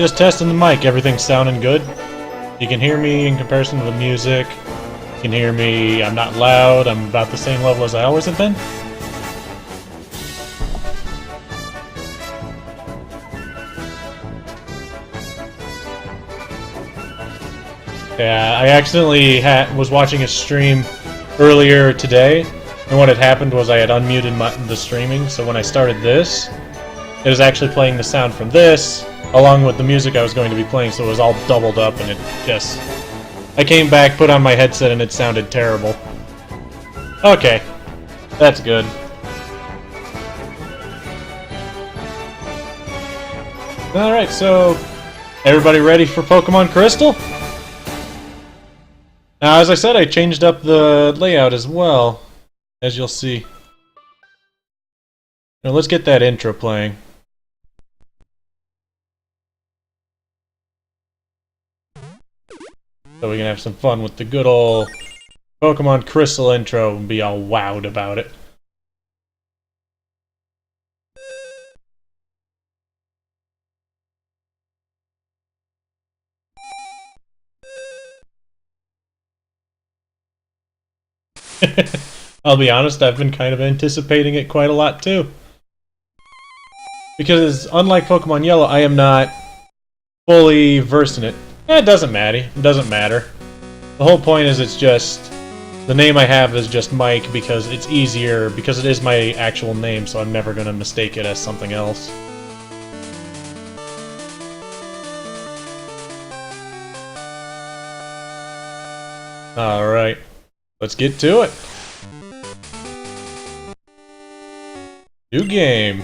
Just testing the mic, everything's sounding good. You can hear me in comparison to the music. You can hear me, I'm not loud, I'm about the same level as I always have been. Yeah, I accidentally was watching a stream earlier today, and what had happened was I had unmuted the streaming, so when I started this, it was actually playing the sound from this, along with the music I was going to be playing, so it was all doubled up, and it just... I came back, put on my headset, and it sounded terrible. Okay, that's good. Alright, so... everybody ready for Pokemon Crystal? Now, as I said, I changed up the layout as well, as you'll see. Now, let's get that intro playing. So we can have some fun with the good old Pokemon Crystal intro and be all wowed about it. I'll be honest, I've been kind of anticipating it quite a lot too. Because, unlike Pokemon Yellow, I am not fully versed in it. It doesn't matter. It doesn't matter. The whole point is it's just... the name I have is just Mike because it's easier, because it is my actual name, so I'm never gonna mistake it as something else. Alright. Let's get to it. New game.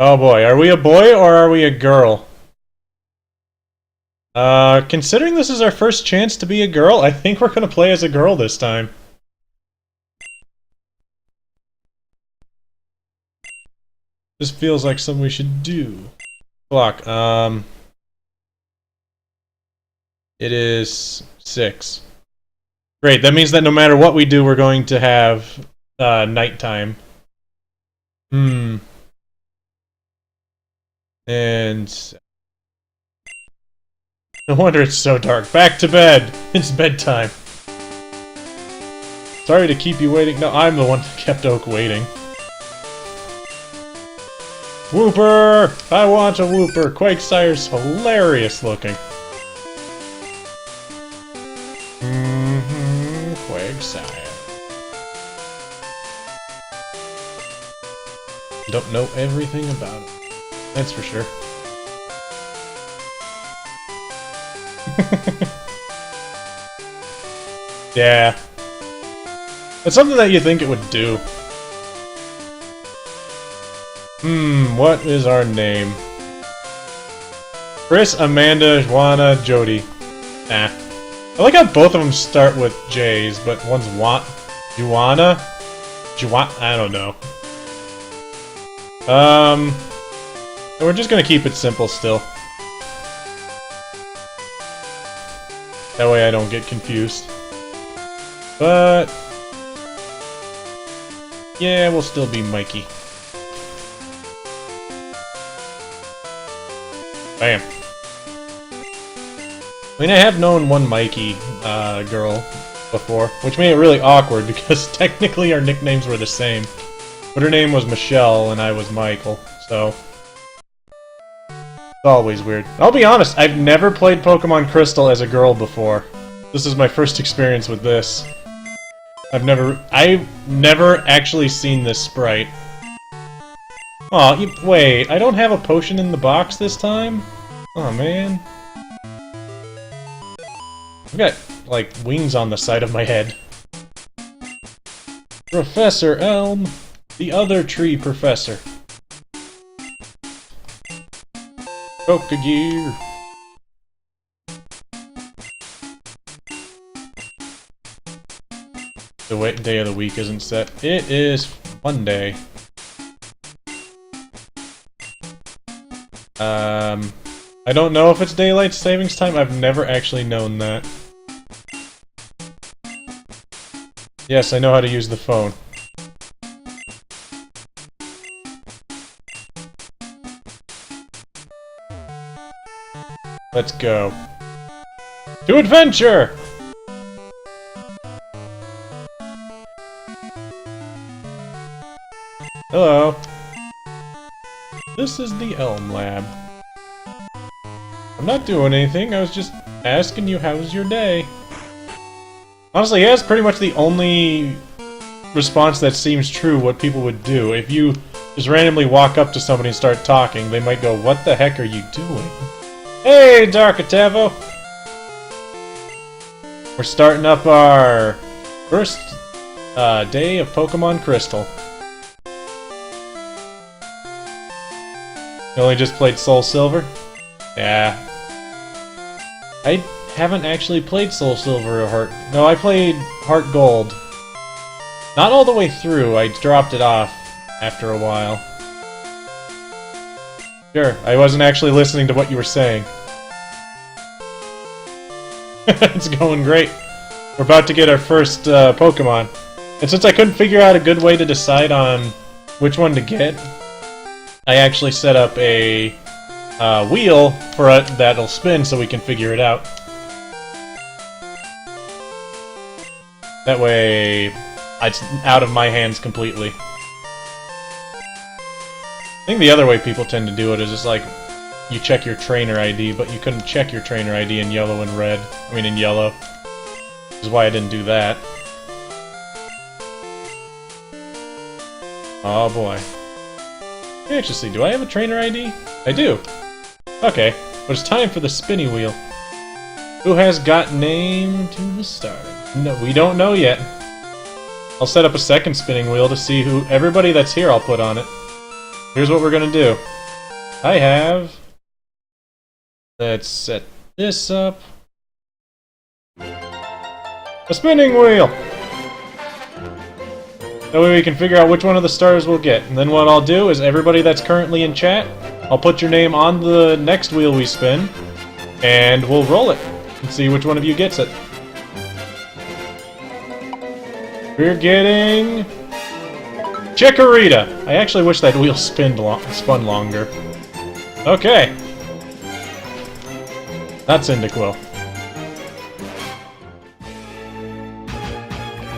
Oh boy, are we a boy or are we a girl? Considering this is our first chance to be a girl, I think we're gonna play as a girl this time. This feels like something we should do. Clock, it is 6. Great, that means that no matter what we do, we're going to have, nighttime. And... no wonder it's so dark. Back to bed! It's bedtime. Sorry to keep you waiting. No, I'm the one that kept Oak waiting. Whooper! I want a Whooper! Quagsire's hilarious looking. Quagsire. Don't know everything about it. That's for sure. Yeah. It's something that you think it would do. What is our name? Chris, Amanda, Juana, Jody. Nah. I like how both of them start with J's, but one's Juana? I don't know. We're just gonna keep it simple still. That way I don't get confused. But... yeah, we'll still be Mikey. Bam. I mean, I have known one Mikey, girl before, which made it really awkward because technically our nicknames were the same. But her name was Michelle and I was Michael, so... it's always weird. I'll be honest, I've never played Pokemon Crystal as a girl before. This is my first experience with this. I've never actually seen this sprite. Aw, wait, I don't have a potion in the box this time? Aw, man. I've got, like, wings on the side of my head. Professor Elm! The other tree professor. Pokegear! The day of the week isn't set. It is Monday. I don't know if it's daylight savings time. I've never actually known that. Yes, I know how to use the phone. Let's go. To adventure! Hello. This is the Elm Lab. I'm not doing anything, I was just asking you how's your day. Honestly, yeah, it's pretty much the only response that seems true what people would do. If you just randomly walk up to somebody and start talking, they might go, "What the heck are you doing?" Hey, Darkatavo! We're starting up our first day of Pokemon Crystal. You only just played Soul Silver? Yeah. I haven't actually played Soul Silver or Heart... No, I played Heart Gold. Not all the way through, I dropped it off after a while. Sure, I wasn't actually listening to what you were saying. It's going great. We're about to get our first Pokemon. And since I couldn't figure out a good way to decide on which one to get, I actually set up a wheel for it that'll spin so we can figure it out. That way, it's out of my hands completely. I think the other way people tend to do it is just like, you check your trainer ID, but you couldn't check your trainer ID in yellow and red. I mean in yellow. Which is why I didn't do that. Oh boy. Let me actually see, do I have a trainer ID? I do. Okay, but it's time for the spinny wheel. Who has got name to the start? No, we don't know yet. I'll set up a second spinning wheel to see who... Everybody that's here I'll put on it. Here's what we're gonna do. I have... Let's set this up. A spinning wheel! That way we can figure out which one of the starters we'll get. And then what I'll do is everybody that's currently in chat, I'll put your name on the next wheel we spin, and we'll roll it and see which one of you gets it. We're getting... Chikorita! I actually wish that wheel spun longer. Okay. That's Cyndaquil.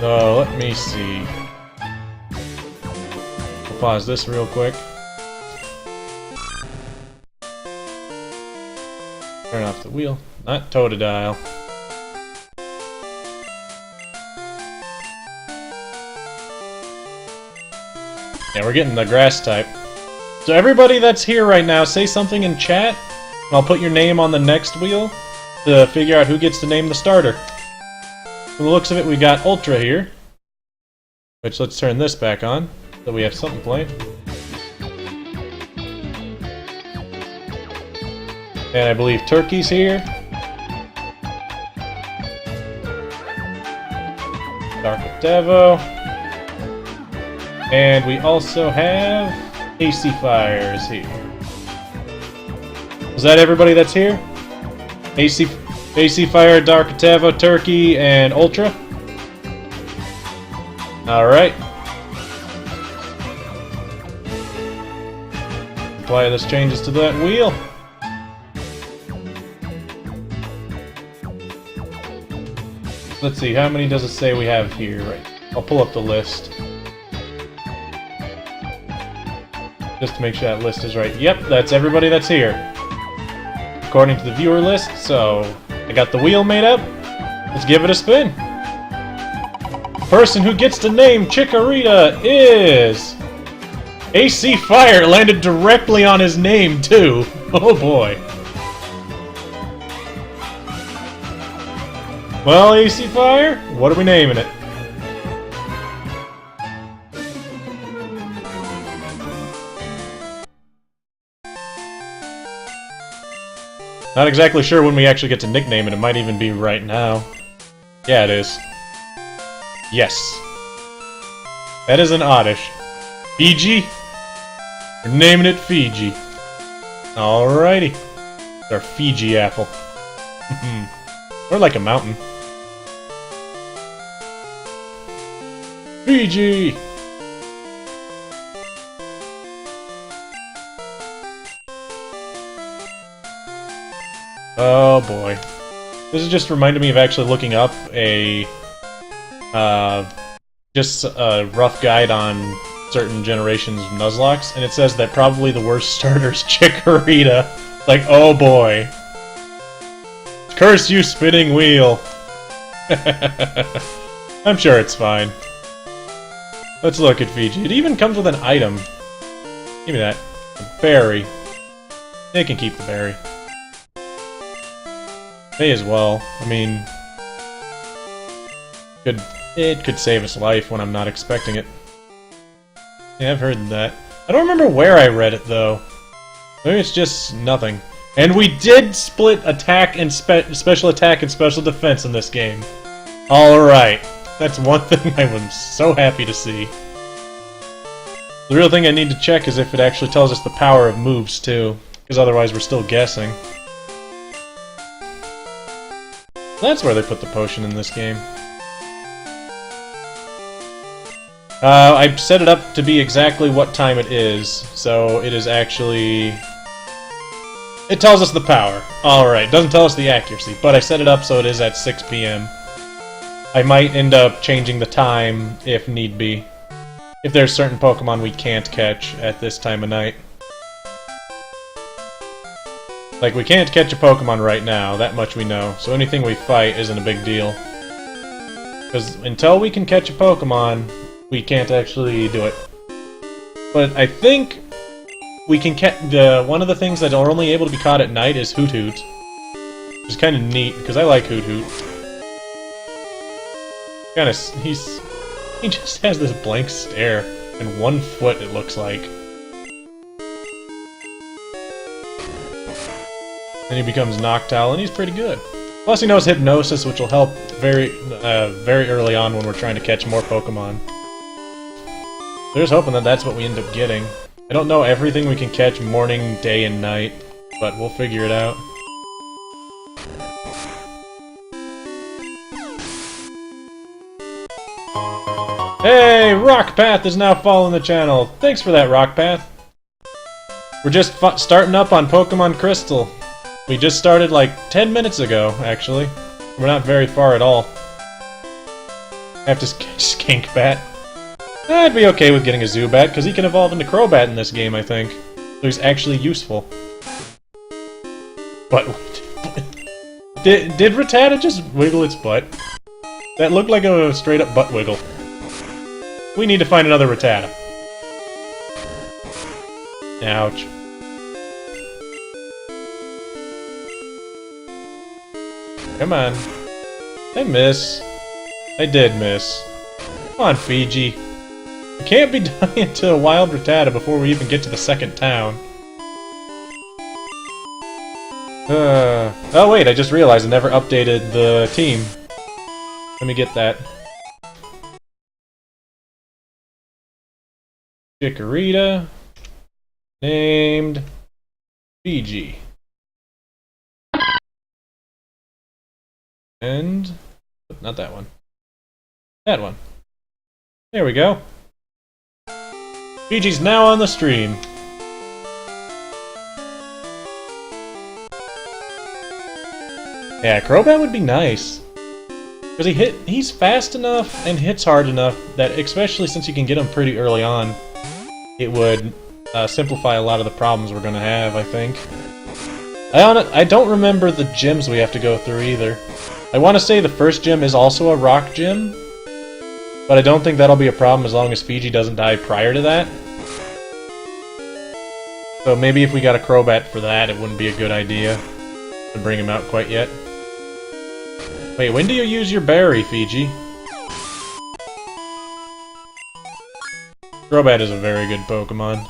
So, let me see. I'll pause this real quick. Turn off the wheel. Not Totodile. Yeah, we're getting the grass type. So everybody that's here right now, say something in chat, and I'll put your name on the next wheel to figure out who gets to name the starter. From the looks of it, we got Ultra here. Which, let's turn this back on, so we have something playing. And I believe Turkey's here. Darkatavo. And we also have AC Fires here. Is that everybody that's here? AC Fire, Darkatavo, Turkey, and Ultra? Alright. Apply those changes to that wheel. Let's see, how many does it say we have here? Right. I'll pull up the list. Just to make sure that list is right. Yep, that's everybody that's here. According to the viewer list, so I got the wheel made up. Let's give it a spin. The person who gets to name Chikorita is... AC Fire landed directly on his name, too. Oh boy. Well, AC Fire, what are we naming it? Not exactly sure when we actually get to nickname it. It might even be right now. Yeah, it is. Yes. That is an oddish. Fiji? We're naming it Fiji. Alrighty. It's our Fiji apple. Or like a mountain. Fiji! Oh boy. This is just reminded me of actually looking up a just a rough guide on certain generations of Nuzlocks, and it says that probably the worst starter is Chikorita. Like, oh boy. Curse you, spinning wheel! I'm sure it's fine. Let's look at Fiji. It even comes with an item. Give me that. A berry. They can keep the berry. May as well. I mean... It could save its life when I'm not expecting it. Yeah, I've heard that. I don't remember where I read it, though. Maybe it's just nothing. And we did split attack and special attack and special defense in this game. Alright. That's one thing I was so happy to see. The real thing I need to check is if it actually tells us the power of moves, too. Because otherwise we're still guessing. That's where they put the potion in this game. I set it up to be exactly what time it is, so it is actually... It tells us the power. Alright, doesn't tell us the accuracy, but I set it up so it is at 6 PM. I might end up changing the time if need be. If there's certain Pokemon we can't catch at this time of night. Like, we can't catch a Pokemon right now, that much we know, so anything we fight isn't a big deal. Because until we can catch a Pokemon, we can't actually do it. But I think we can catch one of the things that are only able to be caught at night is Hoot Hoot. Which is kind of neat, because I like Hoot Hoot. He just has this blank stare, and 1 foot it looks like. Then he becomes Noctowl, and he's pretty good. Plus he knows Hypnosis, which will help very early on when we're trying to catch more Pokemon. So just hoping that that's what we end up getting. I don't know everything we can catch morning, day, and night, but we'll figure it out. Hey, Rock Path is now following the channel. Thanks for that, Rock Path. We're just starting up on Pokemon Crystal. We just started like 10 minutes ago, actually. We're not very far at all. I have to catch Skankbat. I'd be okay with getting a Zubat, because he can evolve into Crobat in this game, I think. So he's actually useful. But did Rattata just wiggle its butt? That looked like a straight-up butt wiggle. We need to find another Rattata. Ouch. Come on. I miss. I did miss. Come on, Fiji. We can't be dying to a wild Rattata before we even get to the second town. Oh wait, I just realized I never updated the team. Let me get that. Chikorita. Named Fiji. And... not that one. That one. There we go. Fiji's now on the stream. Yeah, Crobat would be nice. Because he's fast enough and hits hard enough that, especially since you can get him pretty early on, it would simplify a lot of the problems we're going to have, I think. I don't remember the gyms we have to go through either. I want to say the first gym is also a rock gym, but I don't think that'll be a problem as long as Fiji doesn't die prior to that. So maybe if we got a Crobat for that, it wouldn't be a good idea to bring him out quite yet. Wait, when do you use your berry, Fiji? Crobat is a very good Pokemon.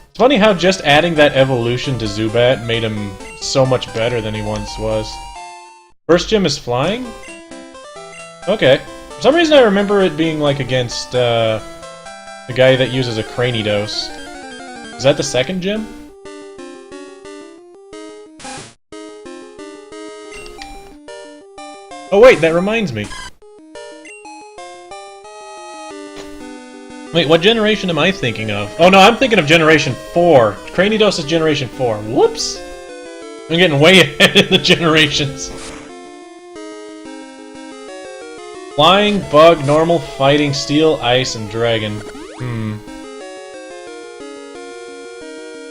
It's funny how just adding that evolution to Zubat made him so much better than he once was. First gym is flying? Okay. For some reason I remember it being like against the guy that uses a Cranidos. Is that the second gym? Oh wait, that reminds me. Wait, what generation am I thinking of? Oh no, I'm thinking of Generation 4. Cranidos is Generation 4. Whoops! I'm getting way ahead in the generations. Flying, bug, normal, fighting, steel, ice, and dragon.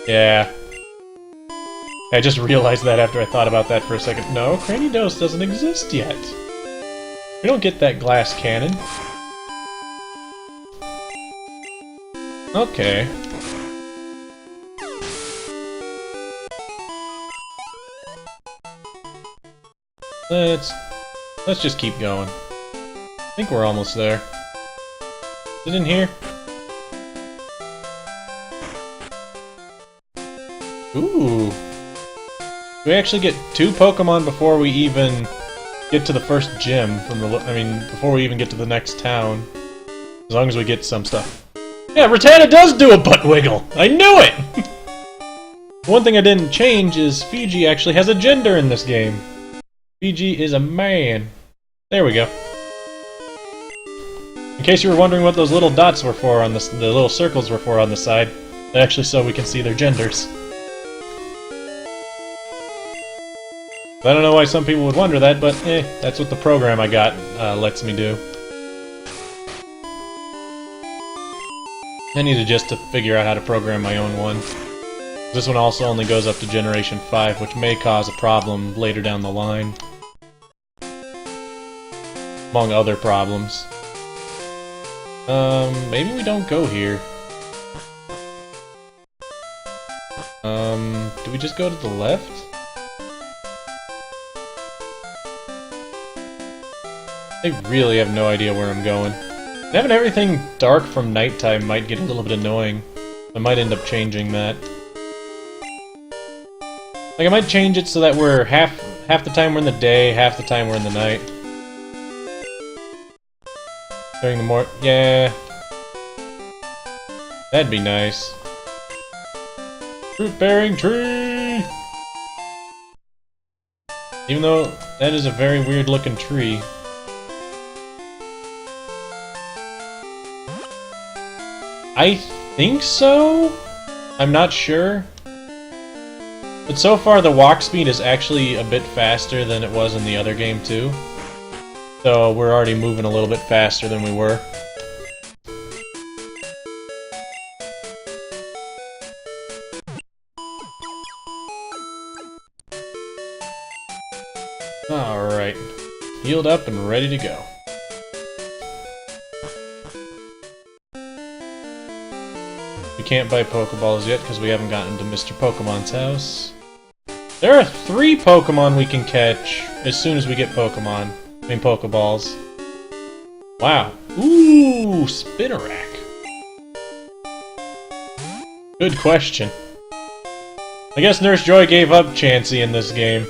Yeah. I just realized that after I thought about that for a second. No, Cranny Dose doesn't exist yet. We don't get that glass cannon. Okay. Let's just keep going. I think we're almost there. Is it in here? Ooh. We actually get 2 Pokemon before we even get to the first gym from the... before we even get to the next town. As long as we get some stuff. Yeah, Rattata does do a butt wiggle! I knew it! One thing I didn't change is Fiji actually has a gender in this game. Fiji is a man. There we go. In case you were wondering what those little dots were for on the little circles were for on the side, they're actually so we can see their genders. I don't know why some people would wonder that, but that's what the program I got lets me do. I needed just to figure out how to program my own one. This one also only goes up to Generation 5, which may cause a problem later down the line. Among other problems. Maybe we don't go here. Do we just go to the left? I really have no idea where I'm going. Having everything dark from nighttime might get a little bit annoying. I might end up changing that. Like, I might change it so that we're half the time we're in the day, half the time we're in the night. During the yeah. That'd be nice. Fruit-bearing tree! Even though that is a very weird-looking tree. I think so? I'm not sure. But so far the walk speed is actually a bit faster than it was in the other game too. So we're already moving a little bit faster than we were. Alright. Healed up and ready to go. We can't buy Pokeballs yet because we haven't gotten to Mr. Pokemon's house. There are 3 Pokemon we can catch as soon as we get Pokeballs. Wow. Ooh, Spinarak. Good question. I guess Nurse Joy gave up Chansey in this game.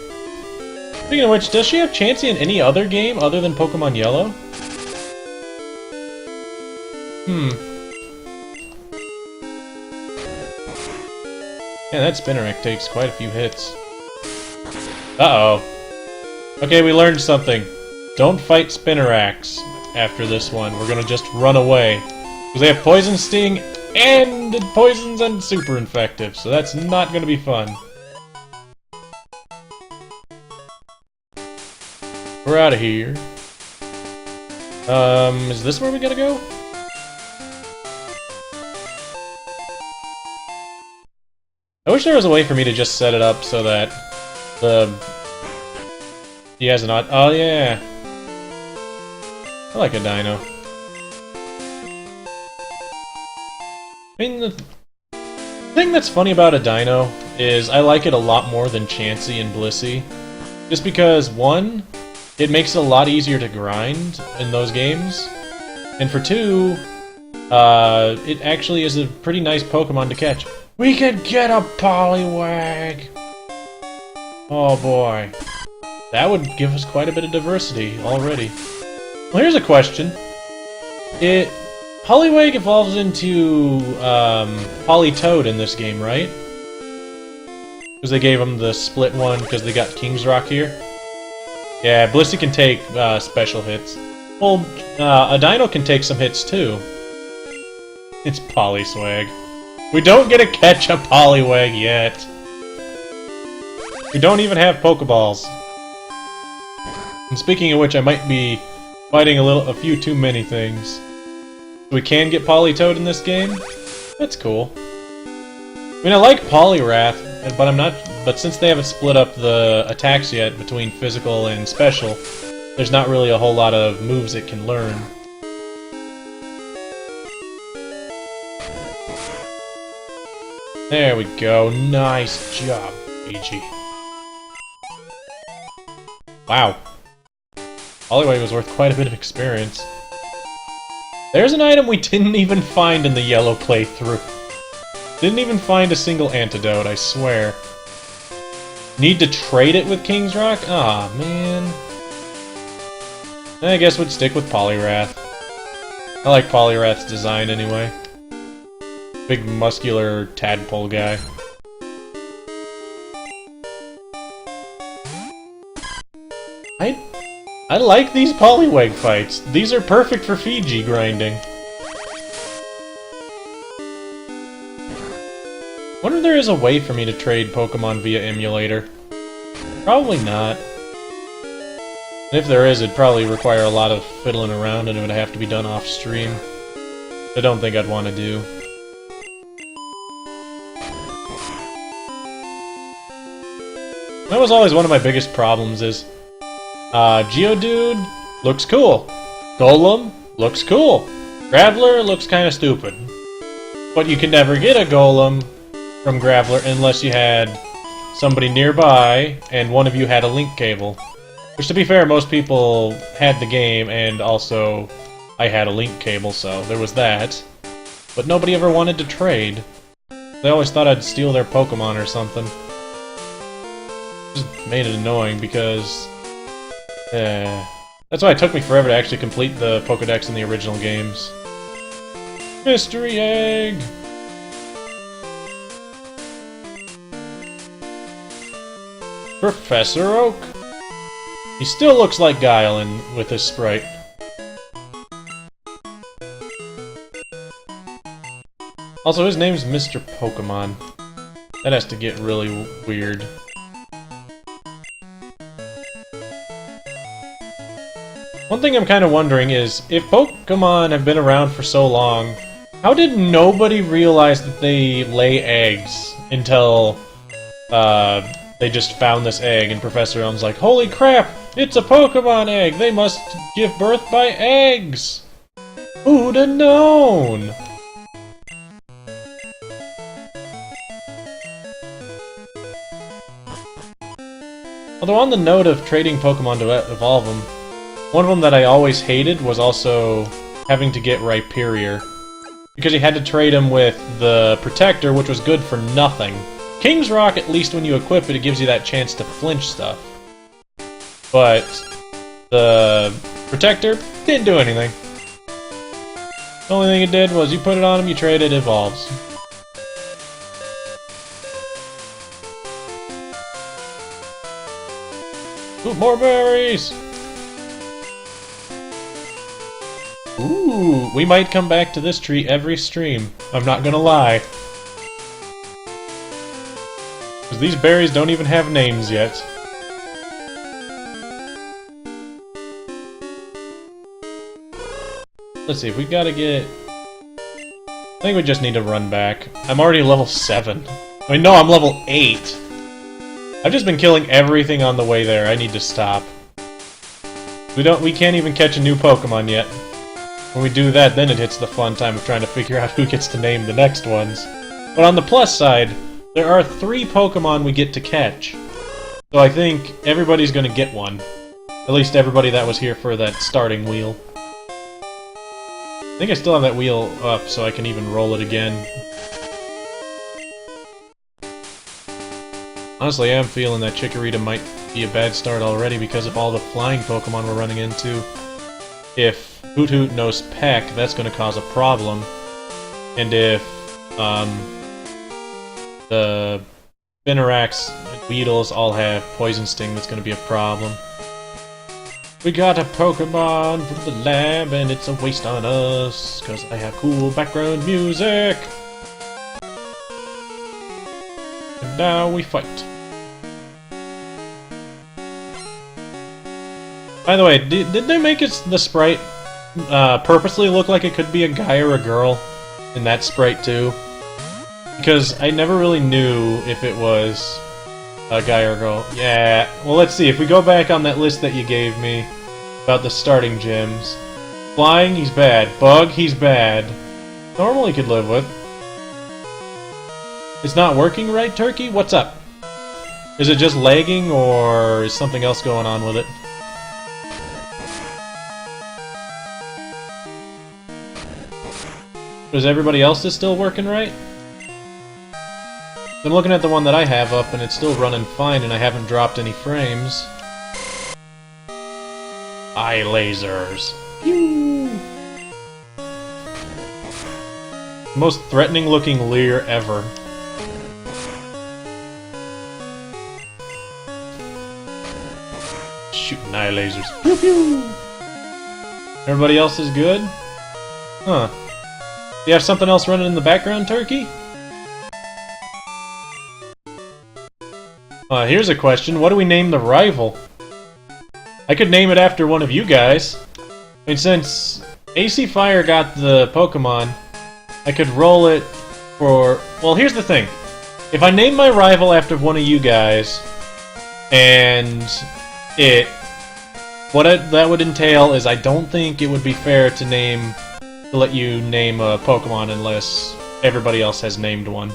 Speaking of which, does she have Chansey in any other game other than Pokemon Yellow? Yeah, that Spinarak takes quite a few hits. Uh-oh. Okay, we learned something. Don't fight Spinaraks after this one. We're gonna just run away. Because they have Poison Sting and Poisons and Super Infective, so that's not gonna be fun. We're out of here. Is this where we gotta go? I wish there was a way for me to just set it up so that he has an odd... Oh, yeah. I like a dino. I mean, the thing that's funny about a dino is I like it a lot more than Chansey and Blissey. Just because, 1, it makes it a lot easier to grind in those games. And for 2, it actually is a pretty nice Pokemon to catch. We could get a Poliwag! Oh boy. That would give us quite a bit of diversity already. Well, here's a question. Poliwag evolves into Politoad in this game, right? Because they gave him the split one because they got King's Rock here. Yeah, Blissey can take special hits. Well, a Dino can take some hits too. It's Polyswag. We don't get to catch a Poliwag yet. We don't even have Pokeballs. And speaking of which, I might be fighting a few too many things. We can get Politoed in this game. That's cool. I mean, I like Poliwrath, but since they haven't split up the attacks yet between physical and special, there's not really a whole lot of moves it can learn. There we go. Nice job, Fiji. Wow. Poliwag was worth quite a bit of experience. There's an item we didn't even find in the yellow playthrough. Didn't even find a single antidote, I swear. Need to trade it with King's Rock? Aw, man. I guess we'd stick with Poliwrath. I like Poliwrath's design anyway. Big muscular tadpole guy. I like these Poliwag fights. These are perfect for Fiji grinding. Wonder if there is a way for me to trade Pokemon via emulator. Probably not. And if there is, it'd probably require a lot of fiddling around and it would have to be done off stream. I don't think I'd want to do. That was always one of my biggest problems is Geodude looks cool. Golem looks cool. Graveler looks kinda stupid. But you can never get a Golem from Graveler unless you had somebody nearby and one of you had a link cable. Which, to be fair, most people had the game and also I had a link cable, so there was that. But nobody ever wanted to trade. They always thought I'd steal their Pokemon or something. Just made it annoying because... that's why it took me forever to actually complete the Pokedex in the original games. Mystery Egg! Professor Oak! He still looks like Guile with his sprite. Also, his name's Mr. Pokemon. That has to get really weird. One thing I'm kind of wondering is, if Pokemon have been around for so long, how did nobody realize that they lay eggs until they just found this egg and Professor Elm's like, holy crap, it's a Pokemon egg! They must give birth by eggs! Who'd have known? Although on the note of trading Pokemon to evolve them, one of them that I always hated was also having to get Rhyperior. Because you had to trade him with the Protector, which was good for nothing. King's Rock, at least when you equip it, it gives you that chance to flinch stuff. But the Protector didn't do anything. The only thing it did was you put it on him, you trade it, it evolves. Ooh, more berries! Ooh, we might come back to this tree every stream. I'm not gonna lie. Because these berries don't even have names yet. Let's see, we gotta get... I think we just need to run back. I'm already level 7. I mean, no, I'm level 8. I've just been killing everything on the way there. I need to stop. We can't even catch a new Pokemon yet. When we do that, then it hits the fun time of trying to figure out who gets to name the next ones. But on the plus side, there are 3 Pokemon we get to catch. So I think everybody's gonna get one. At least everybody that was here for that starting wheel. I think I still have that wheel up, so I can even roll it again. Honestly, I am feeling that Chikorita might be a bad start already because of all the flying Pokemon we're running into. If Hoot Hoot knows Peck, that's going to cause a problem. And if the Spinarak's and Weedles all have Poison Sting, that's going to be a problem. We got a Pokemon from the lab, and it's a waste on us, because I have cool background music! And now we fight. By the way, did they make the sprite purposely look like it could be a guy or a girl in that sprite too? Because I never really knew if it was a guy or a girl. Yeah, well let's see, if we go back on that list that you gave me about the starting gyms. Flying, he's bad. Bug, he's bad. Normal, he could live with. It's not working right, Turkey? What's up? Is it just lagging, or is something else going on with it? Is everybody else's still working right? I'm looking at the one that I have up, and it's still running fine, and I haven't dropped any frames. Eye lasers. Pew! Most threatening looking Leer ever. Shooting eye lasers. Pew pew! Everybody else is good? Huh. Do you have something else running in the background, Turkey? Here's a question. What do we name the rival? I could name it after one of you guys. I mean, since AC Fire got the Pokemon, I could roll it for... Well, here's the thing. If I name my rival after one of you guys, and that would entail is I don't think it would be fair to let you name a Pokemon unless everybody else has named one.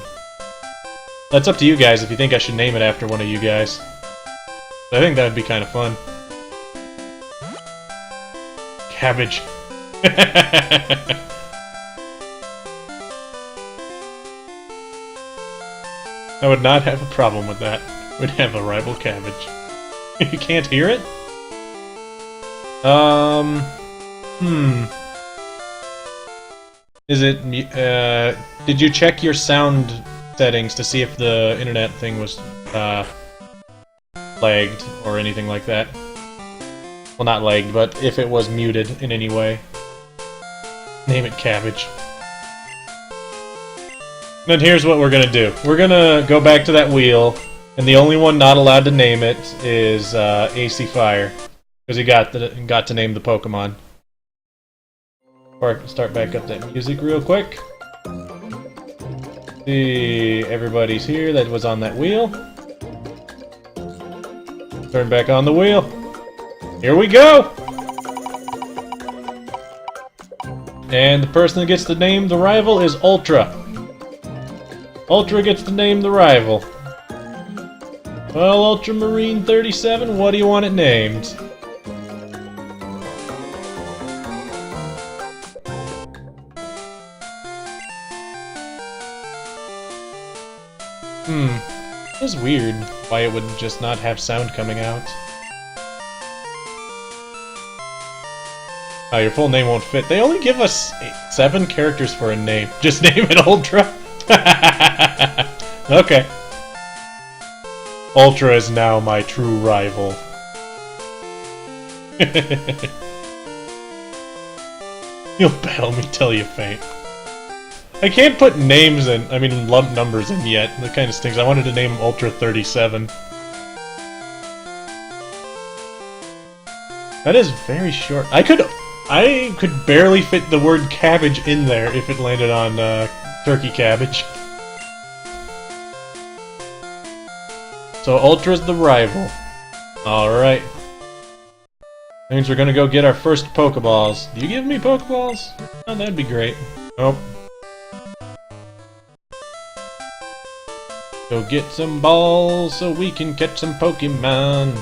That's up to you guys if you think I should name it after one of you guys. I think that would be kind of fun. Cabbage. I would not have a problem with that. We'd have a rival Cabbage. You can't hear it? Is it, did you check your sound settings to see if the internet thing was, lagged or anything like that? Well, not lagged, but if it was muted in any way. Name it Cabbage. Then here's what we're gonna do. We're gonna go back to that wheel, and the only one not allowed to name it is, AC Fire. Because he got to name the Pokemon. Or I can start back up that music real quick. See, everybody's here that was on that wheel. Turn back on the wheel. Here we go! And the person that gets to name the rival is Ultra. Ultra gets to name the rival. Well, Ultramarine 37, what do you want it named? It was weird why it would just not have sound coming out. Oh, your full name won't fit. They only give us 7 characters for a name. Just name it Ultra. Okay. Ultra is now my true rival. You'll battle me till you faint. I can't put names in, lump numbers in yet. That kind of stinks. I wanted to name him Ultra 37. That is very short. I could barely fit the word cabbage in there if it landed on turkey cabbage. So Ultra's the rival. Alright. Means we're gonna go get our first Pokeballs. Do you give me Pokeballs? Oh, that'd be great. Nope. Go get some balls so we can catch some Pokemon.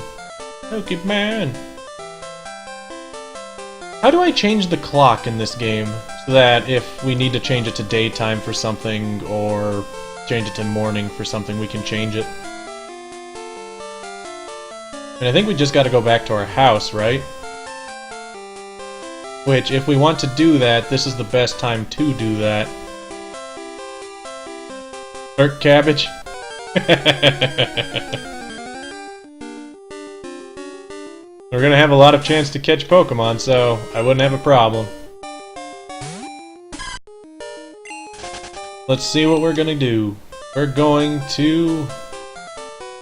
Pokemon. How do I change the clock in this game so that if we need to change it to daytime for something or change it to morning for something, we can change it? And I think we just gotta go back to our house, right? Which, if we want to do that, this is the best time to do that. Turk Cabbage. We're gonna have a lot of chance to catch Pokemon, so I wouldn't have a problem. Let's see what we're gonna do. We're going to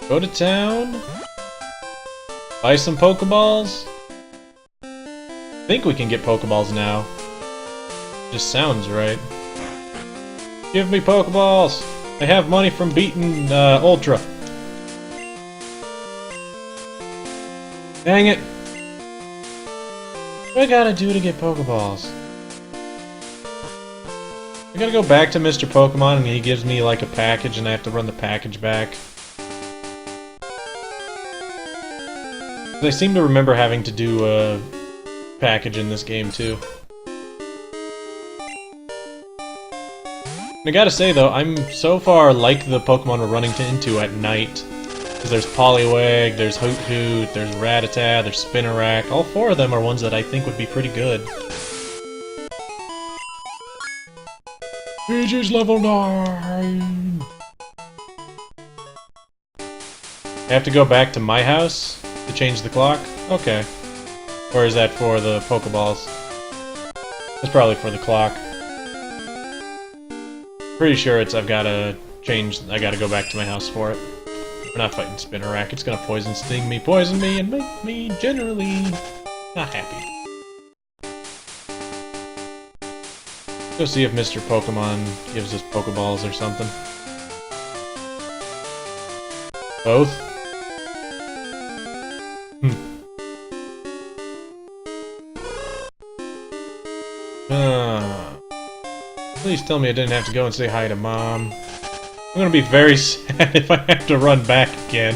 go to town, buy some Pokeballs, think we can get Pokeballs now. Just sounds right. Give me Pokeballs! I have money from beating Ultra. Dang it! What do I gotta do to get Pokeballs? I gotta go back to Mr. Pokemon and he gives me like a package and I have to run the package back. I seem to remember having to do a package in this game too. I gotta say though, I'm so far like the Pokemon we're running into at night. Because there's Poliwag, there's Hoot Hoot, there's Rattata, there's Spinarak. All four of them are ones that I think would be pretty good. Ages level 9! I have to go back to my house to change the clock? Okay. Or is that for the Pokeballs? It's probably for the clock. Pretty sure it's I've gotta go back to my house for it. We're not fighting Spinarak, it's gonna poison me, and make me generally not happy. Go see if Mr. Pokemon gives us Pokeballs or something. Both? Please tell me I didn't have to go and say hi to Mom. I'm gonna be very sad if I have to run back again.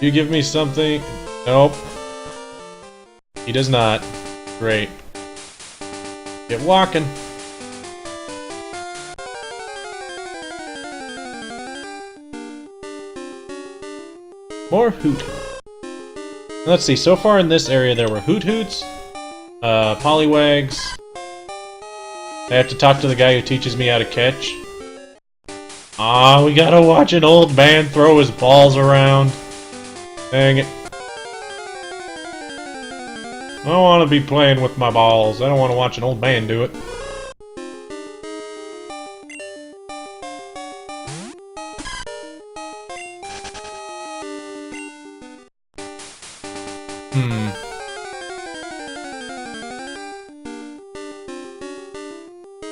You give me something? Nope. He does not. Great. Get walking. More Hoot. Let's see, so far in this area there were Hoot Hoots, Poliwags. I have to talk to the guy who teaches me how to catch. Ah, we gotta watch an old man throw his balls around. Dang it. I don't want to be playing with my balls. I don't want to watch an old man do it.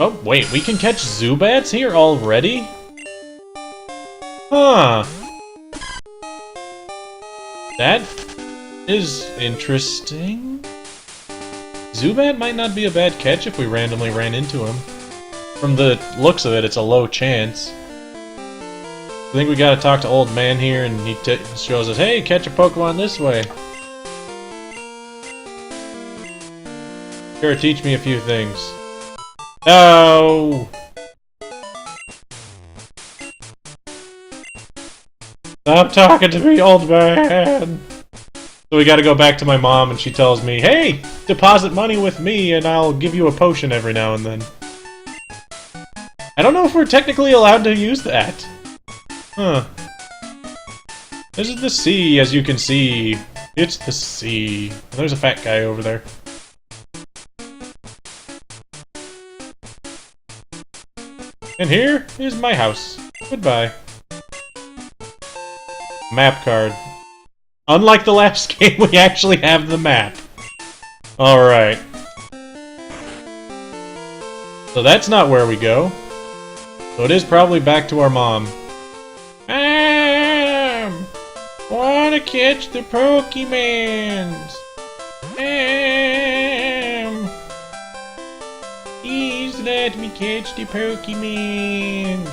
Oh, wait, we can catch Zubats here already? Huh. That is interesting. Zubat might not be a bad catch if we randomly ran into him. From the looks of it, it's a low chance. I think we gotta talk to Old Man here, and he shows us, hey, catch a Pokemon this way. Sure, teach me a few things. No! Stop talking to me, old man! So we gotta go back to my mom, and she tells me, hey, deposit money with me, and I'll give you a potion every now and then. I don't know if we're technically allowed to use that. Huh. This is the sea, as you can see. It's the sea. There's a fat guy over there. And here is my house. Goodbye. Map card. Unlike the last game, we actually have the map. Alright. So that's not where we go. So it is probably back to our mom. Mom! Wanna catch the Pokemons! Mom! Please let me catch the Pokemons!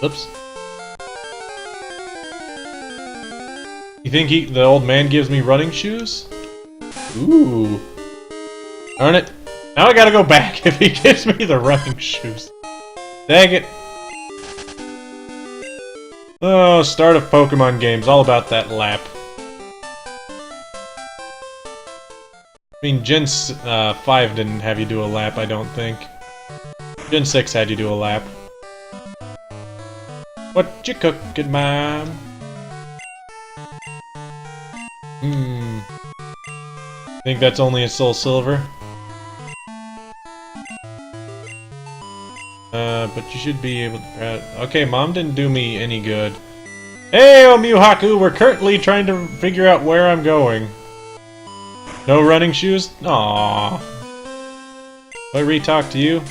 Oops. You think the old man gives me running shoes? Ooh. Darn it. Now I gotta go back if he gives me the running shoes. Dang it. Oh, start of Pokemon games. All about that lap. I mean, Gen 5 didn't have you do a lap, I don't think. Gen 6 had you do a lap. What you cooking, Mom? Think that's only a Soul Silver? But you should be able to... Okay, Mom didn't do me any good. Hey, Mewhaku, we're currently trying to figure out where I'm going. No running shoes? Aww. Do I re-talk to you?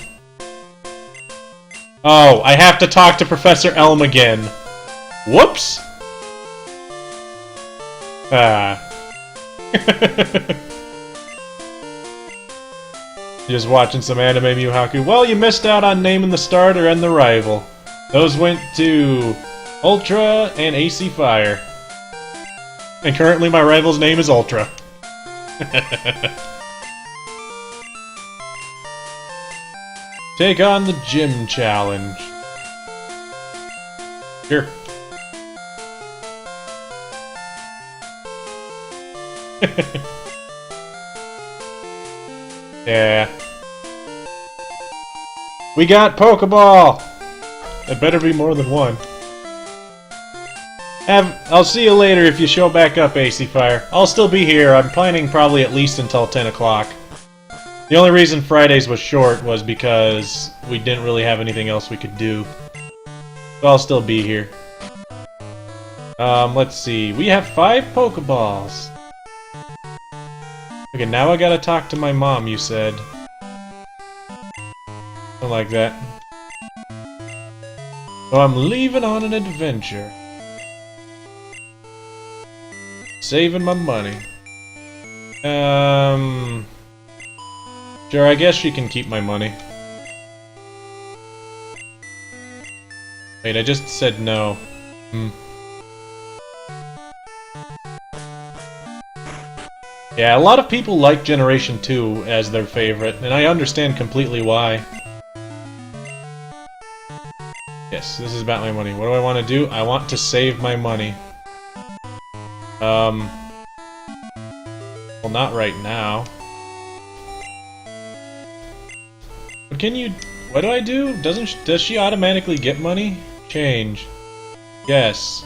Oh, I have to talk to Professor Elm again. Whoops! Ah. Just watching some anime, Mewhaku. Well, you missed out on naming the starter and the rival. Those went to Ultra and AC Fire. And currently my rival's name is Ultra. Take on the gym challenge. Sure. Yeah. We got Pokeball! It better be more than one. I'll see you later if you show back up, AC Fire. I'll still be here. I'm planning probably at least until 10 o'clock. The only reason Fridays was short was because we didn't really have anything else we could do. So I'll still be here. Let's see. We have 5 Pokeballs. Okay, now I gotta talk to my mom, you said. Something like that. So I'm leaving on an adventure. Saving my money. Sure, I guess she can keep my money. Wait, I just said no. Yeah, a lot of people like Generation 2 as their favorite, and I understand completely why. Yes, this is about my money. What do I want to do? I want to save my money. Well, not right now. But can you... What do I do? Does she automatically get money? Change. Yes.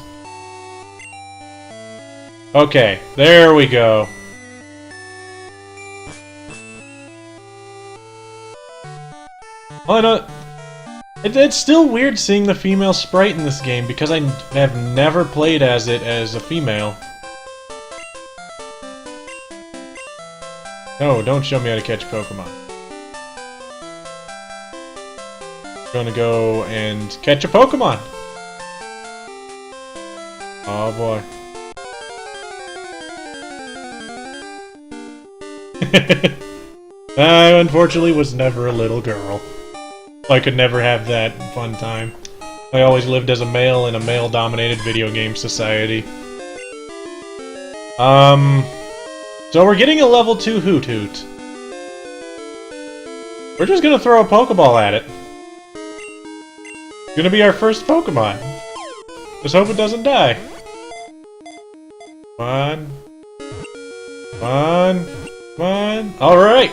Okay, there we go. Oh, no. It's still weird seeing the female sprite in this game because I have never played as it as a female. No, don't show me how to catch Pokemon. I'm gonna go and catch a Pokemon! Oh boy. I unfortunately was never a little girl. I could never have that fun time. I always lived as a male in a male-dominated video game society. So we're getting a level 2 Hoot Hoot. We're just gonna throw a Pokeball at it. It's gonna be our first Pokemon. Just hope it doesn't die. Come on. Come on. Come on. Alright!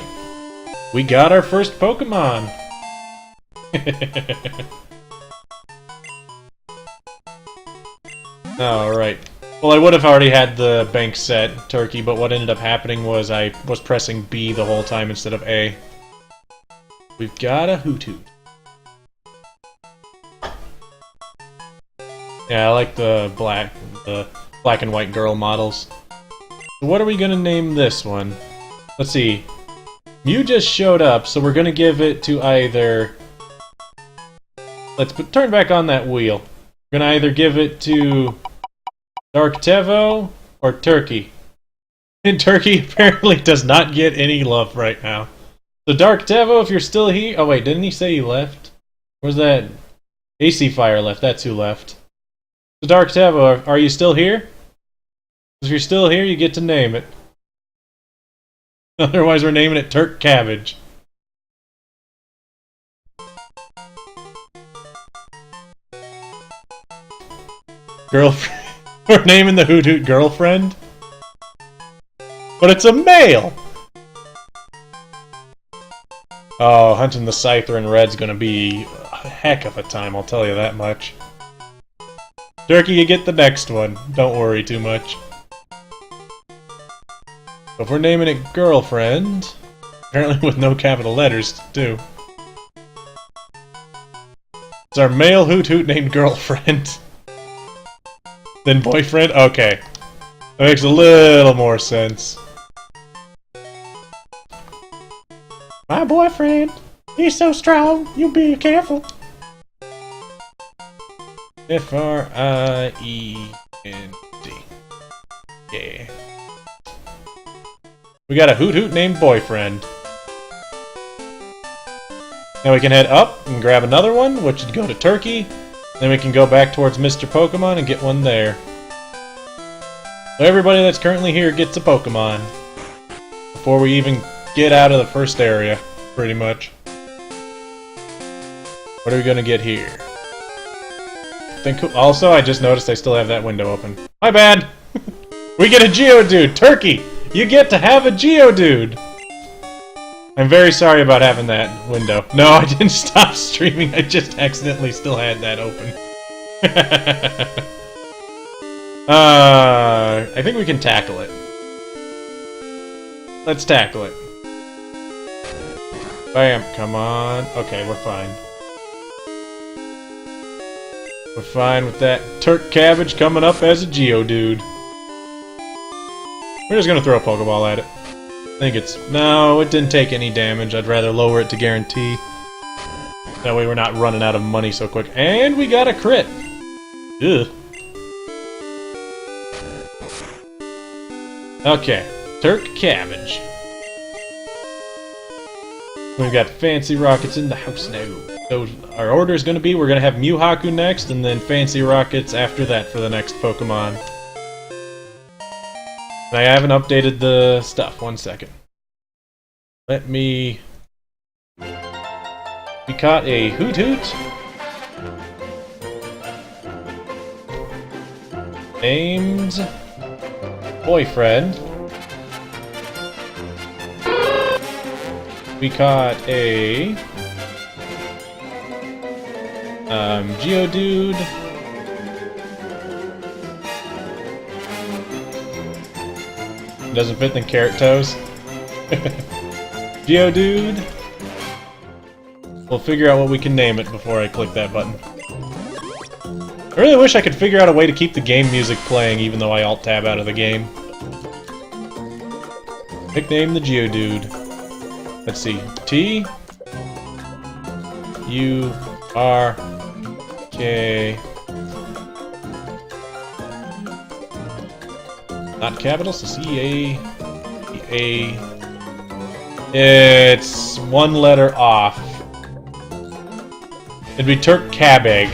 We got our first Pokemon! Alright. Well, I would have already had the bank set, Turkey, but what ended up happening was I was pressing B the whole time instead of A. We've got a Hoot Hoot. Yeah, I like the black and white girl models. So what are we gonna name this one? Let's see. Mew just showed up, so we're gonna give it to either... Let's turn back on that wheel. We're gonna either give it to Dark Tevo or Turkey. And Turkey apparently does not get any love right now. So Dark Tevo, if you're still here... Oh wait, didn't he say he left? Where's that? AC Fire left, that's who left. So Dark Tevo, are you still here? If you're still here, you get to name it. Otherwise we're naming it Turk Cabbage. Girlfriend. We're naming the Hoot Hoot Girlfriend? But it's a male! Oh, hunting the Scyther in red's gonna be a heck of a time, I'll tell you that much. Turkey, you get the next one. Don't worry too much. So if we're naming it Girlfriend, apparently with no capital letters, too. It's our male Hoot Hoot named Girlfriend. Then boyfriend? Okay. That makes a little more sense. My boyfriend, he's so strong, you be careful. F-R-I-E-N-D. Yeah. We got a Hoot Hoot named Boyfriend. Now we can head up and grab another one, which would go to Turkey. Then we can go back towards Mr. Pokemon and get one there. So everybody that's currently here gets a Pokemon. Before we even get out of the first area, pretty much. What are we gonna get here? Also, I just noticed I still have that window open. My bad! We get a Geodude! Turkey! You get to have a Geodude! I'm very sorry about having that window. No, I didn't stop streaming, I just accidentally still had that open. I think we can tackle it. Let's tackle it. Bam, come on. Okay, we're fine. We're fine with that Turk Cabbage coming up as a Geodude. We're just gonna throw a Pokeball at it. I think it's... No, it didn't take any damage. I'd rather lower it to guarantee. That way we're not running out of money so quick. And we got a crit! Ugh. Okay, Turk Cabbage. We've got Fancy Rockets in the house now. So our order is going to be, we're going to have Mewhaku next, and then Fancy Rockets after that for the next Pokemon. And I haven't updated the stuff. 1 second. Let me... We caught a Hoot Hoot. Named... Boyfriend. We caught a... Geodude. Doesn't fit in Carrot Toes. Geodude. We'll figure out what we can name it before I click that button. I really wish I could figure out a way to keep the game music playing even though I alt-tab out of the game. Nickname the Geodude. Let's see. T U R K. Not capital, so C A A. It's one letter off. It'd be Turk Cabeg.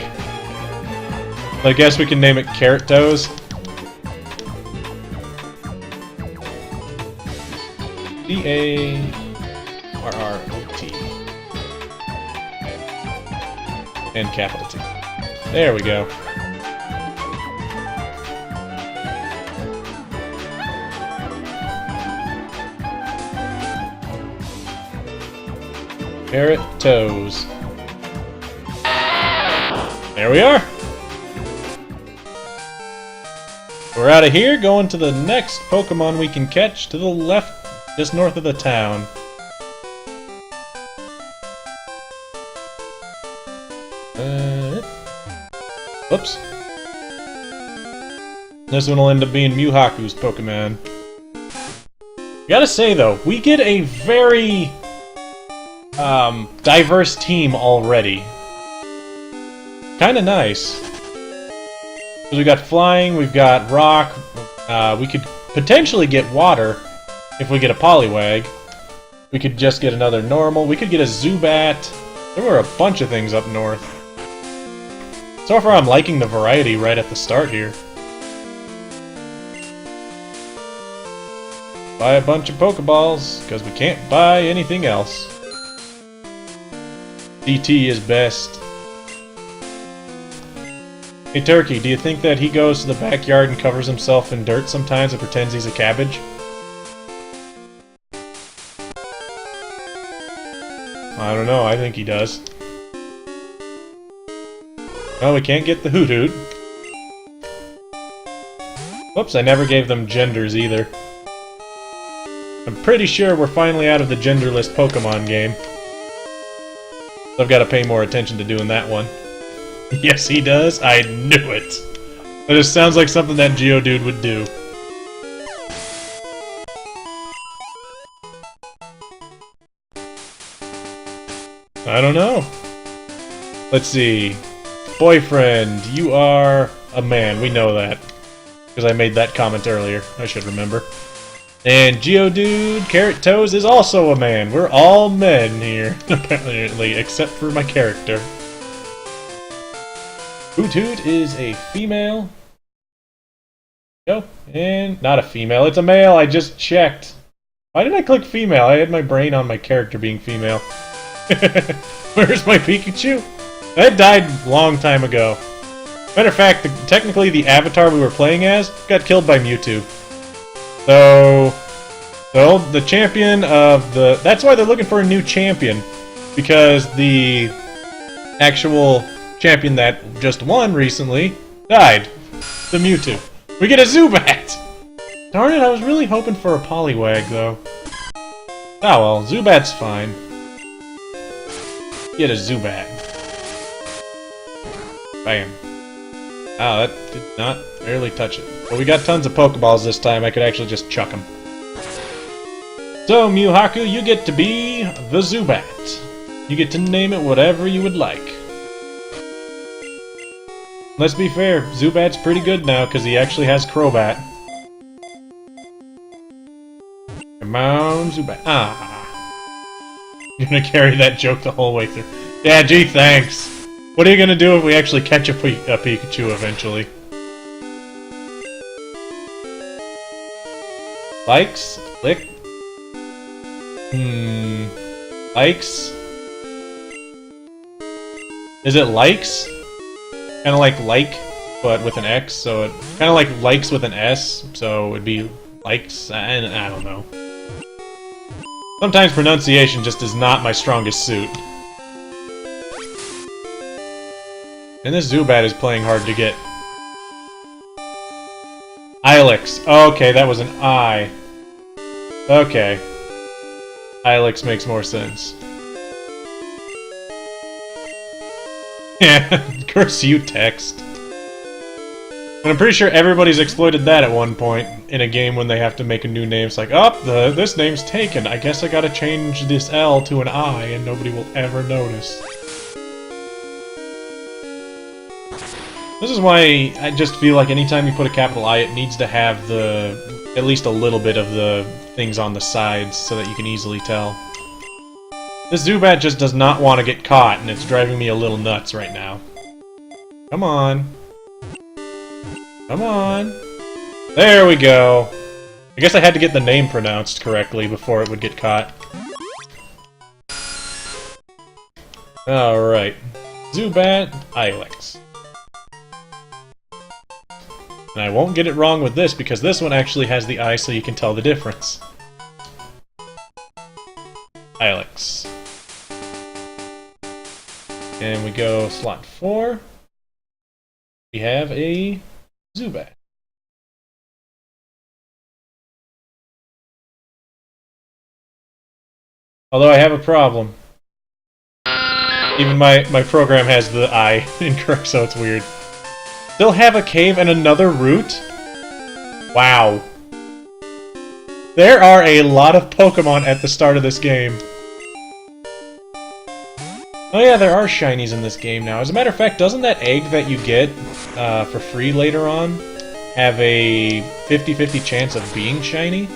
I guess we can name it Carrot Toes. C-A-R-R-O-T. And capital T. There we go. Carrot Toes. There we are! We're out of here, going to the next Pokemon we can catch to the left, just north of the town. Oops. This one will end up being Mewhaku's Pokemon. Gotta say though, we get a very diverse team already. Kinda nice. Because we got flying, we've got rock, we could potentially get water if we get a Poliwag. We could just get another normal, we could get a Zubat. There were a bunch of things up north. So far I'm liking the variety right at the start here. Buy a bunch of Pokeballs, because we can't buy anything else. DT is best. Hey Turkey, do you think that he goes to the backyard and covers himself in dirt sometimes and pretends he's a cabbage? I don't know, I think he does. Oh, we can't get the Hoot Hoot. Whoops, I never gave them genders either. I'm pretty sure we're finally out of the genderless Pokemon game. So I've got to pay more attention to doing that one. Yes, he does. I knew it. That just sounds like something that Geodude would do. I don't know. Let's see. Boyfriend, you are a man. We know that. Because I made that comment earlier. I should remember. And Geodude, Carrot Toes, is also a man. We're all men here, apparently, except for my character. Hoot Hoot is a female. Go. And not a female, it's a male. I just checked. Why did I click female? I had my brain on my character being female. Where's my Pikachu? That died a long time ago. Matter of fact, technically the avatar we were playing as got killed by Mewtwo. So the champion of the... That's why they're looking for a new champion. Because the actual champion that just won recently died. The Mewtwo. We get a Zubat! Darn it, I was really hoping for a Poliwag, though. Oh well, Zubat's fine. Get a Zubat. Bam. Oh, that did not barely touch it. But we got tons of Pokeballs this time, I could actually just chuck them. So, Mewhaku, you get to be the Zubat. You get to name it whatever you would like. Let's be fair, Zubat's pretty good now, because he actually has Crobat. Come on, Zubat. Ah. You're gonna carry that joke the whole way through. Yeah, gee, thanks. What are you gonna do if we actually catch a Pikachu eventually? Likes? Lick? Likes? Is it likes? Kinda like, but with an X, so it... Kinda like likes with an S, so it'd be likes? I don't know. Sometimes pronunciation just is not my strongest suit. And this Zubat is playing hard to get. Ilex. Okay, that was an I. Okay. Ilex makes more sense. Yeah, curse you, text. And I'm pretty sure everybody's exploited that at one point in a game when they have to make a new name. It's like, oh, this name's taken. I guess I gotta change this L to an I and nobody will ever notice. This is why I just feel like anytime you put a capital I, it needs to have at least a little bit of the things on the sides so that you can easily tell. This Zubat just does not want to get caught, and it's driving me a little nuts right now. Come on. Come on. There we go. I guess I had to get the name pronounced correctly before it would get caught. Alright. Zubat, Ilex. And I won't get it wrong with this, because this one actually has the I so you can tell the difference. Ilex. And we go slot 4. We have a Zubat. Although I have a problem. Even my program has the I incorrect, so it's weird. Still have a cave and another route? Wow. There are a lot of Pokemon at the start of this game. Oh yeah, there are shinies in this game now. As a matter of fact, doesn't that egg that you get for free later on have a 50-50 chance of being shiny?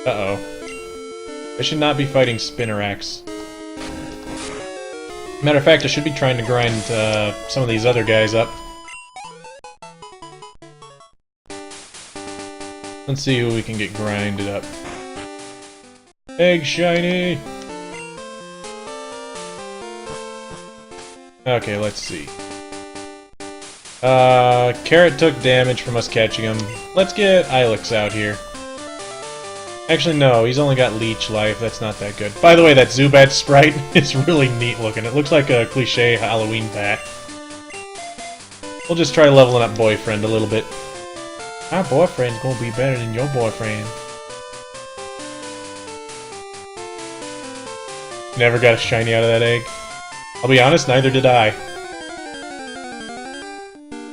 Uh-oh. I should not be fighting Spinnerax. Matter of fact, I should be trying to grind some of these other guys up. Let's see who we can get grinded up. Egg shiny! Okay, let's see. Carrot took damage from us catching him. Let's get Ilex out here. Actually, no, he's only got Leech Life. That's not that good. By the way, that Zubat sprite is really neat looking. It looks like a cliche Halloween bat. We'll just try leveling up Boyfriend a little bit. Our boyfriend's gonna be better than your boyfriend. Never got a shiny out of that egg. I'll be honest, neither did I.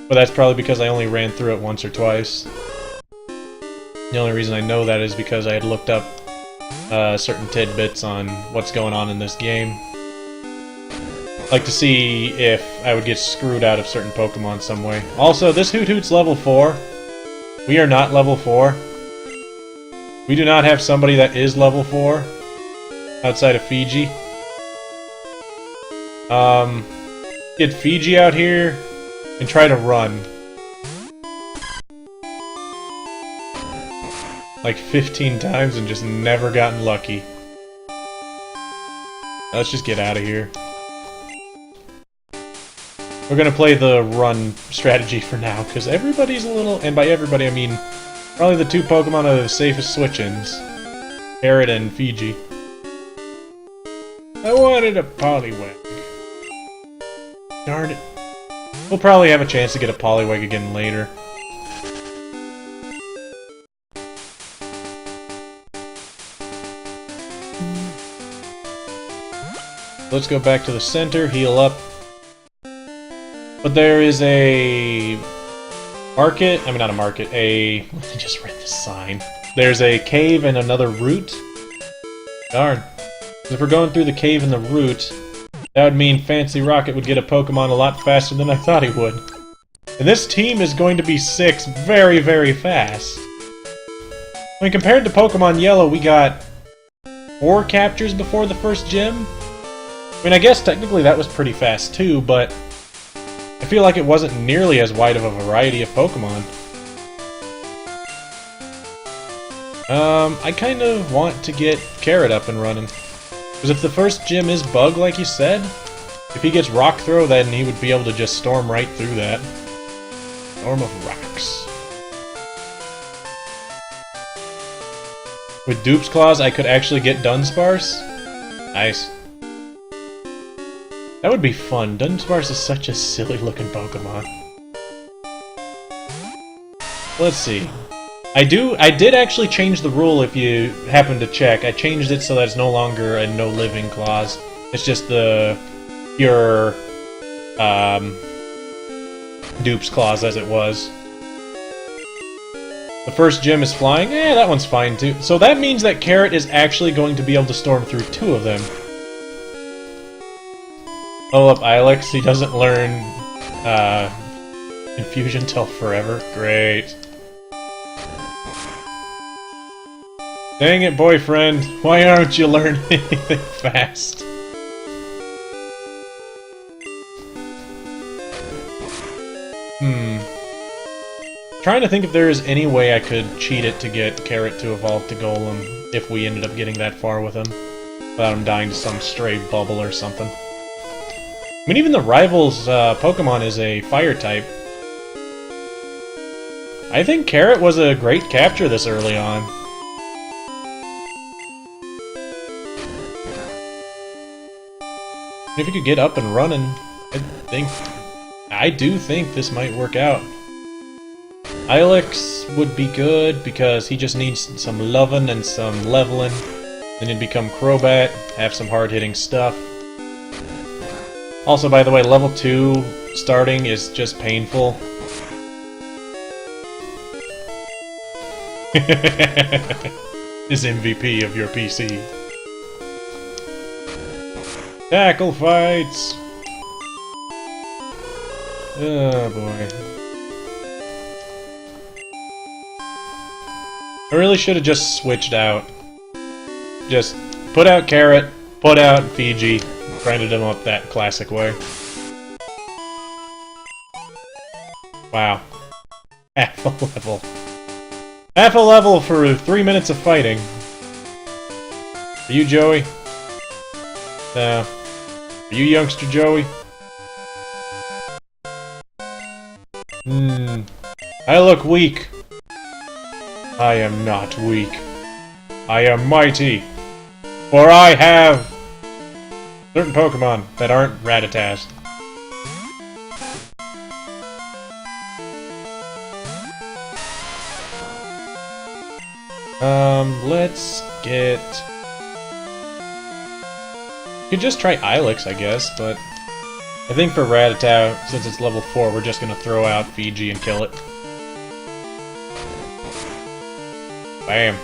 But that's probably because I only ran through it once or twice. The only reason I know that is because I had looked up certain tidbits on what's going on in this game. Like to see if I would get screwed out of certain Pokemon some way. Also, this Hoot Hoot's level 4. We are not level 4. We do not have somebody that is level 4 outside of Fiji. Get Fiji out here and try to run. Like 15 times and just never gotten lucky. Let's just get out of here. We're gonna play the run strategy for now, because everybody's a little... And by everybody, I mean probably the two Pokemon are the safest switch-ins. Carrot and Fiji. I wanted a Poliwag. Darn it. We'll probably have a chance to get a Poliwag again later. Let's go back to the center, heal up. But there is a market, I mean not a market, I just read the sign. There's a cave and another route. Darn. If we're going through the cave and the route, that would mean Fancy Rocket would get a Pokemon a lot faster than I thought he would. And this team is going to be 6 very, very fast. I mean, compared to Pokemon Yellow, we got 4 captures before the first gym. I mean, I guess technically that was pretty fast too, but I feel like it wasn't nearly as wide of a variety of Pokemon. I kind of want to get Carrot up and running. Because if the first gym is Bug, like you said, if he gets Rock Throw, then he would be able to just storm right through that. Storm of Rocks. With Dupe's Claws, I could actually get Dunsparce. Nice. That would be fun. Dunsparce is such a silly-looking Pokemon. Let's see. I did actually change the rule, if you happen to check. I changed it so that it's no longer a no-living clause. It's just the pure Dupe's Claws as it was. The first gym is flying. Eh, that one's fine too. So that means that Carrot is actually going to be able to storm through 2 of them. Oh, up Ilex. He doesn't learn Infusion till forever. Great. Dang it, boyfriend. Why aren't you learning anything fast? Trying to think if there is any way I could cheat it to get Carrot to evolve to Golem if we ended up getting that far with him. Without him dying to some stray bubble or something. I mean, even the rival's Pokemon is a fire type. I think Carrot was a great capture this early on. If you could get up and running, I do think this might work out. Ilex would be good because he just needs some loving and some leveling. Then he'd become Crobat, have some hard-hitting stuff. Also, by the way, level 2 starting is just painful. Is MVP of your PC. Tackle fights! Oh boy. I really should have just switched out. Just put out Carrot, put out Fiji, grinded him up that classic way. Wow. Half a level. Half a level for 3 minutes of fighting. Are you Joey? No. Are you youngster Joey? I look weak. I am not weak. I am mighty. For I have certain Pokemon that aren't Rattatas. Let's get... You could just try Ilex, I guess, but... I think for Rattata, since it's level 4, we're just gonna throw out Fiji and kill it. Bam.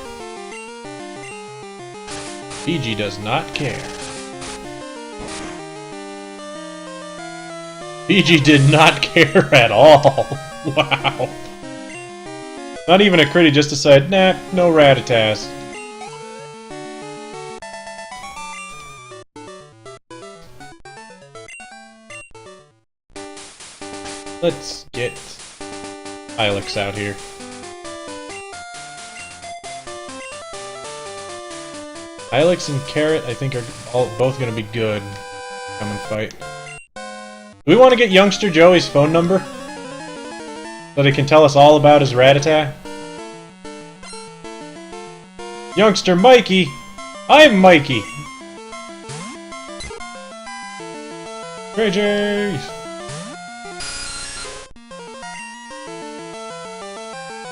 Fiji does not care. Fiji did not care at all. Wow. Not even a crit, he just decided, nah, no Rattatas. Let's get Ilex out here. Ilex and Carrot, I think, are both going to be good. Come and fight. Do we want to get Youngster Joey's phone number? So they can tell us all about his Rattata? Youngster Mikey! I'm Mikey! Ragers!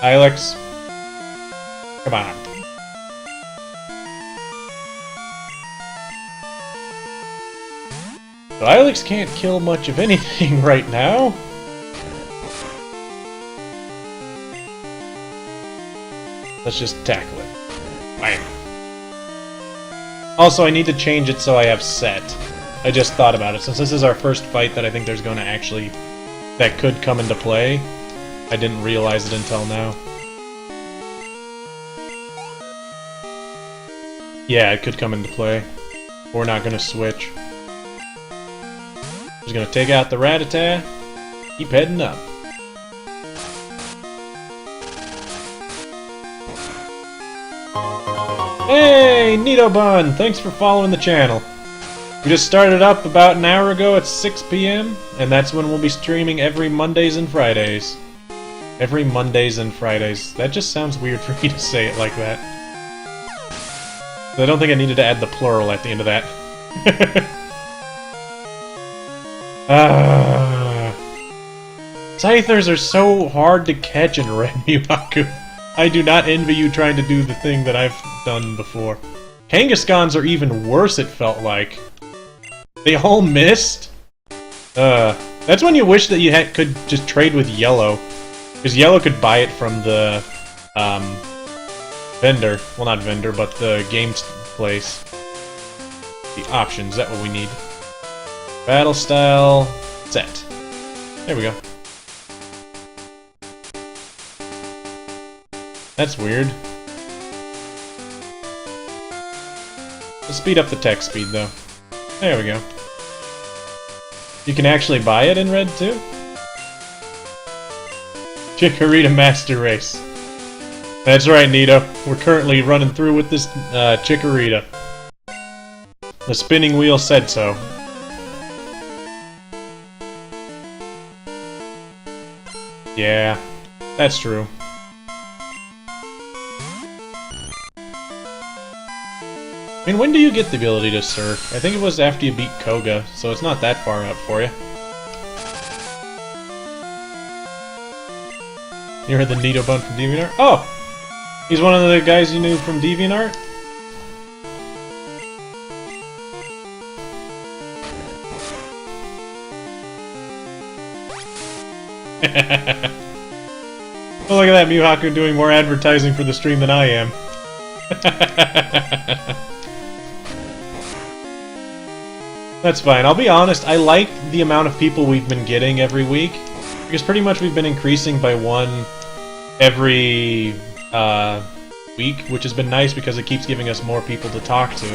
Ilex. Come on. So Ilex can't kill much of anything right now. Let's just tackle it. Bam. Also, I need to change it so I have set. I just thought about it. Since this is our first fight that I think there's going to actually... that could come into play. I didn't realize it until now. Yeah, it could come into play. We're not gonna switch. Just gonna take out the Rattata. Keep heading up. Hey, Neato Bun! Thanks for following the channel. We just started up about an hour ago at 6 p.m. and that's when we'll be streaming every Mondays and Fridays. Every Mondays and Fridays. That just sounds weird for me to say it like that. I don't think I needed to add the plural at the end of that. Scythers are so hard to catch in Red Miwaku. I do not envy you trying to do the thing that I've done before. Kangaskhan's are even worse, it felt like. They all missed? That's when you wish that you could just trade with Yellow. Because Yellow could buy it from the, vendor. Well, not vendor, but the game place. The options, that's what we need. Battle style, set. There we go. That's weird. Let's speed up the text speed, though. There we go. You can actually buy it in red, too? Chikorita Master Race. That's right, Nito. We're currently running through with this Chikorita. The spinning wheel said so. Yeah, that's true. I mean, when do you get the ability to surf? I think it was after you beat Koga, so it's not that far out for you. You heard the Nito Bun from DeviantArt? Oh! He's one of the guys you knew from DeviantArt? Oh, look at that, Miwaku doing more advertising for the stream than I am. That's fine. I'll be honest, I like the amount of people we've been getting every week. Because pretty much we've been increasing by one every week, which has been nice because it keeps giving us more people to talk to.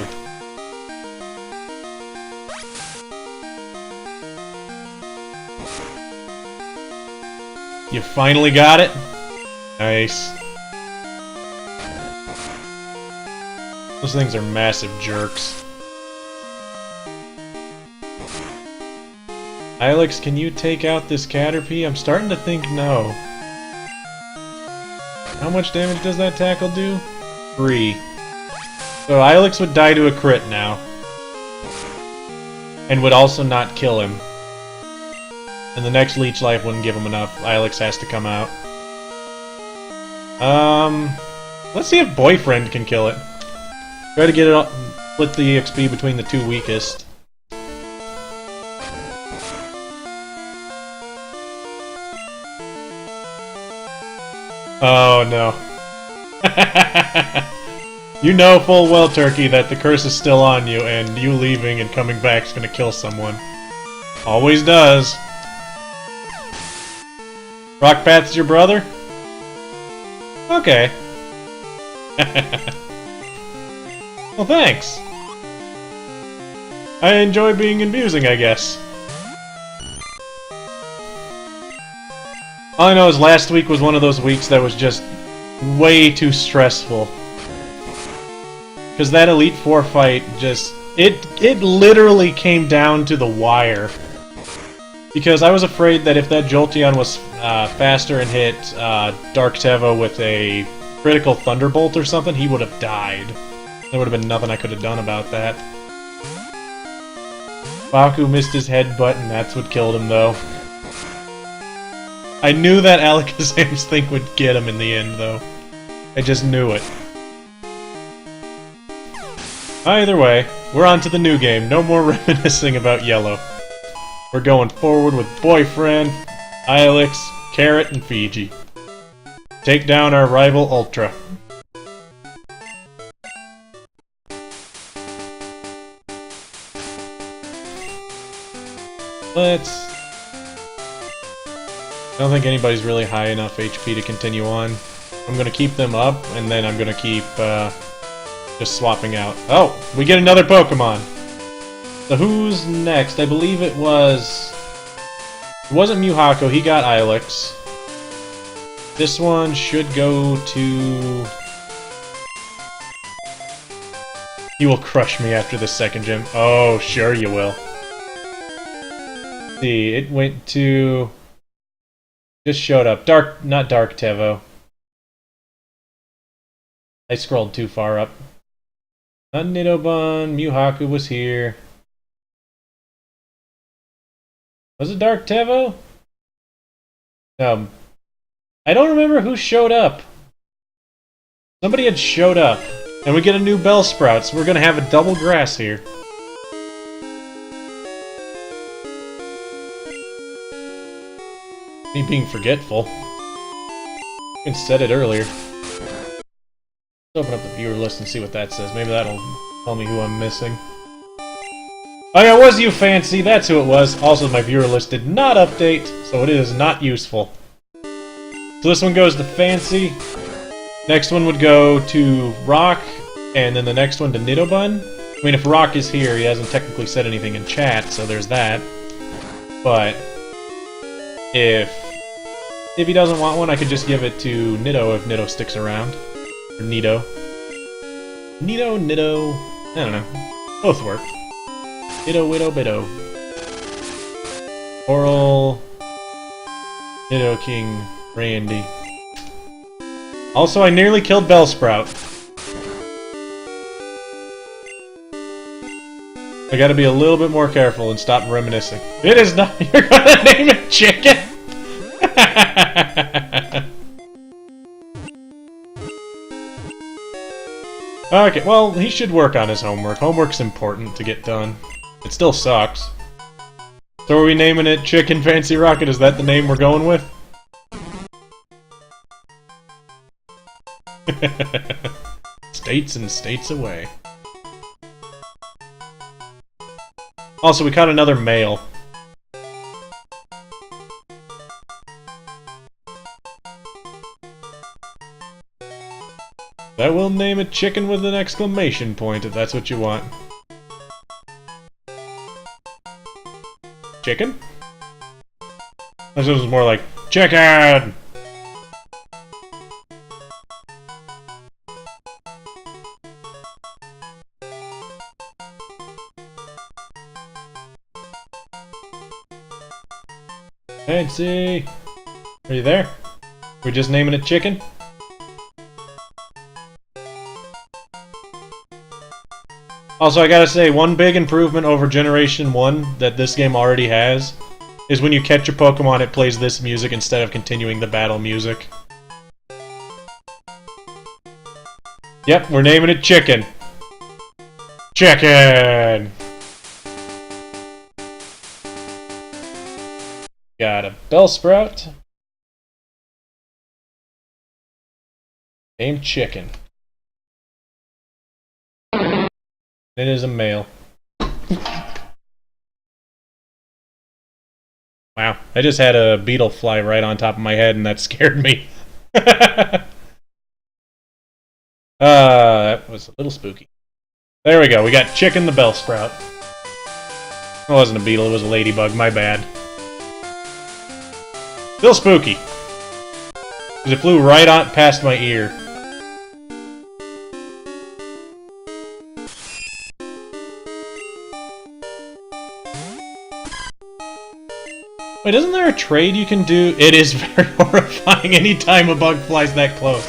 You finally got it? Nice. Those things are massive jerks. Ilex, can you take out this Caterpie? I'm starting to think no. How much damage does that tackle do? 3. So Ilex would die to a crit now. And would also not kill him. And the next Leech Life wouldn't give him enough. Ilex has to come out. Let's see if Boyfriend can kill it. Try to get it split the EXP between the two weakest. Oh no. You know full well, Turkey, that the curse is still on you, and you leaving and coming back is gonna kill someone. Always does. Rockpath's your brother? Okay. Well, thanks. I enjoy being amusing, I guess. All I know is last week was one of those weeks that was just way too stressful. Because that Elite Four fight just... It literally came down to the wire. Because I was afraid that if that Jolteon was faster and hit Dark Tevo with a critical Thunderbolt or something, he would have died. There would have been nothing I could have done about that. Baku missed his headbutt, and that's what killed him, though. I knew that Alakazam's thing would get him in the end, though. I just knew it. Either way, we're on to the new game. No more reminiscing about Yellow. We're going forward with Boyfriend, Ilex, Carrot, and Fiji. Take down our rival Ultra. Let's... I don't think anybody's really high enough HP to continue on. I'm gonna keep them up, and then I'm gonna keep, just swapping out. Oh! We get another Pokemon! So who's next? I believe it was... It wasn't Mewhako, he got Ilex. This one should go to... You will crush me after the second gym. Oh, sure you will. Let's see, it went to... Just showed up. Not Dark Tevo. I scrolled too far up. Not Nidobun, Mewhako was here. Was it Dark Tevo? I don't remember who showed up. Somebody had showed up. And we get a new Bellsprout, so we're gonna have a double grass here. Me being forgetful. I said it earlier. Let's open up the viewer list and see what that says. Maybe that'll tell me who I'm missing. Oh yeah, it was you, Fancy! That's who it was. Also, my viewer list did not update, so it is not useful. So this one goes to Fancy. Next one would go to Rock, and then the next one to Nidobun. I mean, if Rock is here, he hasn't technically said anything in chat, so there's that. But if he doesn't want one, I could just give it to Nido if Nido sticks around. Or Nido. Nido. I don't know. Both work. Nido, Widow, Bido. Oral. Nido King. Randy. Also, I nearly killed Bellsprout. I gotta be a little bit more careful and stop reminiscing. It is not- You're gonna name it Chicken?! Okay, well, he should work on his homework. Homework's important to get done. It still sucks. So are we naming it Chicken Fancy Rocket? Is that the name we're going with? States and states away. Also, we caught another male. That will name it Chicken with an exclamation point, if that's what you want. Chicken? This was more like, Chicken! Fancy! Are you there? We're just naming it Chicken? Also, I gotta say, one big improvement over Generation 1 that this game already has is when you catch a Pokemon, it plays this music instead of continuing the battle music. Yep, we're naming it Chicken. Chicken! Got a Bellsprout. Named Chicken. It is a male. Wow, I just had a beetle fly right on top of my head and that scared me. That was a little spooky. There we go, we got Chicken the Bellsprout. It wasn't a beetle, it was a ladybug, my bad. Still spooky. Because it flew right on past my ear. Wait, isn't there a trade you can do? It is very horrifying anytime a bug flies that close.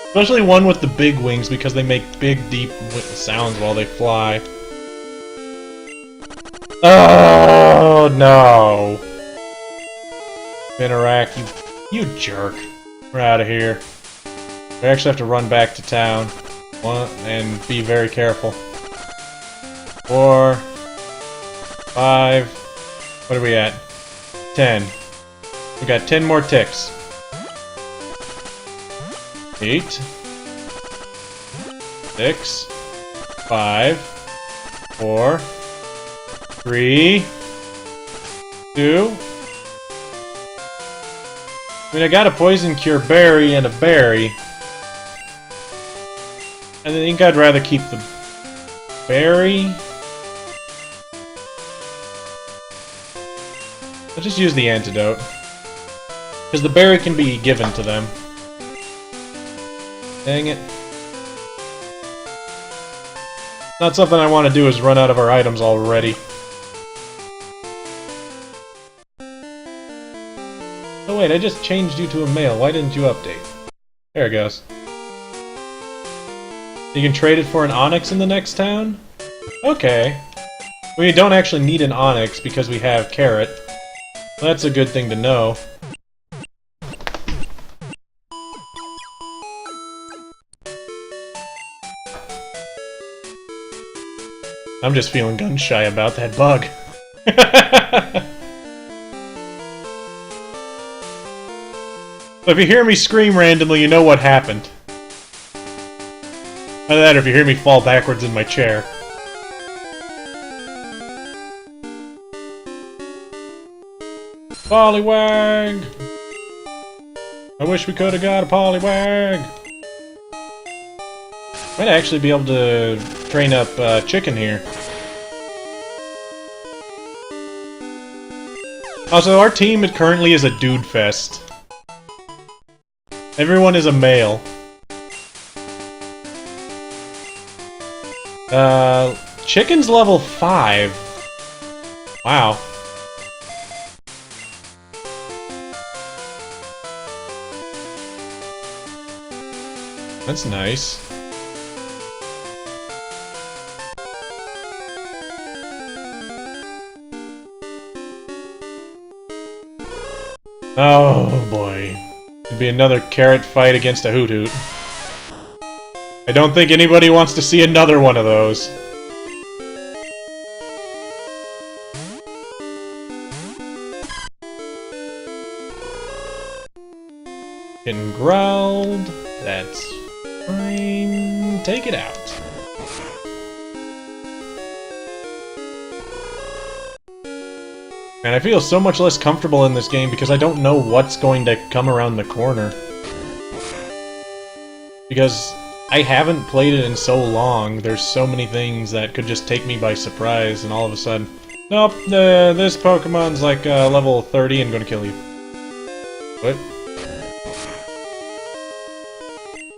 Especially one with the big wings, because they make big, deep sounds while they fly. Oh, no. Spinarak, you jerk. We're out of here. We actually have to run back to town. And be very careful. 4, 5, what are we at? 10. We got 10 more ticks. 8. 6. 5. 4. 3. 2. I mean, I got a poison cure berry and a berry. I think I'd rather keep the berry. I'll just use the antidote. Because the berry can be given to them. Dang it. Not something I want to do is run out of our items already. Oh wait, I just changed you to a male. Why didn't you update? There it goes. You can trade it for an onyx in the next town? Okay. We don't actually need an onyx because we have carrot. That's a good thing to know. I'm just feeling gun-shy about that bug. So if you hear me scream randomly, you know what happened. Either that or if you hear me fall backwards in my chair. Poliwag! I wish we could have got a Poliwag! Might actually be able to train up Chicken here. Also, our team currently is a dude fest. Everyone is a male. Chicken's level 5. Wow. That's nice. Oh boy. It'd be another carrot fight against a Hoot Hoot. I don't think anybody wants to see another one of those. Getting growled. That's fine. Take it out. And I feel so much less comfortable in this game because I don't know what's going to come around the corner. Because I haven't played it in so long, there's so many things that could just take me by surprise, and all of a sudden, nope, this Pokemon's like level 30 and gonna kill you. What?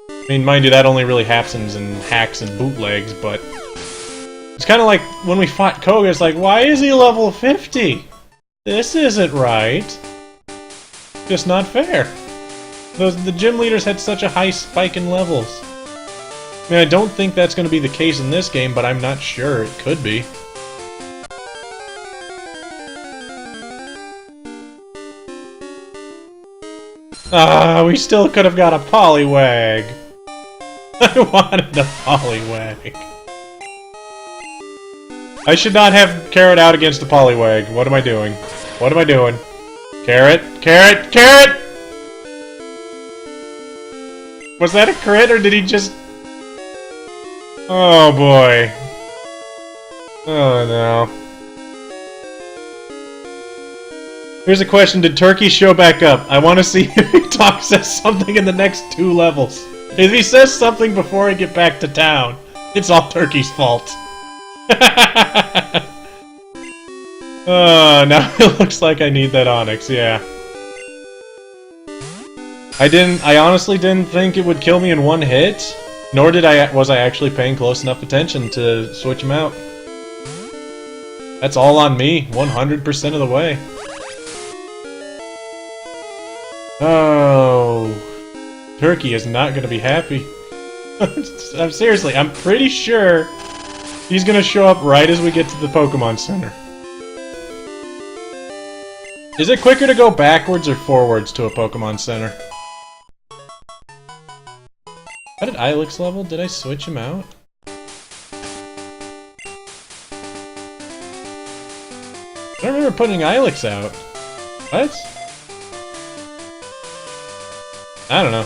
I mean, mind you, that only really happens in hacks and bootlegs, but it's kind of like when we fought Koga, it's like, why is he level 50? This isn't right. Just not fair. The gym leaders had such a high spike in levels. I mean, I don't think that's going to be the case in this game, but I'm not sure. It could be. Ah, we still could have got a Poliwag. I wanted a Poliwag. I should not have Carrot out against a Poliwag. What am I doing? What am I doing? Carrot! Carrot! Carrot! Was that a crit, or did he just... Oh, boy. Oh, no. Here's a question. Did Turkey show back up? I want to see if he says something in the next 2 levels. If he says something before I get back to town, it's all Turkey's fault. Oh, now it looks like I need that Onyx, yeah. I honestly didn't think it would kill me in 1 hit, nor was I actually paying close enough attention to switch him out. That's all on me, 100% of the way. Oh, Turkey is not going to be happy. Seriously, I'm pretty sure he's going to show up right as we get to the Pokemon Center. Is it quicker to go backwards or forwards to a Pokemon Center? How did Ilex level? Did I switch him out? I don't remember putting Ilex out. What? I don't know.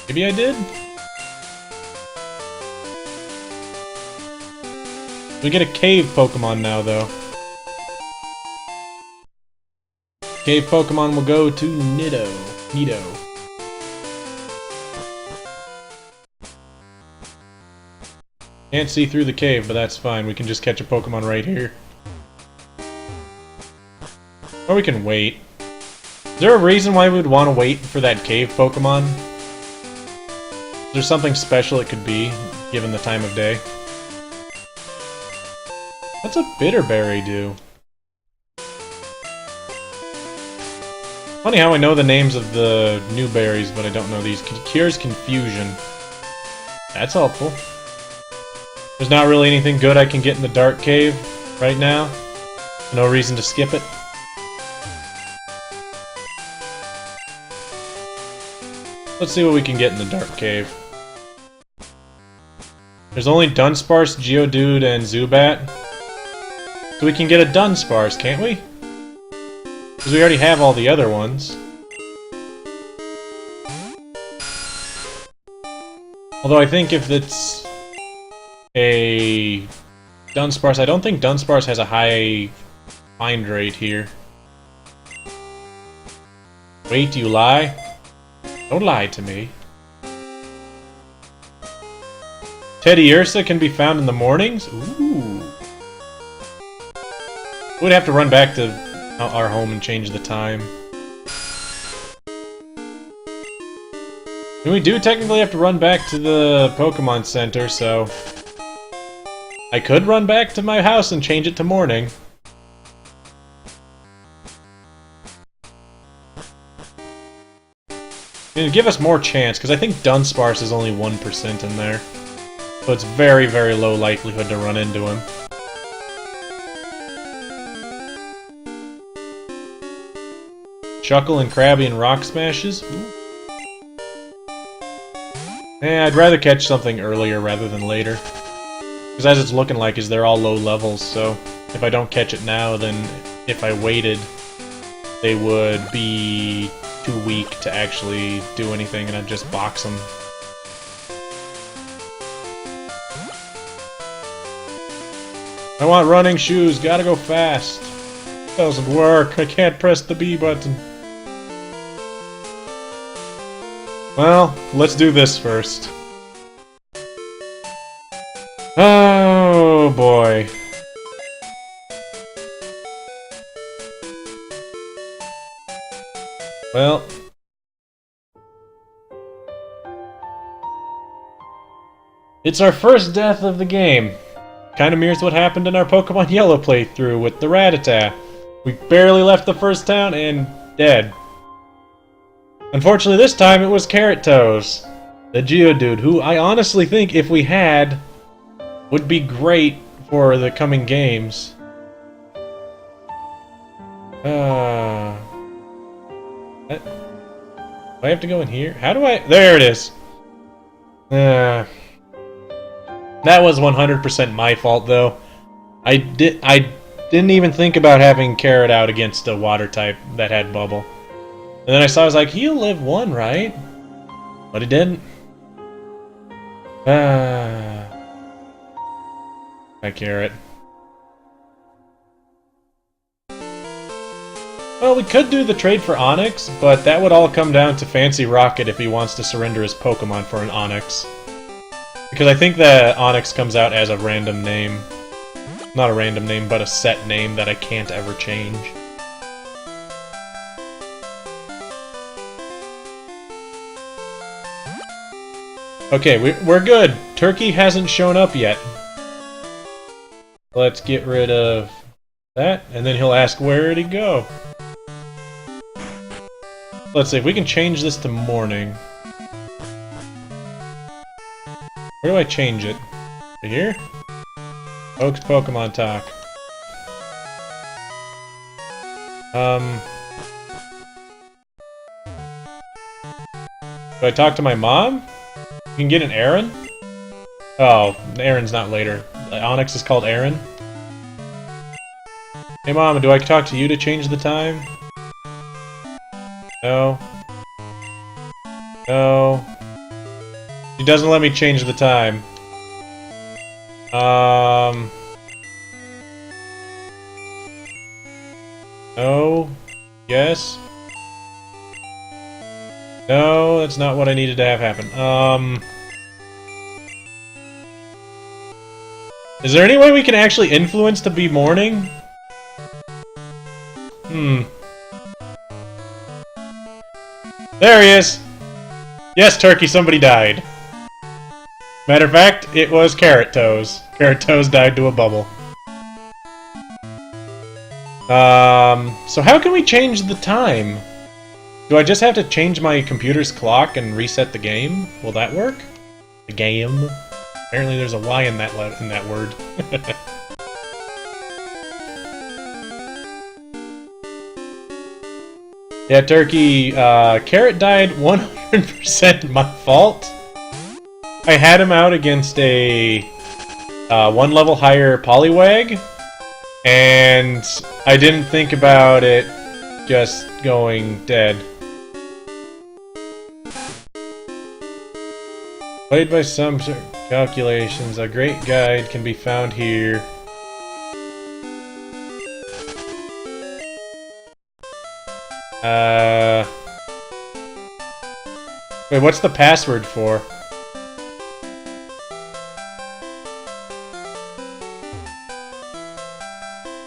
Maybe I did? We get a cave Pokemon now, though. Cave Pokemon will go to Nido. Can't see through the cave, but that's fine. We can just catch a Pokemon right here. Or we can wait. Is there a reason why we would want to wait for that cave Pokemon? Is there something special it could be, given the time of day? What's a Bitterberry do? Funny how I know the names of the new berries, but I don't know these. Cures Confusion. That's helpful. There's not really anything good I can get in the Dark Cave right now. No reason to skip it. Let's see what we can get in the Dark Cave. There's only Dunsparce, Geodude, and Zubat. So we can get a Dunsparce, can't we? Because we already have all the other ones. Although I think if it's a Dunsparce, I don't think Dunsparce has a high find rate here. Wait, do you lie? Don't lie to me. Teddiursa can be found in the mornings? Ooh. We'd have to run back to our home and change the time. And we do technically have to run back to the Pokemon Center, so... I could run back to my house and change it to morning. It'd give us more chance, because I think Dunsparce is only 1% in there. So it's very, very low likelihood to run into him. Shuckle and Krabby and Rock Smashes? Ooh. I'd rather catch something earlier rather than later. Because as it's looking like is they're all low levels, so if I don't catch it now, then if I waited, they would be too weak to actually do anything, and I'd just box them. I want running shoes, gotta go fast. Doesn't work, I can't press the B button. Well, let's do this first. Oh boy. Well. It's our first death of the game. Kinda mirrors what happened in our Pokemon Yellow playthrough with the Rattata. We barely left the first town and dead. Unfortunately this time it was Carrot Toes, the Geodude, who I honestly think if we had, would be great for the coming games. Do I have to go in here? How do I... There it is! That was 100% my fault, though. I didn't even think about having Carrot out against a water type that had Bubble. And then I saw, I was like, he'll live 1, right? But he didn't. My carrot. Well, we could do the trade for Onyx, but that would all come down to Fancy Rocket if he wants to surrender his Pokemon for an Onyx. Because I think that Onyx comes out as a random name. Not a random name, but a set name that I can't ever change. Okay, we're good. Turkey hasn't shown up yet. Let's get rid of that, and then he'll ask where'd he go. Let's see if we can change this to morning. Where do I change it? To here? Oak's Pokemon Talk. Do I talk to my mom? You can get an Aaron? Oh, Aaron's not later. Onyx is called Aaron? Hey Mom, do I talk to you to change the time? No. No. He doesn't let me change the time. No. Yes. No, that's not what I needed to have happen. Is there any way we can actually influence to be morning? There he is! Yes, Turkey, somebody died. Matter of fact, it was Carrot Toes. Carrot Toes died to a bubble. So how can we change the time? Do I just have to change my computer's clock and reset the game? Will that work? The game? Apparently there's a Y in that word. Yeah, Turkey, Carrot died 100% my fault. I had him out against a one level higher Poliwag, and I didn't think about it just going dead. Played by some calculations, a great guide can be found here. Wait, what's the password for?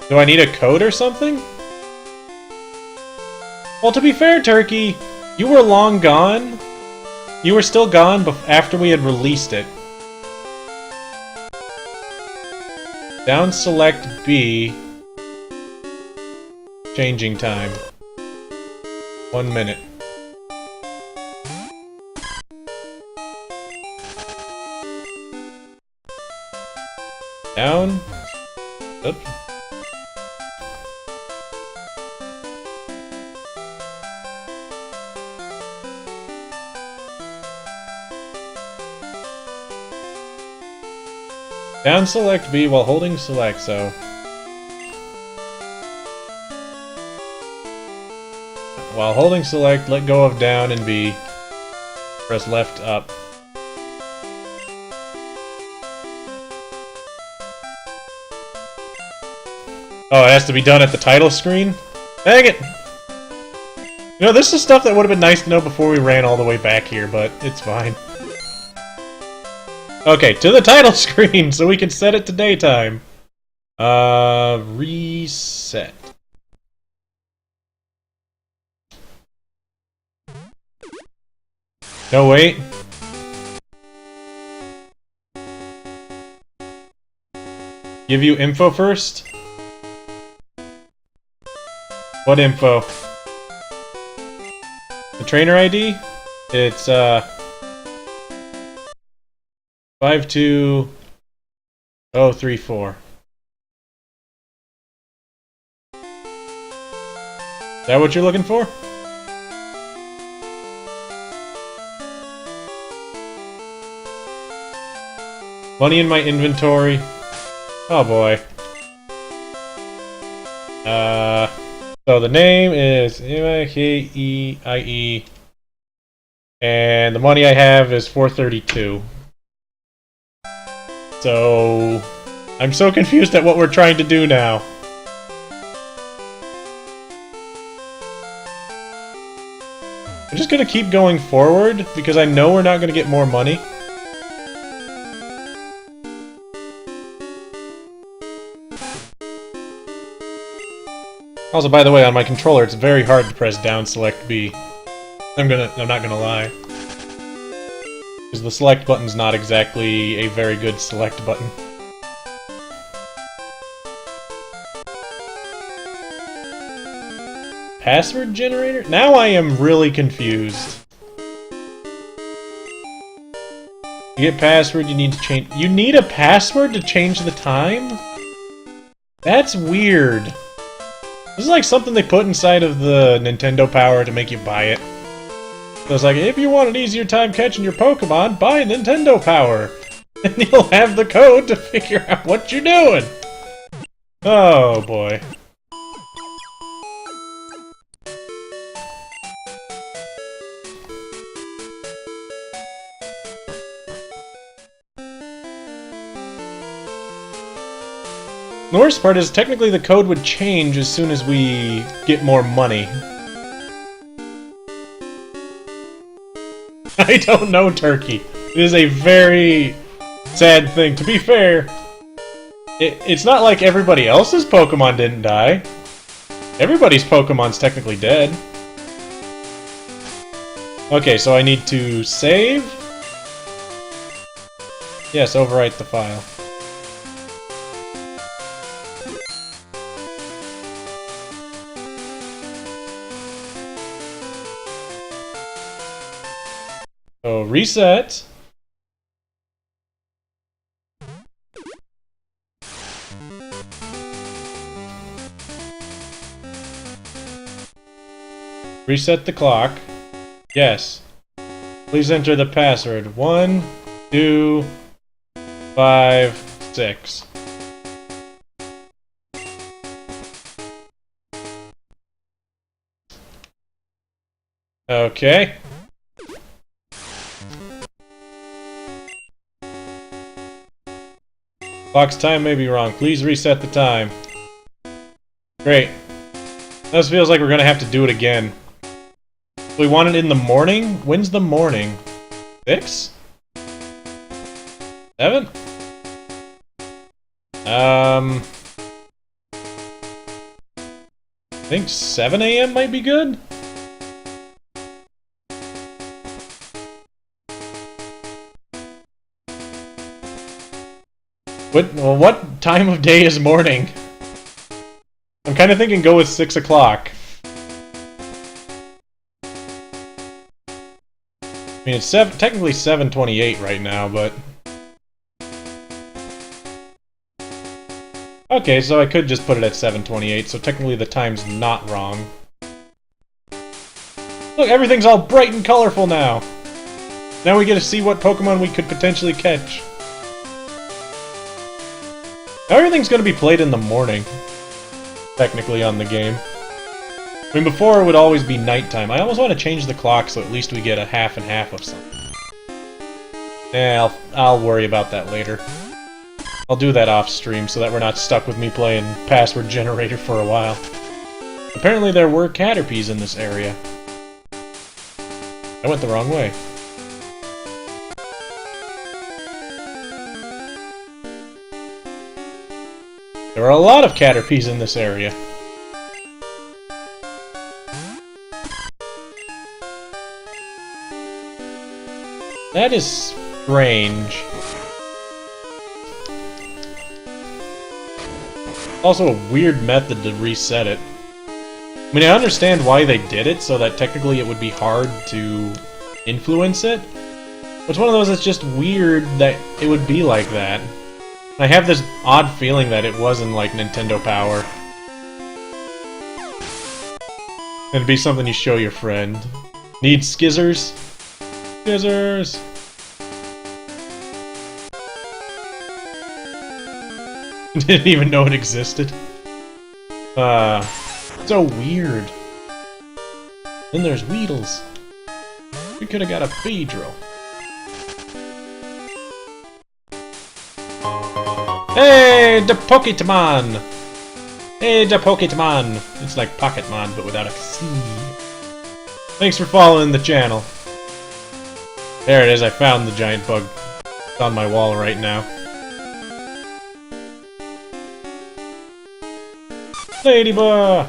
Do I need a code or something? Well, to be fair, Turkey, you were long gone. You were still gone after we had released it. Down select B. Changing time. 1 minute. Down. Oops. Down select B while holding select, so... While holding select, let go of down and B. Press left up. Oh, it has to be done at the title screen? Dang it! You know, this is stuff that would have been nice to know before we ran all the way back here, but it's fine. Okay, to the title screen, so we can set it to daytime. Reset. No, wait. Give you info first? What info? The trainer ID? It's, 52034. Is that what you're looking for? Money in my inventory. Oh boy. So the name is M-I-K-E-I-E. And the money I have is 432. So... I'm so confused at what we're trying to do now. I'm just gonna keep going forward, because I know we're not gonna get more money. Also, by the way, on my controller, it's very hard to press down select B. I'm not gonna lie. Because the select button's not exactly a very good select button. Password generator? Now I am really confused. You get password, you need to change... You need a password to change the time? That's weird. This is like something they put inside of the Nintendo Power to make you buy it. So it's like, if you want an easier time catching your Pokemon, buy Nintendo Power! And you'll have the code to figure out what you're doing! Oh boy. The worst part is, technically the code would change as soon as we get more money. I don't know, Turkey. It is a very sad thing. To be fair, it's not like everybody else's Pokemon didn't die. Everybody's Pokemon's technically dead. Okay, so I need to save? Yes, overwrite the file. So, reset. Reset the clock. Yes. Please enter the password. 1, 2, 5, 6. Okay. Clock's time may be wrong. Please reset the time. Great. This feels like we're gonna have to do it again. We want it in the morning? When's the morning? 6? 7? I think 7 AM might be good? What time of day is morning? I'm kind of thinking go with 6 o'clock. I mean, it's technically 7:28 right now, but... Okay, so I could just put it at 7:28, so technically the time's not wrong. Look, everything's all bright and colorful now! Now we get to see what Pokemon we could potentially catch. Everything's gonna be played in the morning, technically, on the game. I mean, before it would always be nighttime. I almost want to change the clock so at least we get a half and half of something. Yeah, I'll worry about that later. I'll do that off stream so that we're not stuck with me playing password generator for a while. Apparently there were Caterpies in this area. I went the wrong way. There are a lot of Caterpies in this area. That is strange. Also a weird method to reset it. I mean, I understand why they did it, so that technically it would be hard to influence it. But it's one of those that's just weird that it would be like that. I have this odd feeling that it wasn't like Nintendo Power. It'd be something you show your friend. Need skizzers? Skizzers! Didn't even know it existed. So weird. Then there's Weedles. We could've got a Beedrill. Hey, the Pokemon! Hey, the Pokemon! It's like Pocketmon, but without a C. Thanks for following the channel. There it is, I found the giant bug. It's on my wall right now. Ladybug!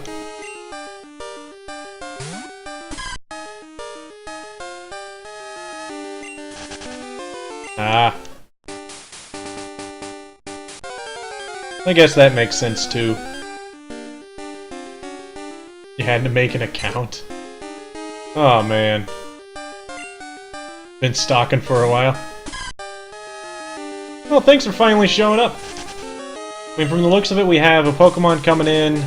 Ah. I guess that makes sense too. You had to make an account. Oh man. Been stalking for a while. Well, thanks for finally showing up. I mean, from the looks of it, we have a Pokemon coming in.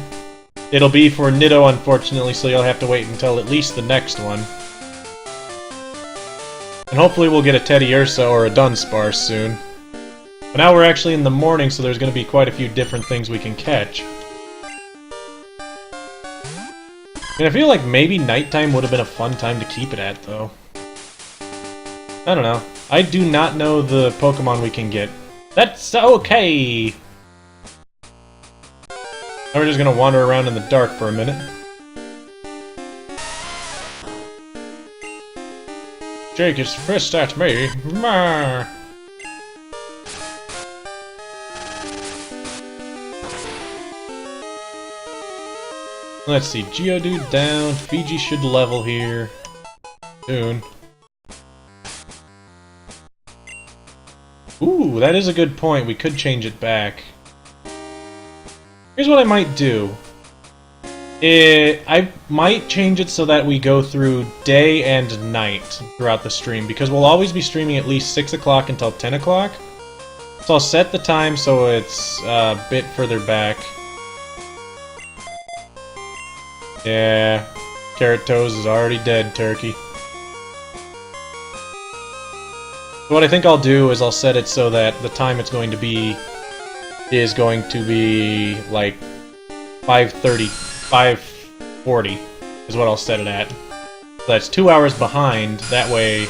It'll be for Nitto, unfortunately, so you'll have to wait until at least the next one. And hopefully we'll get a Teddiursa or a Dunsparce soon. But now we're actually in the morning, so there's going to be quite a few different things we can catch. And I feel like maybe nighttime would have been a fun time to keep it at, though. I don't know. I do not know the Pokemon we can get. That's okay! Now we're just gonna wander around in the dark for a minute. Jake is pissed at me. Marr. Let's see, Geodude down. Fiji should level here soon. Ooh, that is a good point. We could change it back. Here's what I might do. I might change it so that we go through day and night throughout the stream, because we'll always be streaming at least 6 o'clock until 10 o'clock. So I'll set the time so it's a bit further back. Yeah, Carrot Toes is already dead, Turkey. So what I think I'll do is I'll set it so that the time it's going to be is going to be like 5:30, 5:40 is what I'll set it at. So that's 2 hours behind, that way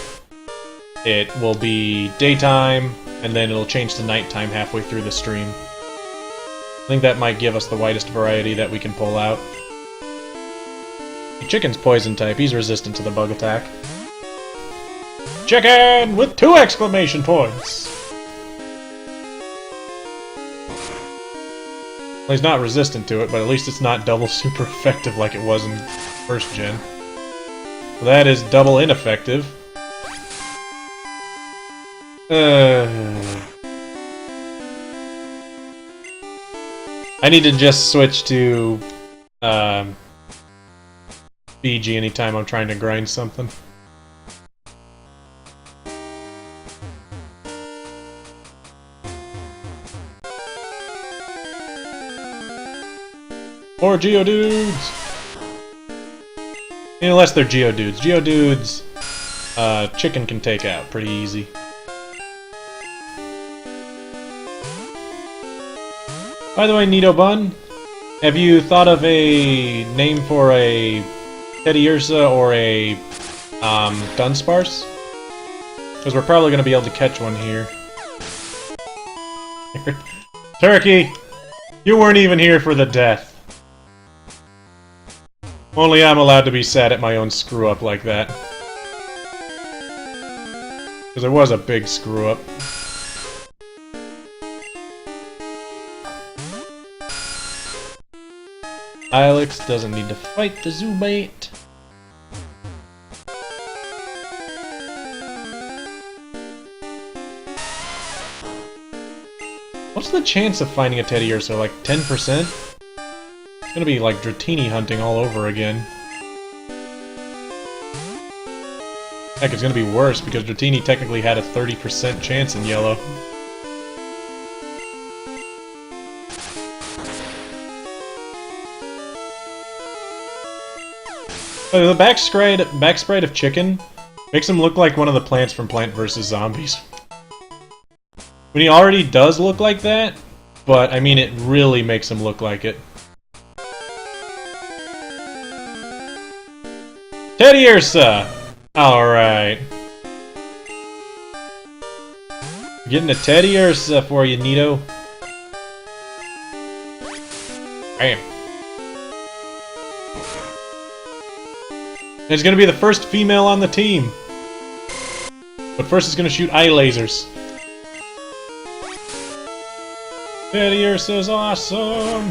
it will be daytime, and then it'll change to nighttime halfway through the stream. I think that might give us the widest variety that we can pull out. Chicken's poison type, he's resistant to the bug attack. Chicken with 2 exclamation points! Well, he's not resistant to it, but at least it's not double super effective like it was in first gen. So that is double ineffective. I need to just switch to Fiji anytime I'm trying to grind something. More Geodudes! Unless they're Geodudes. Geodudes, Chicken can take out pretty easy. By the way, Nito Bun, have you thought of a name for a Teddiursa or a Dunsparce? Because we're probably going to be able to catch one here. Turkey! You weren't even here for the death. Only I'm allowed to be sad at my own screw-up like that. Because it was a big screw-up. Ilex doesn't need to fight the Zubat. What's the chance of finding a Teddiursa? Like 10%? It's gonna be like Dratini hunting all over again. Heck, it's gonna be worse because Dratini technically had a 30% chance in yellow. The back sprite of Chicken makes him look like one of the plants from Plant vs. Zombies. When he already does look like that, but I mean it really makes him look like it. Teddiursa! Alright. Getting a Teddiursa for you, Nito. Bam. And it's gonna be the first female on the team. But first it's gonna shoot eye lasers. Teddy Ursa's awesome!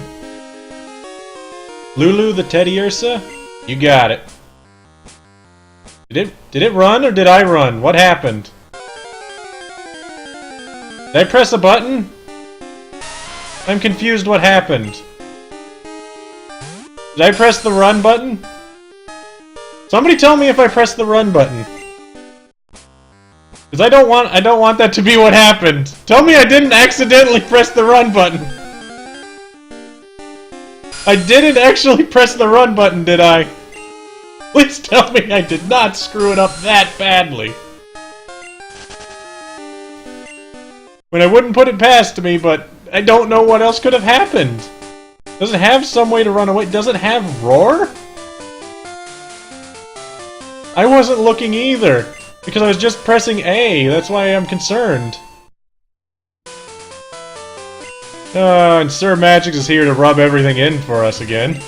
Lulu the Teddy Ursa? You got it. Did it run or did I run? What happened? Did I press a button? I'm confused what happened. Did I press the run button? Somebody tell me if I pressed the run button. Because I don't want that to be what happened. Tell me I didn't accidentally press the run button. I didn't actually press the run button, did I? Please tell me I did not screw it up that badly. I mean, I wouldn't put it past me, but I don't know what else could have happened. Does it have some way to run away? Does it have roar? I wasn't looking either, because I was just pressing A. That's why I'm concerned. And Sir Magix is here to rub everything in for us again.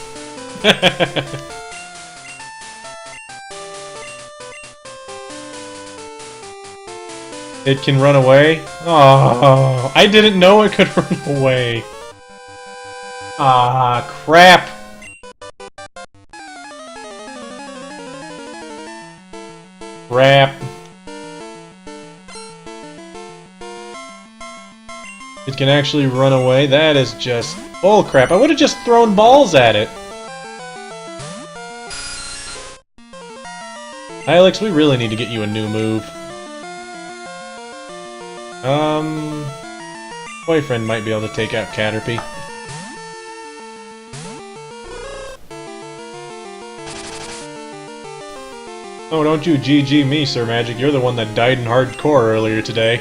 It can run away? Oh, I didn't know it could run away. Ah, crap. Crap. It can actually run away? That is just bullcrap. I would have just thrown balls at it. Alex, we really need to get you a new move. Boyfriend might be able to take out Caterpie. Oh, don't you GG me, Sir Magic. You're the one that died in hardcore earlier today.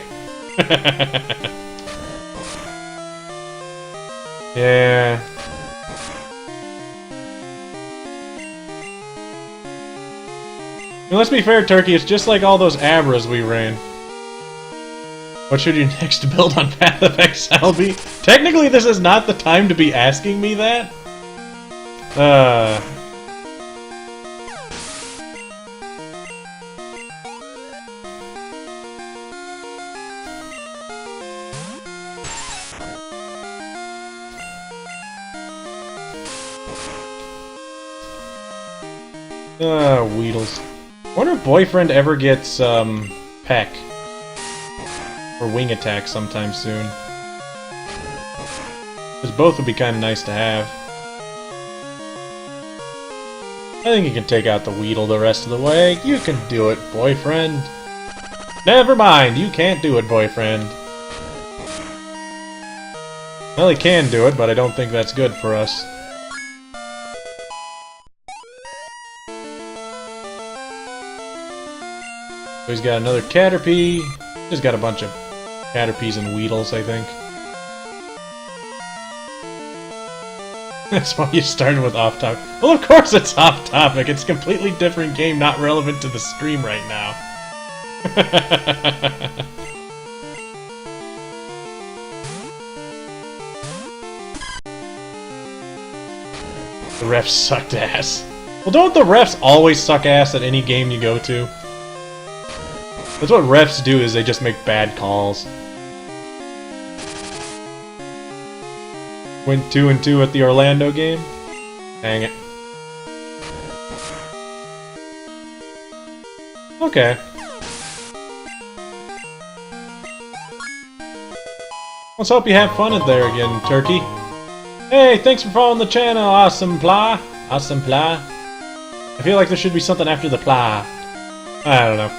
Yeah. And let's be fair, Turkey, it's just like all those Abras we ran. What should your next build on Path of Exile be? Technically, this is not the time to be asking me that. Weedles. I wonder if Boyfriend ever gets, Peck. Or Wing Attack sometime soon. Because both would be kind of nice to have. I think you can take out the Weedle the rest of the way. You can do it, Boyfriend. Never mind, you can't do it, Boyfriend. Well, he can do it, but I don't think that's good for us. So he's got another Caterpie. He's got a bunch of Caterpies and Weedles, I think. That's why you started with off-topic. Well, of course it's off-topic. It's a completely different game, not relevant to the stream right now. The refs sucked ass. Well, don't the refs always suck ass at any game you go to? That's what refs do, is they just make bad calls. Went 2-2 at the Orlando game? Dang it. Okay. Let's hope you have fun in there again, Turkey. Hey, thanks for following the channel, Awesome Pla. Awesome Pla. I feel like there should be something after the Pla. I don't know.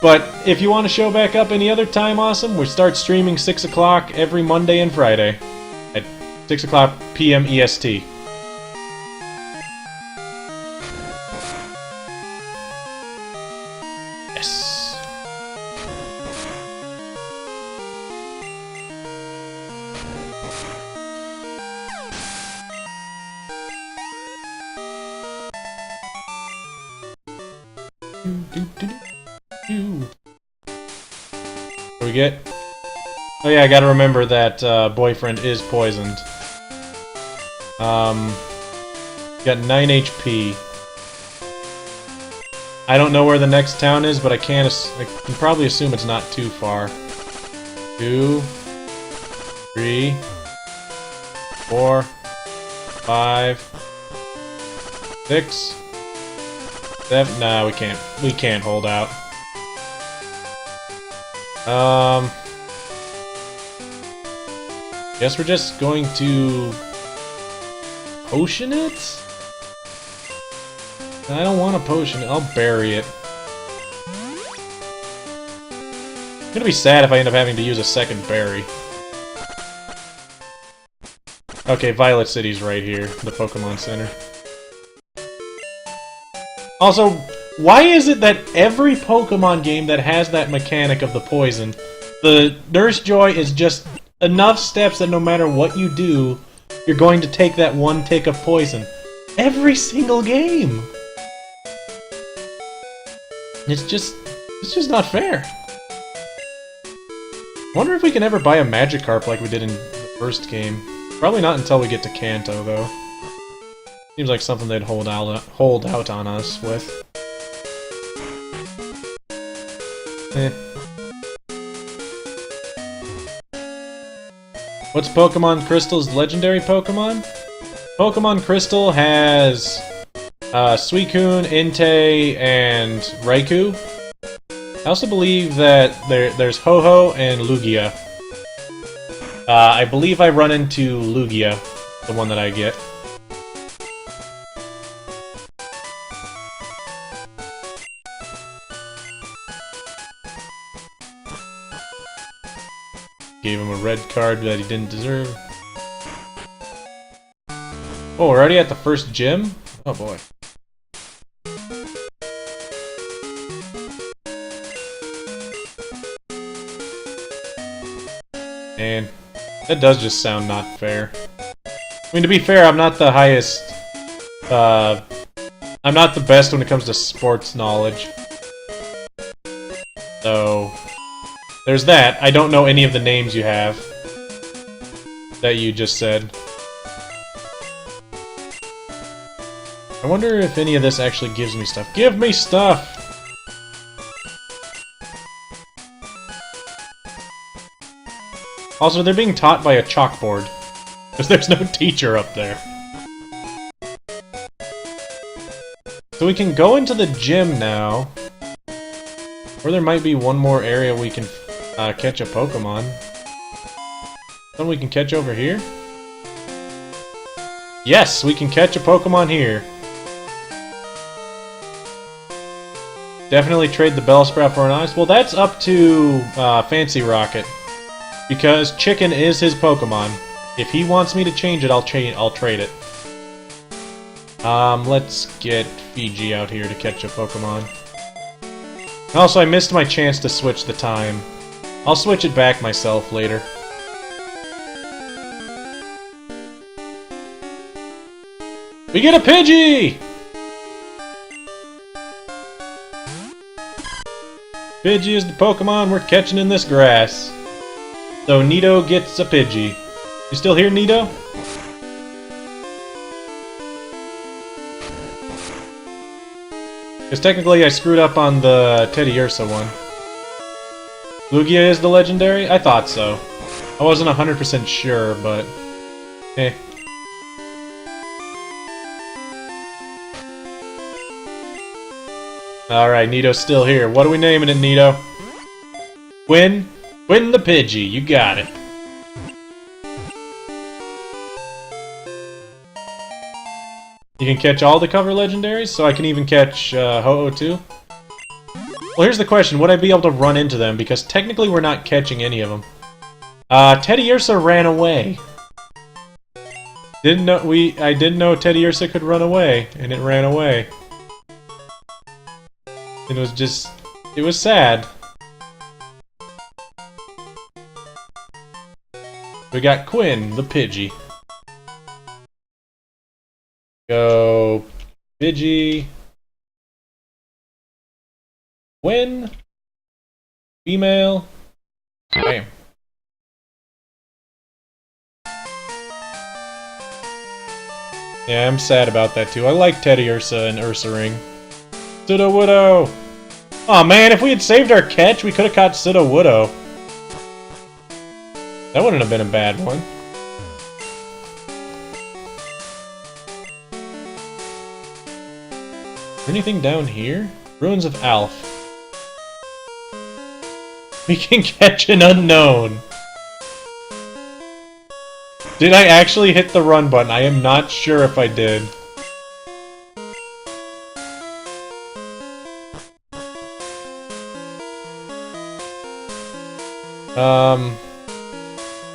But if you want to show back up any other time, Awesome, we start streaming 6 o'clock every Monday and Friday at 6 o'clock p.m. EST. Yes. What do we get? Oh yeah, I gotta remember that Boyfriend is poisoned. Got 9 HP. I don't know where the next town is, but I can probably assume it's not too far. 2, 3, 4, 5, 6, 7. Nah, we can't. We can't hold out. Guess we're just going to potion it? I don't want to potion it. I'll bury it. It's gonna be sad if I end up having to use a second berry. Okay, Violet City's right here, the Pokemon Center. Also, why is it that every Pokemon game that has that mechanic of the poison, the Nurse Joy is just enough steps that no matter what you do, you're going to take that one tick of poison. Every single game! It's just not fair. Wonder if we can ever buy a Magikarp like we did in the first game. Probably not until we get to Kanto, though. Seems like something they'd hold out on us with. Eh. What's Pokemon Crystal's legendary Pokemon? Pokemon Crystal has Suicune, Entei, and Raikou. I also believe that there's Ho-Oh and Lugia. I believe I run into Lugia, the one that I get. Gave him a red card that he didn't deserve. Oh, we're already at the first gym? Oh boy. And that does just sound not fair. I mean, to be fair, I'm not the highest... I'm not the best when it comes to sports knowledge. So... there's that. I don't know any of the names you have. That you just said. I wonder if any of this actually gives me stuff. Give me stuff! Also, they're being taught by a chalkboard. Because there's no teacher up there. So we can go into the gym now. Or there might be one more area we can catch a Pokemon. Something we can catch over here? Yes, we can catch a Pokemon here. Definitely trade the Bellsprout for an Ice. Well, that's up to Fancy Rocket. Because Chicken is his Pokemon. If he wants me to change it, I'll trade it. Let's get Fiji out here to catch a Pokemon. Also, I missed my chance to switch the time. I'll switch it back myself later. We get a Pidgey! Pidgey is the Pokemon we're catching in this grass. So Nito gets a Pidgey. You still here, Nito? Because technically I screwed up on the Teddiursa one. Lugia is the legendary? I thought so. I wasn't 100% sure, but... eh. Alright, Nito's still here. What are we naming it, Nito? Quinn? Quinn the Pidgey, you got it. You can catch all the cover legendaries, so I can even catch Ho-Oh too? Well, here's the question, would I be able to run into them? Because technically we're not catching any of them. Teddiursa ran away. I didn't know Teddiursa could run away, and it ran away. It was sad. We got Quinn, the Pidgey. Go... Pidgey... Quinn... Female... Bam. Yeah, I'm sad about that too. I like Teddy Ursa and Ursaring. Sudowoodo! Aw man, if we had saved our catch, we could have caught Sudowoodo. That wouldn't have been a bad one. Anything down here? Ruins of Alf. We can catch an unknown. Did I actually hit the run button? I am not sure if I did.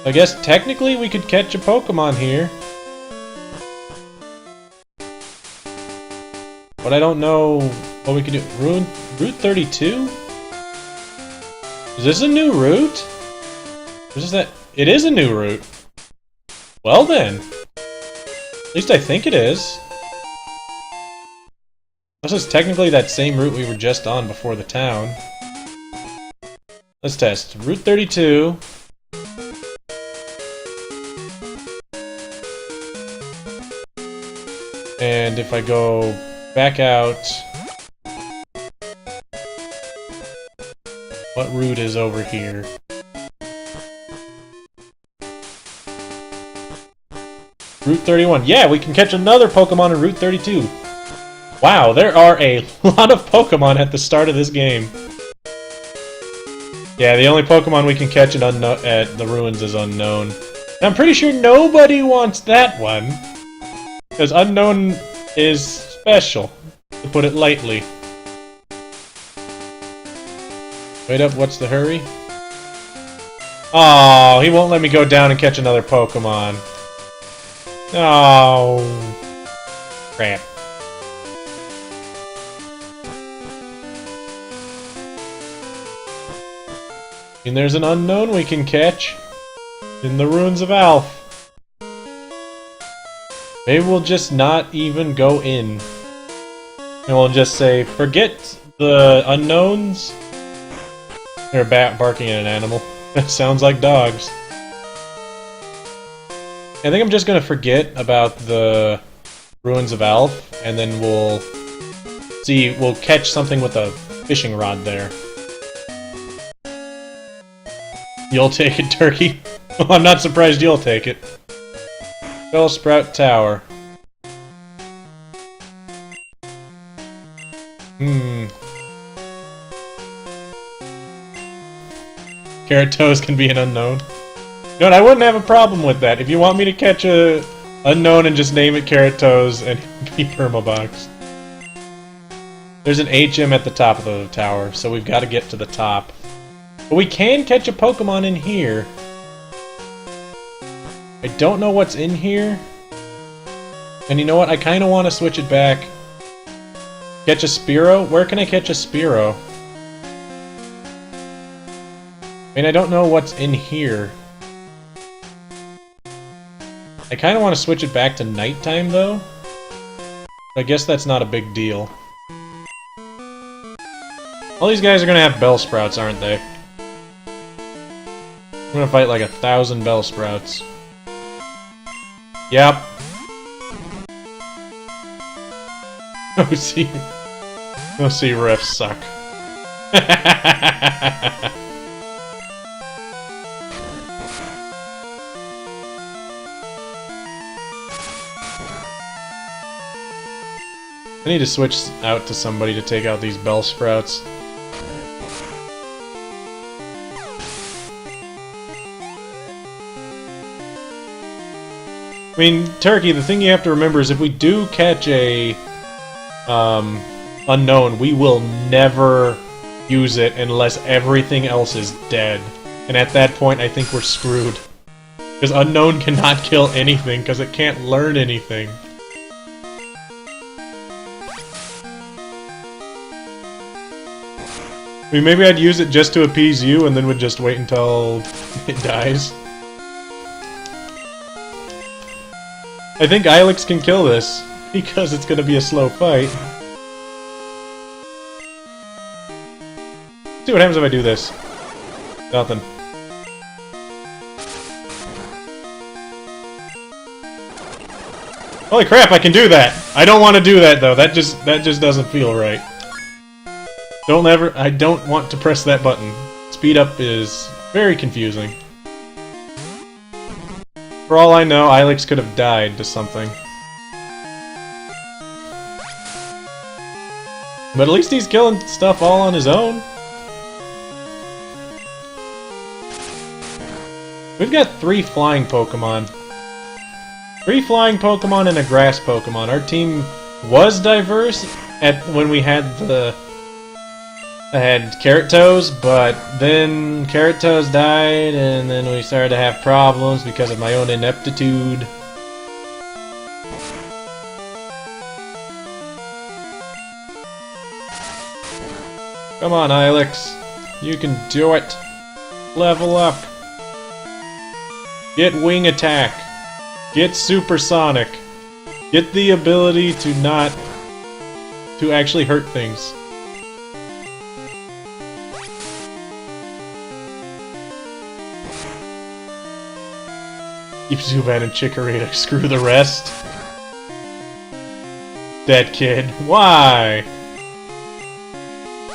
I guess technically we could catch a Pokemon here. But I don't know what we could do. Route 32? Is this a new route? What is that? It is a new route. Well then. At least I think it is. This is technically that same route we were just on before the town. Let's test. Route 32. And if I go back out... What route is over here? Route 31. Yeah, we can catch another Pokemon in Route 32. Wow, there are a lot of Pokemon at the start of this game. Yeah, the only Pokemon we can catch at the ruins is Unknown. And I'm pretty sure nobody wants that one. Because Unknown is special, to put it lightly. Wait up, what's the hurry? Oh, he won't let me go down and catch another Pokemon. Oh, crap. And there's an unknown we can catch in the ruins of Alf. Maybe we'll just not even go in. And we'll just say, forget the unknowns. They're barking at an animal. That sounds like dogs. I think I'm just gonna forget about the ruins of Alf, and then we'll catch something with a fishing rod there. You'll take it, Turkey? Well, I'm not surprised you'll take it. Bellsprout Tower. Carrot Toes can be an unknown. You know what, I wouldn't have a problem with that. If you want me to catch a unknown and just name it Carrot Toes and be permaboxed. There's an HM at the top of the tower, so we've got to get to the top. But we can catch a Pokemon in here. I don't know what's in here. And you know what, I kind of want to switch it back. Catch a Spearow? Where can I catch a Spearow? I mean, I don't know what's in here. I kind of want to switch it back to nighttime, though. But I guess that's not a big deal. All these guys are gonna have Bellsprouts, aren't they? I'm gonna fight like 1,000 Bellsprouts. Yep. OC refs suck. I need to switch out to somebody to take out these Bellsprouts. I mean, Turkey, the thing you have to remember is if we do catch a unknown, we will never use it unless everything else is dead. And at that point, I think we're screwed. Because unknown cannot kill anything, because it can't learn anything. I mean, maybe I'd use it just to appease you, and then would just wait until it dies. I think Ilex can kill this, because it's gonna be a slow fight. Let's see what happens if I do this. Nothing. Holy crap, I can do that! I don't want to do that, though. That just doesn't feel right. I don't want to press that button. Speed up is very confusing. For all I know, Ilex could have died to something. But at least he's killing stuff all on his own. We've got 3 flying Pokemon. 3 flying Pokemon and a grass Pokemon. Our team was diverse when we had Carrot Toes, but then Carrot Toes died, and then we started to have problems because of my own ineptitude. Come on, Ilex. You can do it. Level up. Get Wing Attack. Get Supersonic. Get the ability to actually hurt things. Keep Zubat and Chikorita. Screw the rest. That kid. Why?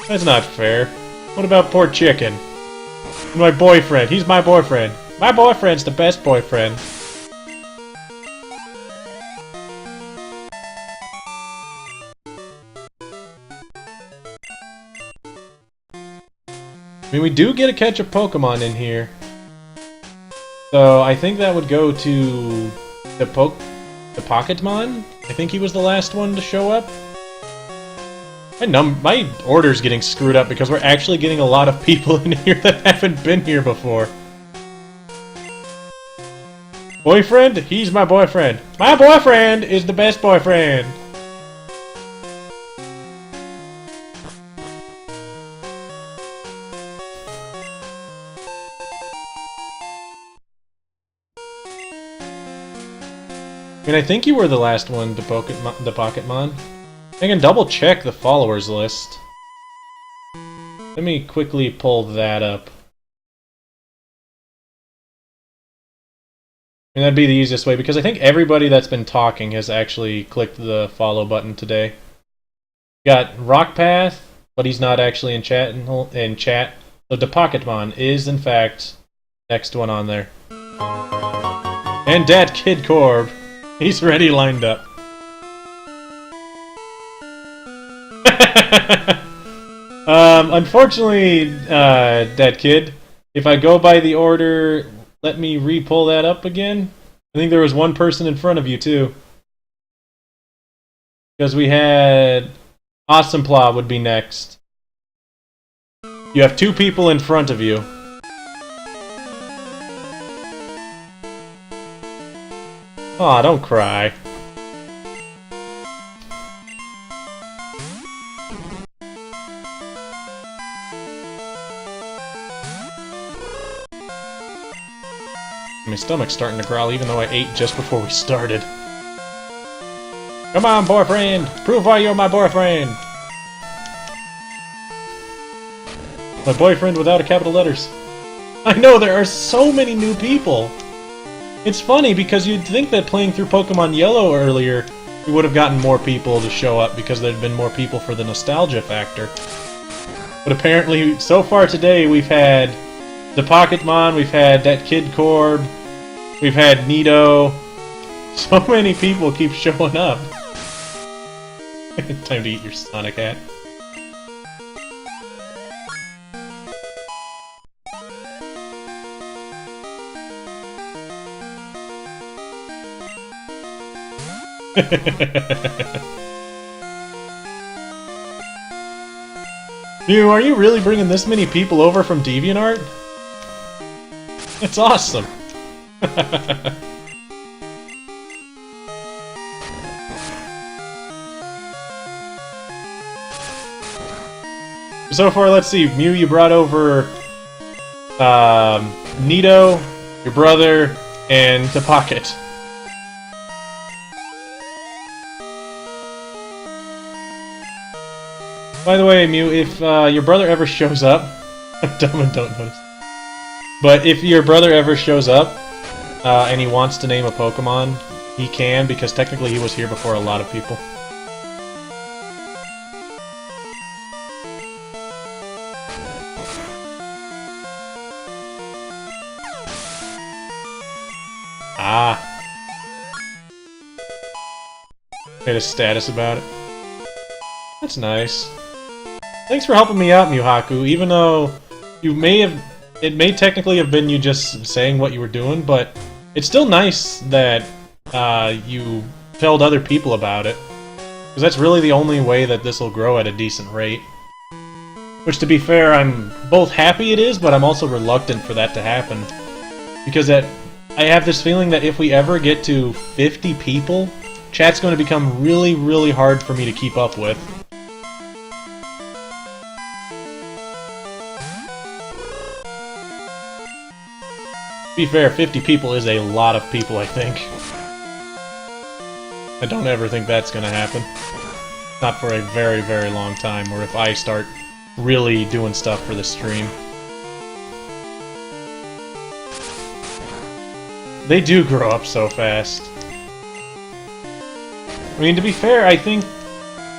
That's not fair. What about poor Chicken? And my boyfriend. He's my boyfriend. My boyfriend's the best boyfriend. I mean, we do get to catch a Pokemon in here. So, I think that would go to the Pocketmon? I think he was the last one to show up. My order's getting screwed up because we're actually getting a lot of people in here that haven't been here before. Boyfriend? He's my boyfriend. My boyfriend is the best boyfriend! I mean, I think you were the last one to the Pocketmon. I can double check the followers list. Let me quickly pull that up. And that'd be the easiest way, because I think everybody that's been talking has actually clicked the follow button today. Got Rockpath, but he's not actually in chat. So the Pocketmon is, in fact, next one on there. And Dat Kid Corb. He's ready lined up. Unfortunately, that kid, if I go by the order, let me re-pull that up again. I think there was one person in front of you, too. Because we had... Awesome Plow would be next. You have 2 people in front of you. Aw, don't cry. My stomach's starting to growl even though I ate just before we started. Come on, boyfriend! Prove why you're my boyfriend! My boyfriend without a capital letters. I know, there are so many new people! It's funny because you'd think that playing through Pokemon Yellow earlier, we would have gotten more people to show up because there'd been more people for the nostalgia factor. But apparently, so far today, we've had the Pocketmon, we've had that Kid Corb, we've had Nido. So many people keep showing up. Time to eat your Sonic hat. Mew, are you really bringing this many people over from DeviantArt? That's awesome! So far, let's see. Mew, you brought over Nido, your brother, and the Pocket. By the way, Mew, if your brother ever shows up... Dumb and don't notice. But if your brother ever shows up, and he wants to name a Pokemon, he can, because technically he was here before a lot of people. Ah. Made a status about it. That's nice. Thanks for helping me out, Muhaku, even though it may technically have been you just saying what you were doing, but it's still nice that you told other people about it. Because that's really the only way that this will grow at a decent rate. Which, to be fair, I'm both happy it is, but I'm also reluctant for that to happen. Because I have this feeling that if we ever get to 50 people, chat's going to become really, really hard for me to keep up with. To be fair, 50 people is a lot of people, I think. I don't ever think that's gonna happen. Not for a very, very long time, or if I start really doing stuff for the stream. They do grow up so fast. I mean, to be fair, I think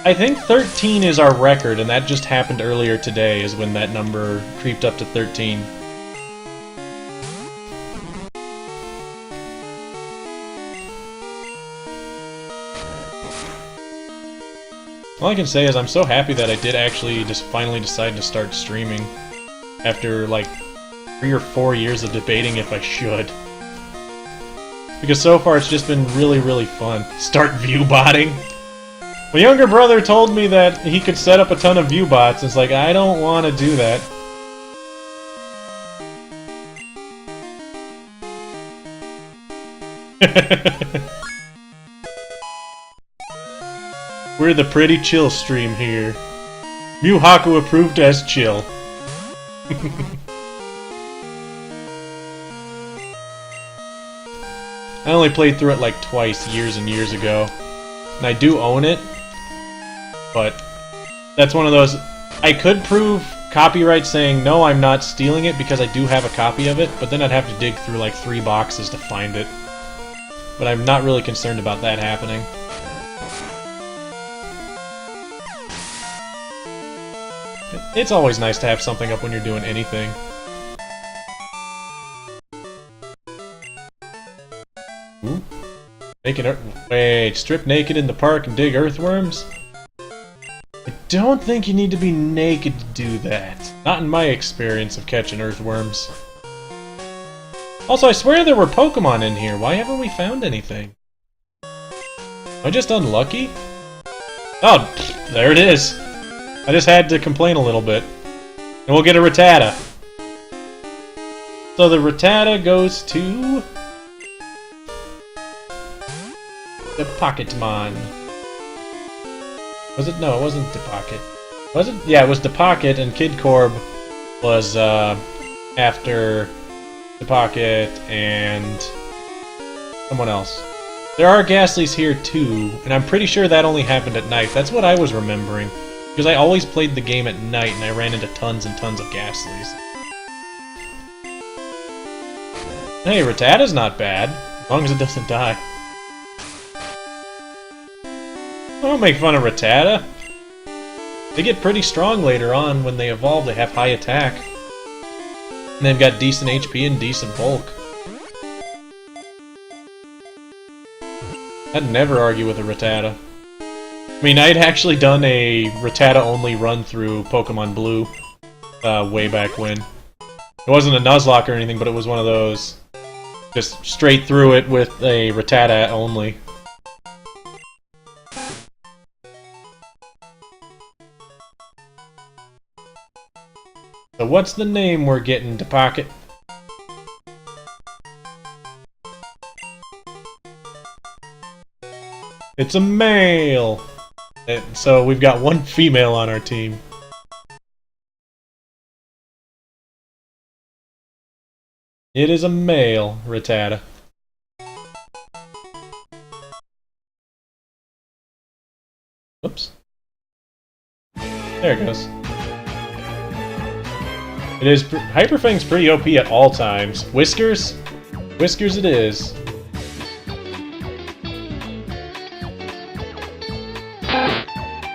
13 is our record, and that just happened earlier today, is when that number creeped up to 13. All I can say is I'm so happy that I did actually just finally decide to start streaming after like 3 or 4 years of debating if I should. Because so far it's just been really, really fun. Start view botting. My younger brother told me that he could set up a ton of view bots. It's like, I don't want to do that. We're the pretty chill stream here. Muhaku approved as chill. I only played through it like twice years and years ago. And I do own it, but that's one of those... I could prove copyright saying, no, I'm not stealing it because I do have a copy of it, but then I'd have to dig through like 3 boxes to find it. But I'm not really concerned about that happening. It's always nice to have something up when you're doing anything. Ooh. Wait, strip naked in the park and dig earthworms? I don't think you need to be naked to do that. Not in my experience of catching earthworms. Also, I swear there were Pokemon in here. Why haven't we found anything? Am I just unlucky? Oh, there it is. I just had to complain a little bit. And we'll get a Rattata. So the Rattata goes to... the Pocketmon. Was it? No, it wasn't the Pocket. Was it? Yeah, it was the Pocket, and Kid Corb was after the Pocket and someone else. There are Ghastlies here too, and I'm pretty sure that only happened at night. That's what I was remembering. Because I always played the game at night, and I ran into tons and tons of Ghastlies. Hey, Rattata's not bad, as long as it doesn't die. Don't make fun of Rattata. They get pretty strong later on. When they evolve, they have high attack. And they've got decent HP and decent bulk. I'd never argue with a Rattata. I mean, I'd actually done a Rattata-only run-through Pokemon Blue way back when. It wasn't a Nuzlocke or anything, but it was one of those. Just straight through it with a Rattata only. So what's the name we're getting to Pocket? It's a male! So we've got one female on our team. It is a male Rattata. Whoops. There it goes. It is... Hyperfang's pretty OP at all times. Whiskers? Whiskers it is.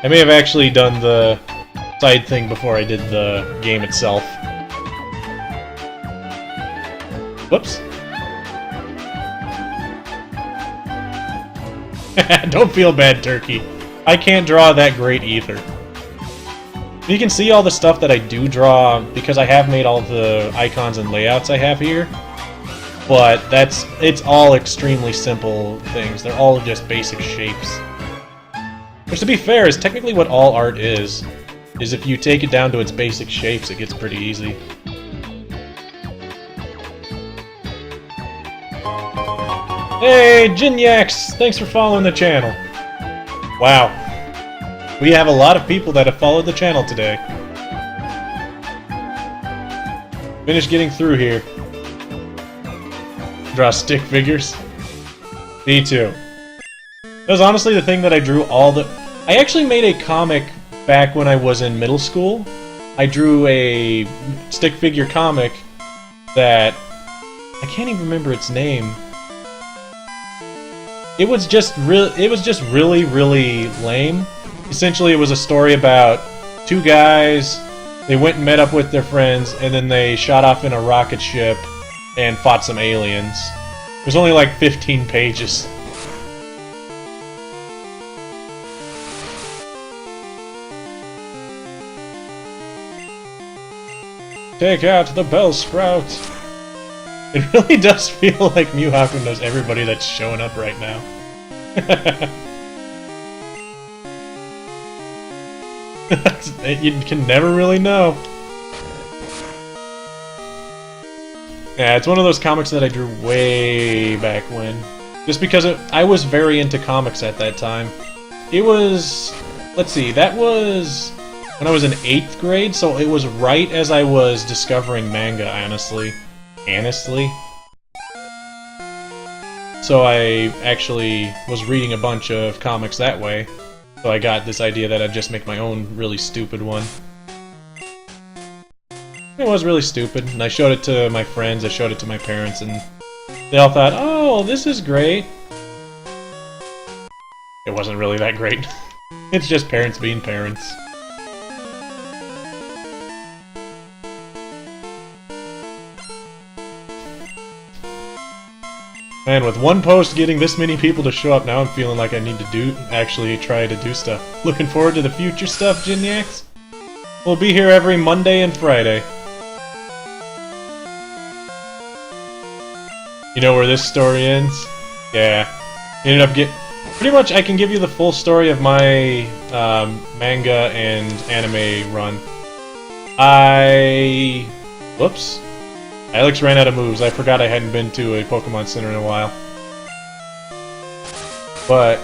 I may have actually done the side thing before I did the game itself. Whoops. Don't feel bad, Turkey. I can't draw that great either. You can see all the stuff that I do draw because I have made all the icons and layouts I have here. But it's all extremely simple things. They're all just basic shapes. Which, to be fair, is technically what all art is if you take it down to its basic shapes, it gets pretty easy. Hey, Jinyax! Thanks for following the channel. Wow. We have a lot of people that have followed the channel today. Finished getting through here. Draw stick figures. Me too. That was honestly the thing that I drew all the... I actually made a comic back when I was in middle school. I drew a stick figure comic that... I can't even remember its name. It was just really, really lame. Essentially, it was a story about two guys. They went and met up with their friends, and then they shot off in a rocket ship and fought some aliens. It was only like 15 pages. Take out the Bellsprout! It really does feel like Mewhaku knows everybody that's showing up right now. You can never really know. Yeah, it's one of those comics that I drew way back when. Just because I was very into comics at that time. It was... Let's see, that was... when I was in 8th grade, so it was right as I was discovering manga, honestly. So I actually was reading a bunch of comics that way. So I got this idea that I'd just make my own really stupid one. It was really stupid, and I showed it to my friends, I showed it to my parents, and they all thought, oh, this is great. It wasn't really that great. It's just parents being parents. Man, with one post getting this many people to show up, now I'm feeling like I need to actually try to do stuff. Looking forward to the future stuff, Jinyax. We'll be here every Monday and Friday. You know where this story ends? Yeah. Ended up pretty much, I can give you the full story of my manga and anime run. Whoops. Alex ran out of moves. I forgot I hadn't been to a Pokemon Center in a while. But...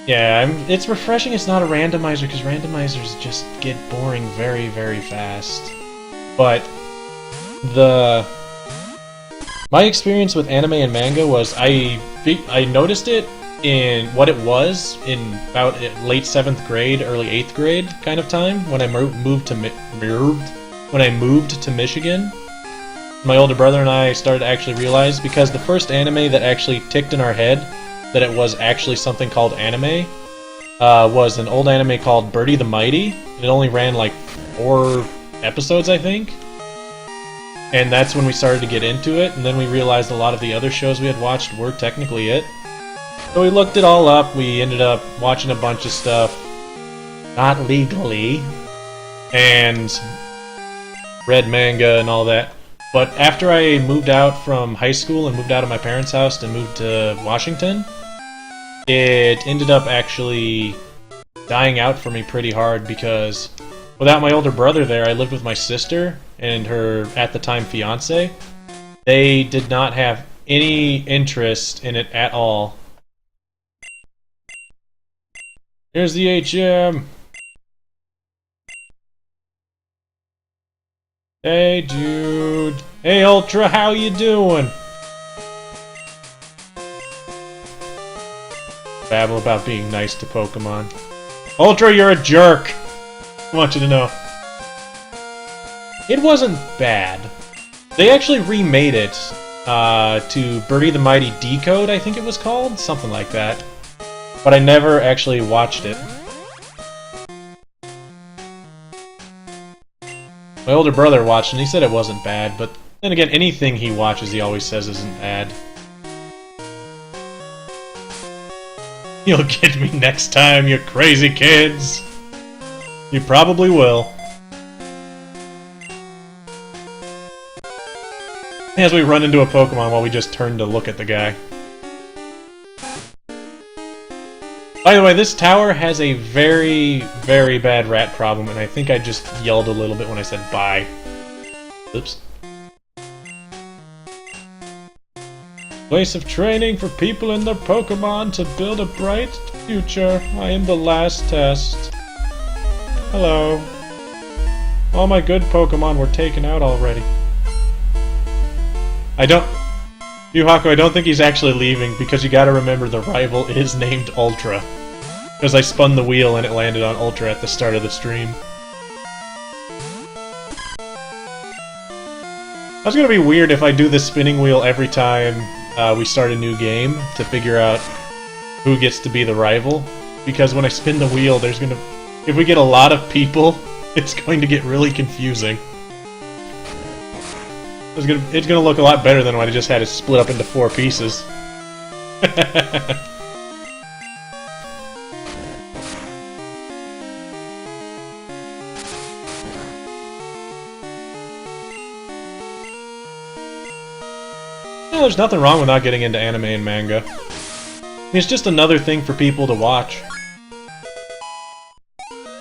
yeah, it's refreshing it's not a randomizer, because randomizers just get boring very, very fast. But... my experience with anime and manga was I noticed it in what it was in about late 7th grade, early 8th grade kind of time, when I moved to Michigan. My older brother and I started to actually realize, because the first anime that actually ticked in our head that it was actually something called anime was an old anime called Birdie the Mighty. It only ran like 4 episodes, I think. And that's when we started to get into it, and then we realized a lot of the other shows we had watched were technically it. So we looked it all up, we ended up watching a bunch of stuff, not legally, and read manga and all that. But after I moved out from high school and moved out of my parents' house and moved to Washington, it ended up actually dying out for me pretty hard, because without my older brother there, I lived with my sister and her, at the time, fiance. They did not have any interest in it at all. Here's the HM. Hey, dude. Hey, Ultra, how you doing? Babble about being nice to Pokemon. Ultra, you're a jerk! I want you to know. It wasn't bad. They actually remade it to Birdie the Mighty Decode, I think it was called? Something like that. but I never actually watched it. My older brother watched and he said it wasn't bad, but then again, anything he watches he always says isn't bad. You'll get me next time, you crazy kids! You probably will. As we run into a Pokemon while we just turn to look at the guy. By the way, this tower has a very, very bad rat problem, and I think I just yelled a little bit when I said bye. Oops. Place of training for people and their Pokemon to build a bright future. I am the last test. Hello. All my good Pokemon were taken out already. Yuhaku, I don't think he's actually leaving, because you gotta remember the rival is named Ultra. Because I spun the wheel and it landed on Ultra at the start of the stream. That's gonna be weird if I do the spinning wheel every time we start a new game to figure out who gets to be the rival. Because when I spin the wheel, there's gonna... If we get a lot of people, it's going to get really confusing. It's gonna look a lot better than when I just had it split up into 4 pieces. Yeah, there's nothing wrong with not getting into anime and manga. I mean, it's just another thing for people to watch.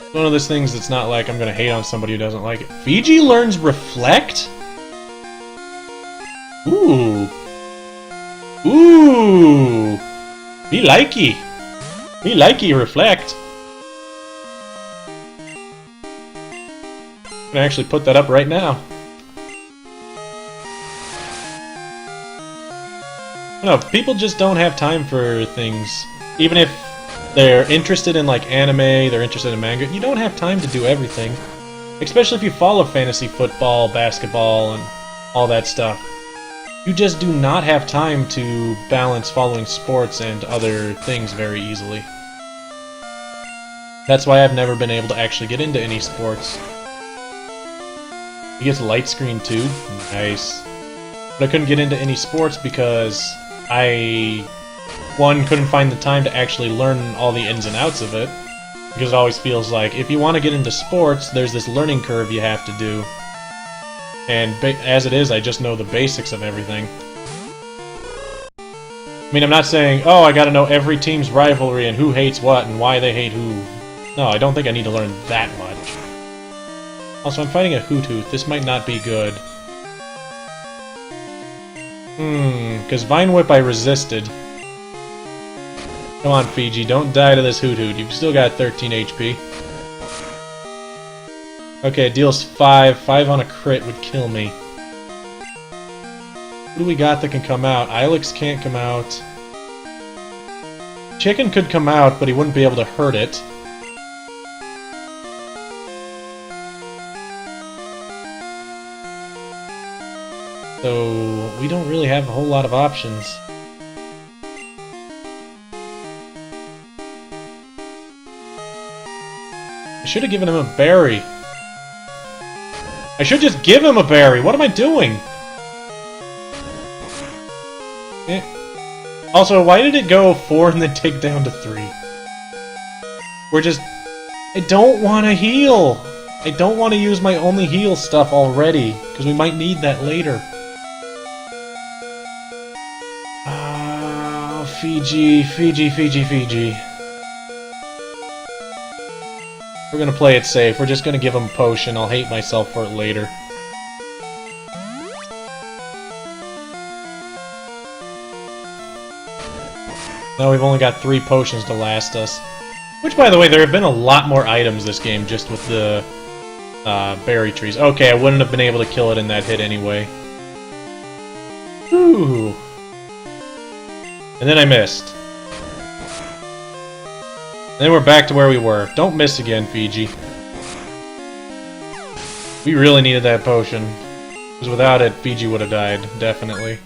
It's one of those things that's not like I'm gonna hate on somebody who doesn't like it. Fiji learns Reflect? Ooh. Ooh. Me likey. Me likey Reflect. I'm gonna actually put that up right now. No, people just don't have time for things. Even if they're interested in like anime, they're interested in manga, you don't have time to do everything. Especially if you follow fantasy football, basketball, and all that stuff. You just do not have time to balance following sports and other things very easily. That's why I've never been able to actually get into any sports. He gets light screen too. Nice. But I couldn't get into any sports because one, couldn't find the time to actually learn all the ins and outs of it. Because it always feels like, if you want to get into sports, there's this learning curve you have to do. And as it is, I just know the basics of everything. I mean, I'm not saying, oh, I gotta know every team's rivalry and who hates what and why they hate who. No, I don't think I need to learn that much. Also, I'm fighting a Hoothoot. This might not be good. Because Vine Whip I resisted. Come on, Fiji, don't die to this Hoothoot. You've still got 13 HP. Okay, it deals 5. 5 on a crit would kill me. What do we got that can come out? Ilex can't come out. Chicken could come out, but he wouldn't be able to hurt it. So, we don't really have a whole lot of options. I should have given him a berry. I should just give him a berry! What am I doing? Also, why did it go 4 and then take down to 3? We're just... I don't want to heal! I don't want to use my only heal stuff already, because we might need that later. Fiji, Fiji, Fiji, Fiji. We're gonna play it safe. We're just gonna give him a potion. I'll hate myself for it later. Now we've only got 3 potions to last us. Which, by the way, there have been a lot more items this game just with the berry trees. Okay, I wouldn't have been able to kill it in that hit anyway. Ooh. And then I missed. Then we're back to where we were. Don't miss again, Fiji. We really needed that potion. Because without it, Fiji would have died, definitely.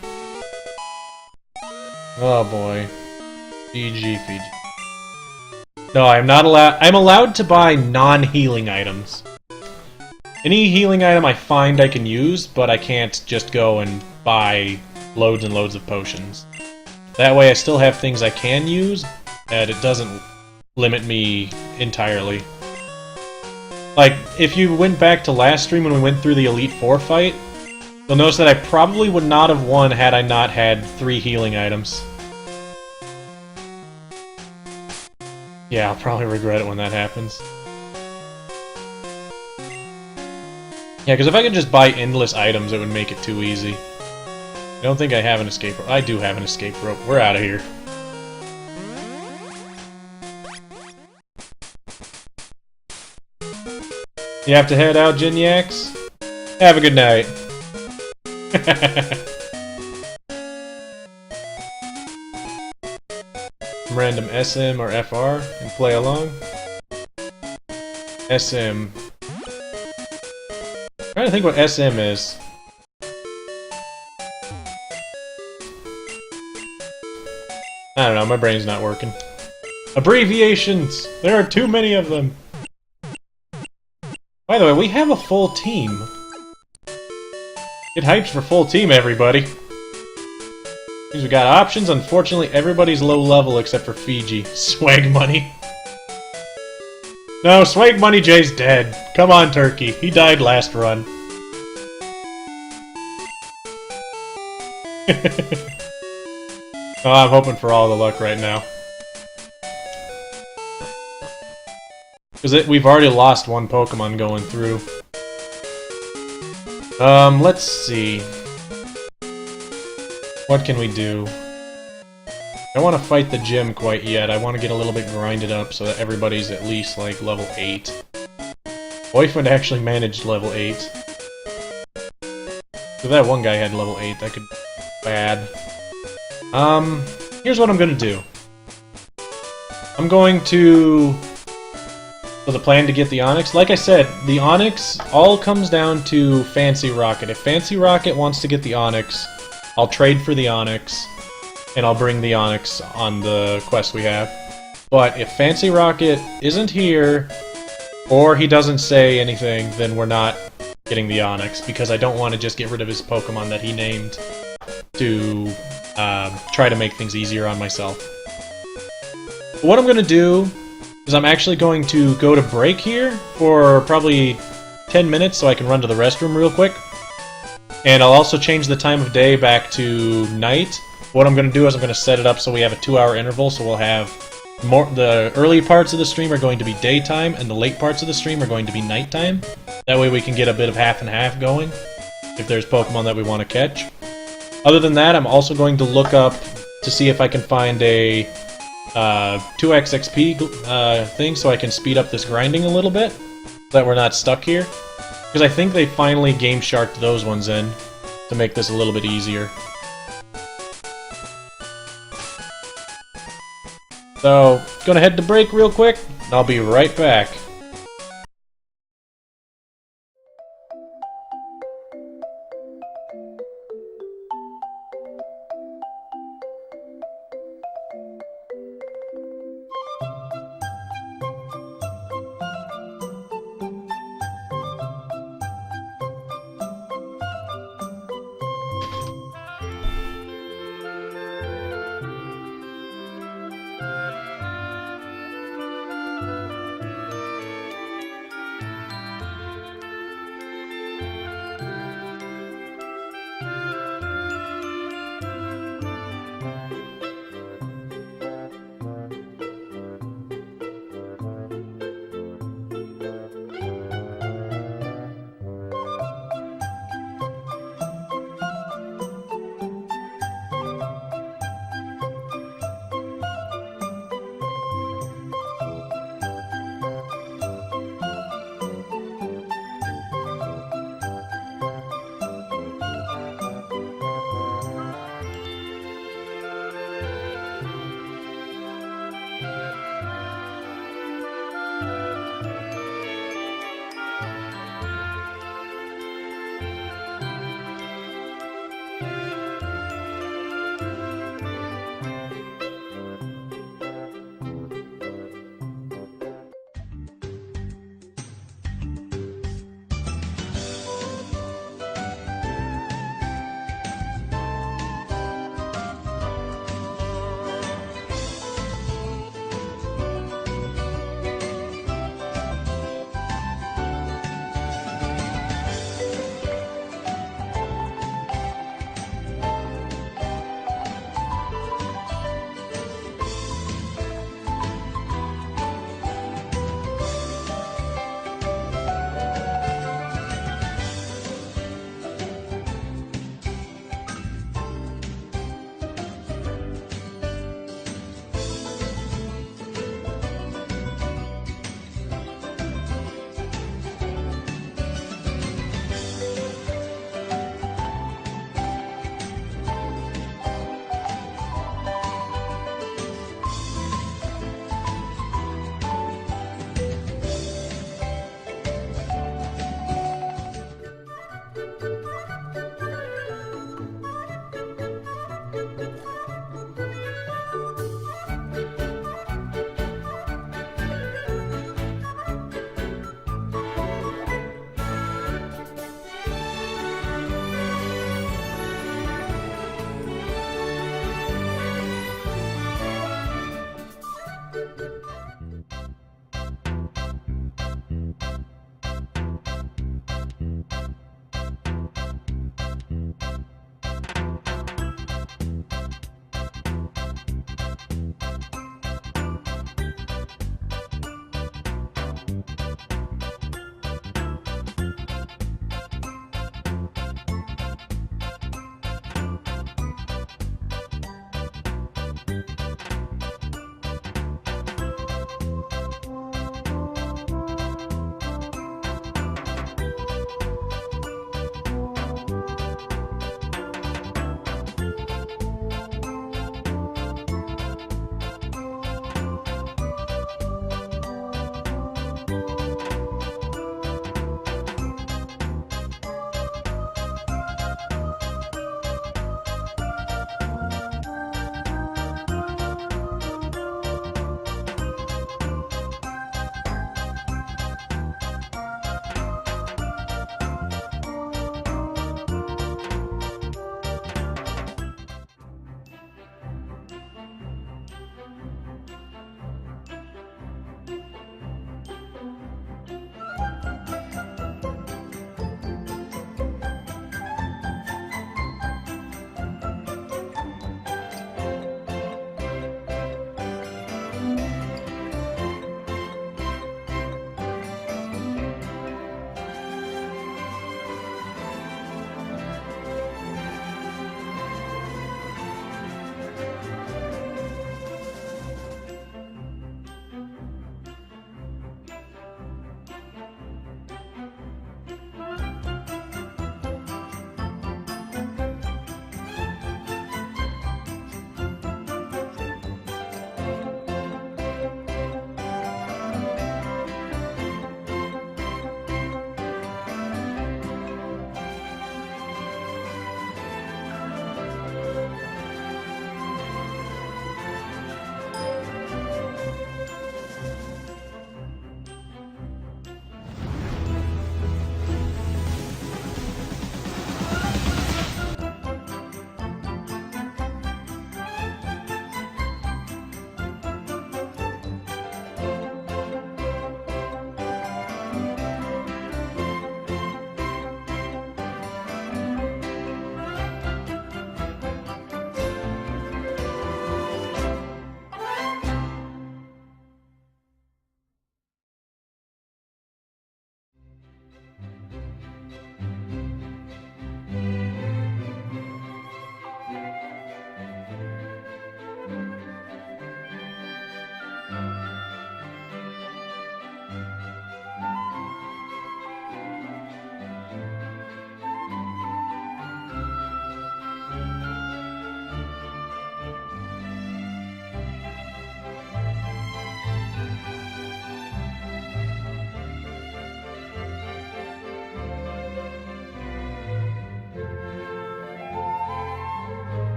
Oh boy. Fiji, Fiji. No, I'm not allowed. I'm allowed to buy non-healing items. Any healing item I find I can use, but I can't just go and buy loads and loads of potions. That way I still have things I can use, and it doesn't limit me entirely. Like, if you went back to last stream when we went through the Elite Four fight, you'll notice that I probably would not have won had I not had 3 healing items. Yeah, I'll probably regret it when that happens. Yeah, because if I could just buy endless items, it would make it too easy. I don't think I have an escape rope. I do have an escape rope. We're out of here. You have to head out, Geniacs? Have a good night. Random SM or FR and play along. SM. I'm trying to think what SM is. I don't know, my brain's not working. Abbreviations! There are too many of them! By the way, we have a full team. Get hyped for full team, everybody. We got options. Unfortunately, everybody's low level except for Fiji. Swag Money. No, Swag Money J's dead. Come on, Turkey. He died last run. Oh, I'm hoping for all the luck right now. Because we've already lost one Pokemon going through. Let's see. What can we do? I don't want to fight the gym quite yet. I want to get a little bit grinded up so that everybody's at least, like, level 8. Boyfriend actually managed level 8. If that one guy had level 8, that could be bad. Here's what I'm gonna do. I'm going to... So the plan to get the Onix? Like I said, the Onix all comes down to Fancy Rocket. If Fancy Rocket wants to get the Onix, I'll trade for the Onix, and I'll bring the Onix on the quest we have. But if Fancy Rocket isn't here, or he doesn't say anything, then we're not getting the Onix, because I don't want to just get rid of his Pokemon that he named to try to make things easier on myself. But what I'm going to do is I'm actually going to go to break here for probably 10 minutes so I can run to the restroom real quick. And I'll also change the time of day back to night. What I'm going to do is I'm going to set it up so we have a 2-hour interval, so we'll have more. The early parts of the stream are going to be daytime, and the late parts of the stream are going to be nighttime. That way we can get a bit of half and half going, if there's Pokemon that we want to catch. Other than that, I'm also going to look up to see if I can find a 2x XP thing so I can speed up this grinding a little bit, so that we're not stuck here. Because I think they finally Game Sharked those ones in to make this a little bit easier. So, gonna head to break real quick, and I'll be right back.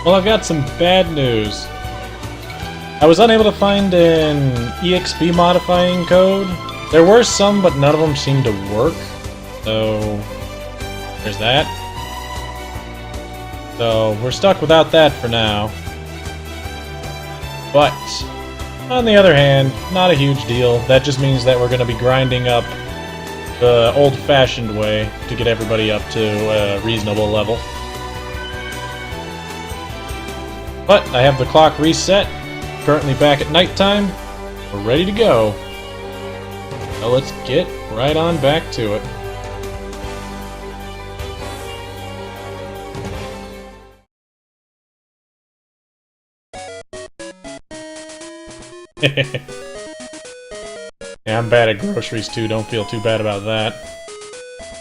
Well, I've got some bad news. I was unable to find an EXP modifying code. There were some, but none of them seemed to work. So, there's that. So, we're stuck without that for now. But, on the other hand, not a huge deal. That just means that we're going to be grinding up the old-fashioned way to get everybody up to a reasonable level. But I have the clock reset, currently back at nighttime. We're ready to go. So let's get right on back to it. Yeah, I'm bad at groceries too, don't feel too bad about that.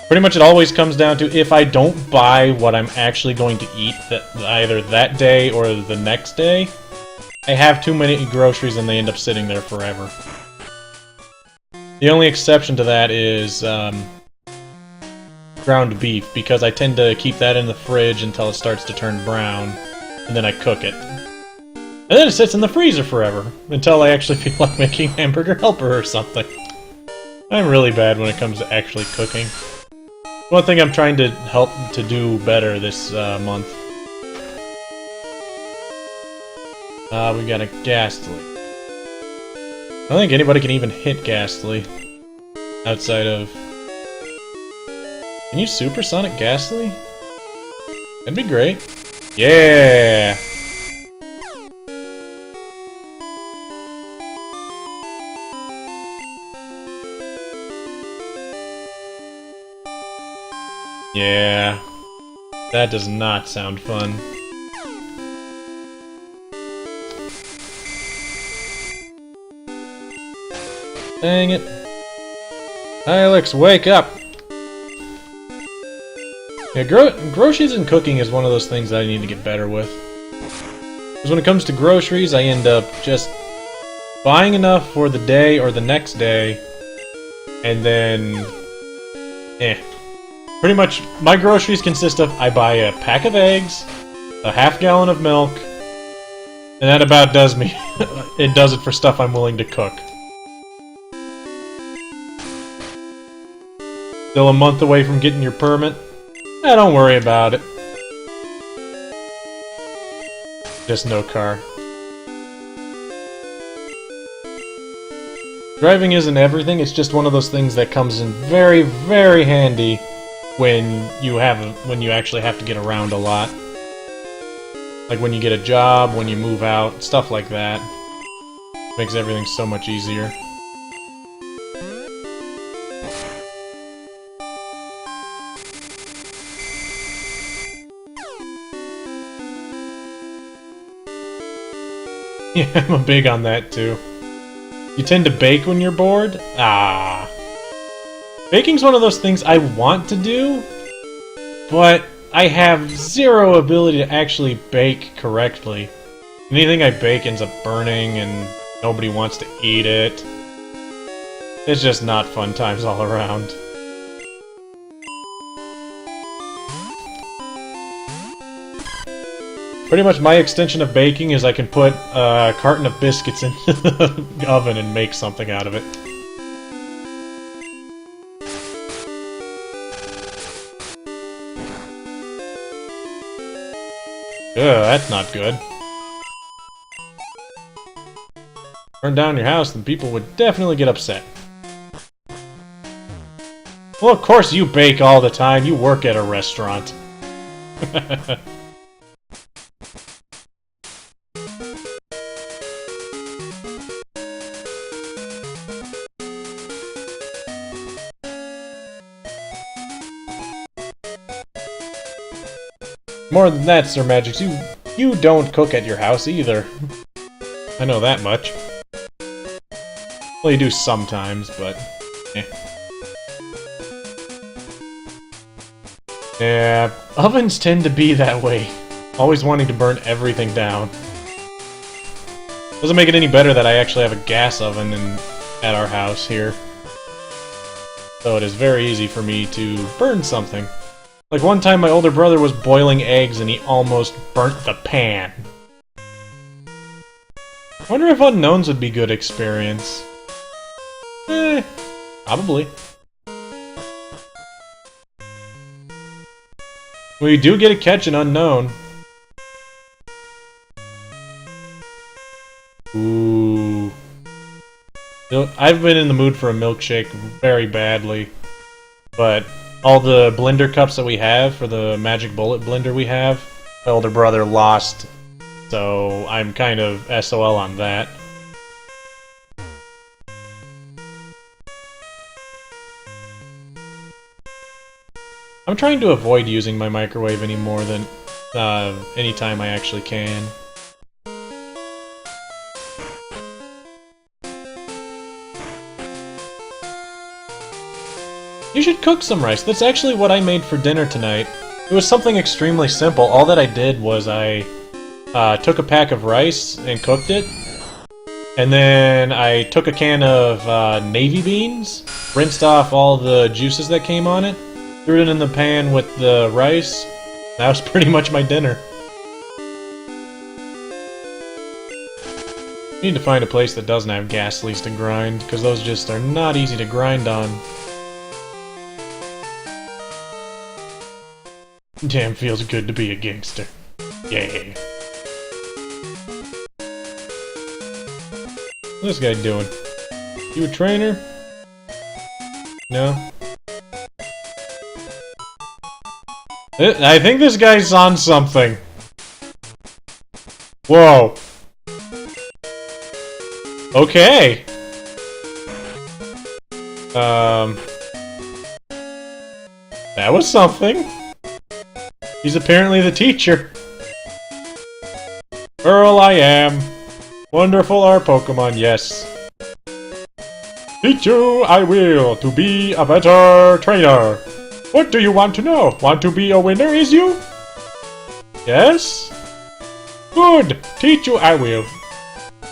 Pretty much it always comes down to if I don't buy what I'm actually going to eat either that day or the next day, I have too many groceries and they end up sitting there forever. The only exception to that is ground beef, because I tend to keep that in the fridge until it starts to turn brown, and then I cook it. And then it sits in the freezer forever, until I actually feel like making hamburger helper or something. I'm really bad when it comes to actually cooking. One thing I'm trying to help to do better this month. We got a Ghastly. I don't think anybody can even hit Ghastly. Outside of... Can you Supersonic Ghastly? That'd be great. Yeah! Yeah. That does not sound fun. Dang it. Alex, wake up! Yeah, groceries and cooking is one of those things that I need to get better with. Because when it comes to groceries, I end up just buying enough for the day or the next day, and then... Pretty much, my groceries consist of, I buy a pack of eggs, a half-gallon of milk, and that about does me. It does it for stuff I'm willing to cook. Still a month away from getting your permit? Don't worry about it. Just no car. Driving isn't everything, it's just one of those things that comes in very, very handy when you actually have to get around a lot. Like when you get a job, when you move out, stuff like that. Makes everything so much easier. Yeah, I'm big on that too. You tend to bake when you're bored? Ah. Baking's one of those things I want to do, but I have zero ability to actually bake correctly. Anything I bake ends up burning and nobody wants to eat it. It's just not fun times all around. Pretty much my extension of baking is I can put a carton of biscuits in the oven and make something out of it. Ugh, that's not good. Burn down your house, then people would definitely get upset. Well, of course you bake all the time. You work at a restaurant. More than that, Sir Magix, you don't cook at your house either. I know that much. Well, you do sometimes, but... Yeah, ovens tend to be that way. Always wanting to burn everything down. Doesn't make it any better that I actually have a gas oven at our house here. So it is very easy for me to burn something. Like one time my older brother was boiling eggs and he almost burnt the pan. I wonder if unknowns would be good experience. Probably. We do get to catch an unknown. Ooh. I've been in the mood for a milkshake very badly. But all the blender cups that we have for the magic bullet blender we have, my older brother lost. So I'm kind of SOL on that. I'm trying to avoid using my microwave any more than any time I actually can. You should cook some rice. That's actually what I made for dinner tonight. It was something extremely simple. All that I did was I took a pack of rice and cooked it. And then I took a can of navy beans, rinsed off all the juices that came on it, threw it in the pan with the rice. That was pretty much my dinner. Need to find a place that doesn't have gas leaves to grind, because those just are not easy to grind on. Damn, feels good to be a gangster. Yeah. What's this guy doing? You a trainer? No? I think this guy's on something. Whoa. Okay. That was something. He's apparently the teacher. Earl I am. Wonderful are Pokemon, yes. Teach you I will to be a better trainer. What do you want to know? Want to be a winner, is you? Yes? Good! Teach you I will.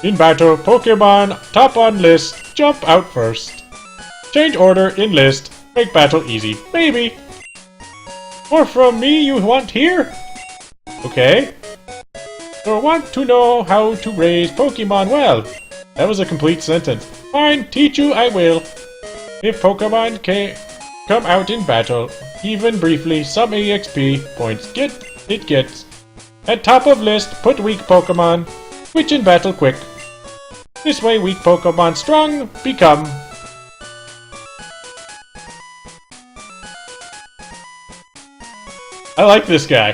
In battle, Pokemon, top on list, jump out first. Change order in list, make battle easy, maybe. More from me you want here? Okay. So want to know how to raise Pokemon well. That was a complete sentence. Fine, teach you I will. If Pokemon come out in battle, even briefly, some EXP points it gets. At top of list, put weak Pokemon, which in battle quick. This way weak Pokemon strong become. I like this guy.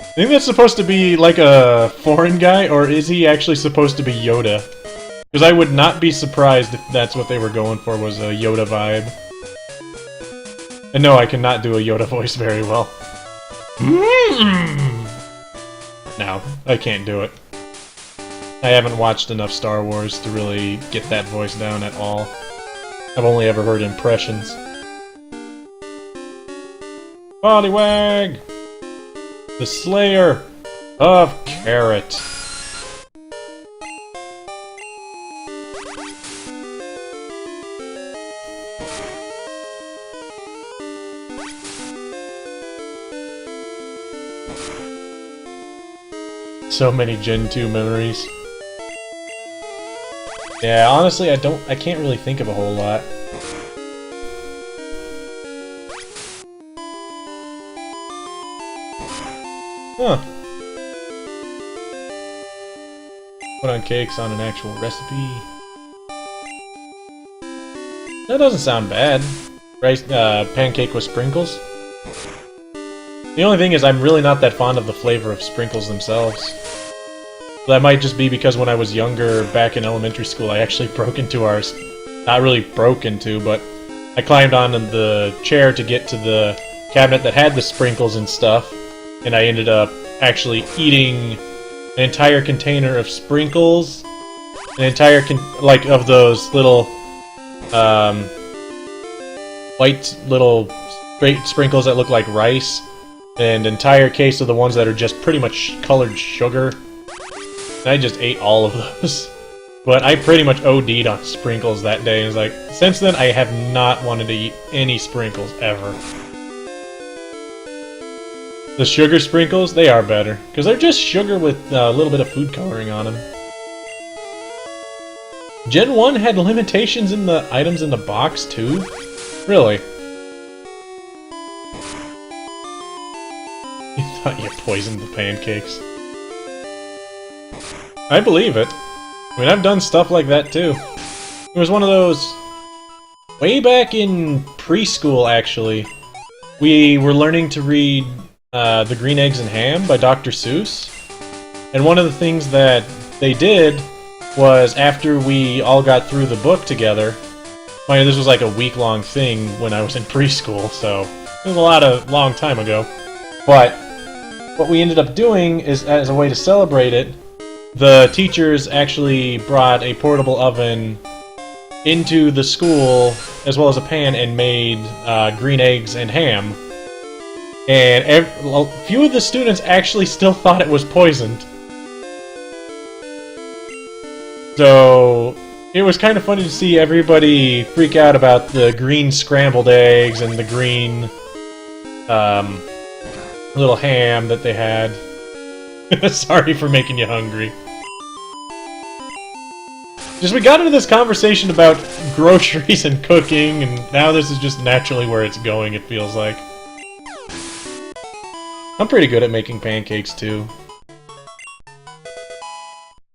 I think that's supposed to be like a foreign guy, or is he actually supposed to be Yoda? Because I would not be surprised if that's what they were going for, was a Yoda vibe. And no, I cannot do a Yoda voice very well. No, I can't do it. I haven't watched enough Star Wars to really get that voice down at all. I've only ever heard impressions. Poliwag! The Slayer of Carrot. So many Gen 2 memories. Yeah, honestly, I can't really think of a whole lot. Huh. Put on cakes on an actual recipe. That doesn't sound bad. Rice, pancake with sprinkles. The only thing is, I'm really not that fond of the flavor of sprinkles themselves. That might just be because when I was younger, back in elementary school, I actually broke into ours. Not really broke into, but I climbed on the chair to get to the cabinet that had the sprinkles and stuff, and I ended up actually eating an entire container of sprinkles, an entire of those little white little straight sprinkles that look like rice, and an entire case of the ones that are just pretty much colored sugar. And I just ate all of those. But I pretty much OD'd on sprinkles that day. And was like, since then, I have not wanted to eat any sprinkles ever. The sugar sprinkles, they are better. Because they're just sugar with a little bit of food coloring on them. Gen 1 had limitations in the items in the box, too? Really? You thought you poisoned the pancakes. I believe it. I mean, I've done stuff like that, too. It was one of those... Way back in preschool, actually, we were learning to read The Green Eggs and Ham by Dr. Seuss. And one of the things that they did was, after we all got through the book together... Mind you, this was like a week-long thing when I was in preschool, so... It was a long time ago. But, what we ended up doing is, as a way to celebrate it, the teachers actually brought a portable oven into the school, as well as a pan, and made green eggs and ham. And a few of the students actually still thought it was poisoned. So, it was kind of funny to see everybody freak out about the green scrambled eggs and the green little ham that they had. Sorry for making you hungry. We got into this conversation about groceries and cooking, and now this is just naturally where it's going, it feels like. I'm pretty good at making pancakes, too.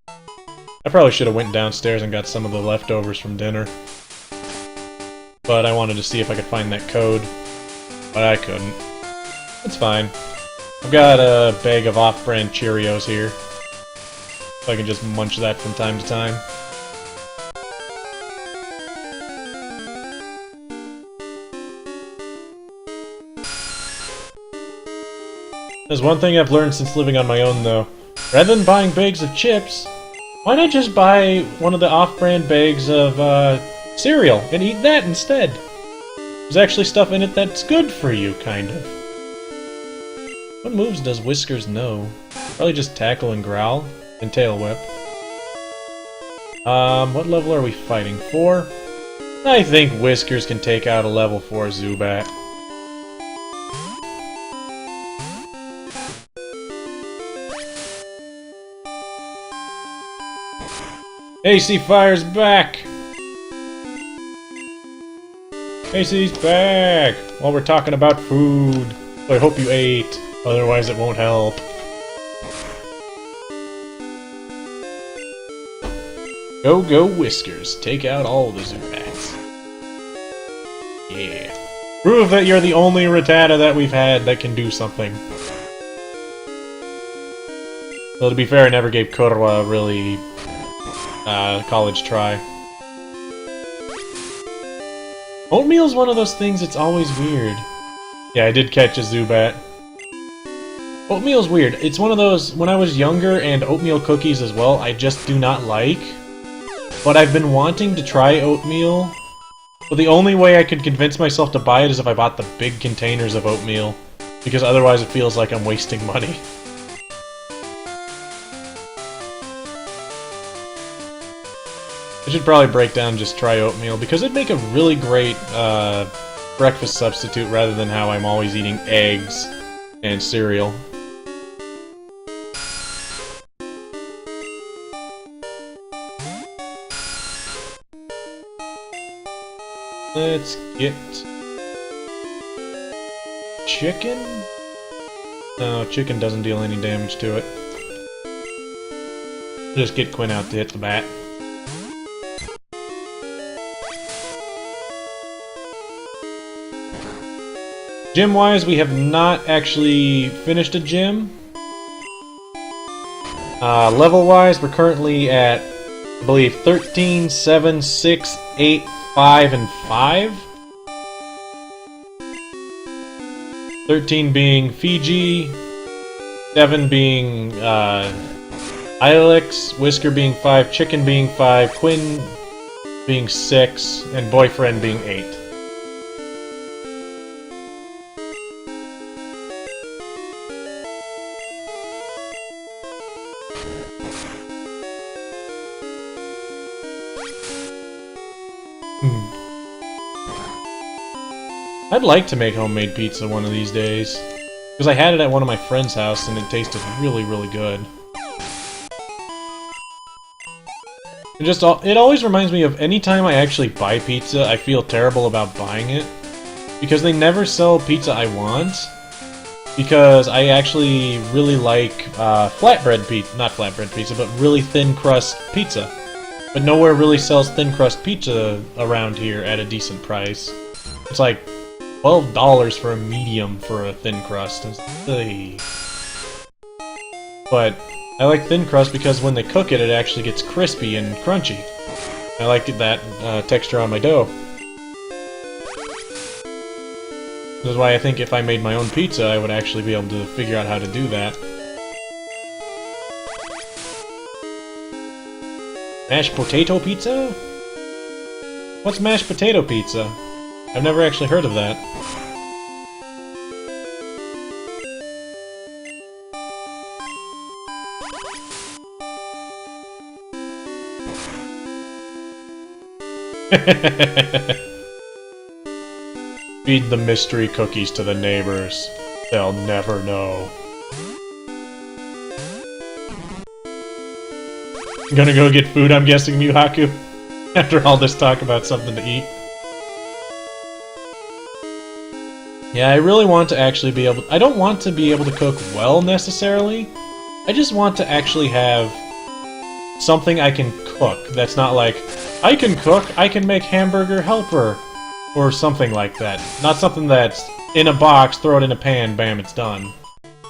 I probably should have went downstairs and got some of the leftovers from dinner. But I wanted to see if I could find that code. But I couldn't. It's fine. I've got a bag of off-brand Cheerios here. So I can just munch that from time to time. There's one thing I've learned since living on my own, though. Rather than buying bags of chips, why not just buy one of the off-brand bags of cereal and eat that instead? There's actually stuff in it that's good for you, kind of. What moves does Whiskers know? Probably just tackle and growl, and tail whip. What level are we fighting? 4? I think Whiskers can take out a level 4 Zubat. AC Fire's back! AC's back! While we're talking about food. So I hope you ate, otherwise it won't help. Go Whiskers, take out all the Zubats. Yeah. Prove that you're the only Rattata that we've had that can do something. Well, to be fair, I never gave Korra a really college try. Oatmeal's one of those things that's always weird. Yeah, I did catch a Zubat. Oatmeal's weird. It's one of those, when I was younger, and oatmeal cookies as well, I just do not like. But I've been wanting to try oatmeal. But the only way I could convince myself to buy it is if I bought the big containers of oatmeal. Because otherwise it feels like I'm wasting money. I should probably break down and just try oatmeal, because it'd make a really great breakfast substitute rather than how I'm always eating eggs and cereal. Let's get... chicken? No, chicken doesn't deal any damage to it. Just get Quinn out to hit the bat. Gym-wise, we have not actually finished a gym. Level-wise, we're currently at, I believe, 13, 7, 6, 8, 5, and 5. 13 being Fiji, 7 being Ilex, Whisker being 5, Chicken being 5, Quinn being 6, and Boyfriend being 8. I'd like to make homemade pizza one of these days. Because I had it at one of my friend's house and it tasted really, really good. It always reminds me of any time I actually buy pizza, I feel terrible about buying it. Because they never sell pizza I want. Because I actually really like flatbread pizza, not flatbread pizza, but really thin crust pizza. But nowhere really sells thin crust pizza around here at a decent price. It's like $12 for a medium for a thin crust. But I like thin crust because when they cook it, it actually gets crispy and crunchy. I like that texture on my dough. This is why I think if I made my own pizza, I would actually be able to figure out how to do that. Mashed potato pizza? What's mashed potato pizza? I've never actually heard of that. Feed the mystery cookies to the neighbors. They'll never know. Gonna go get food, I'm guessing, Muhaku? After all this talk about something to eat. Yeah, I really want to actually be able... I don't want to be able to cook well, necessarily. I just want to actually have something I can cook that's not like, I can cook, I can make hamburger helper, or something like that. Not something that's in a box, throw it in a pan, bam, it's done.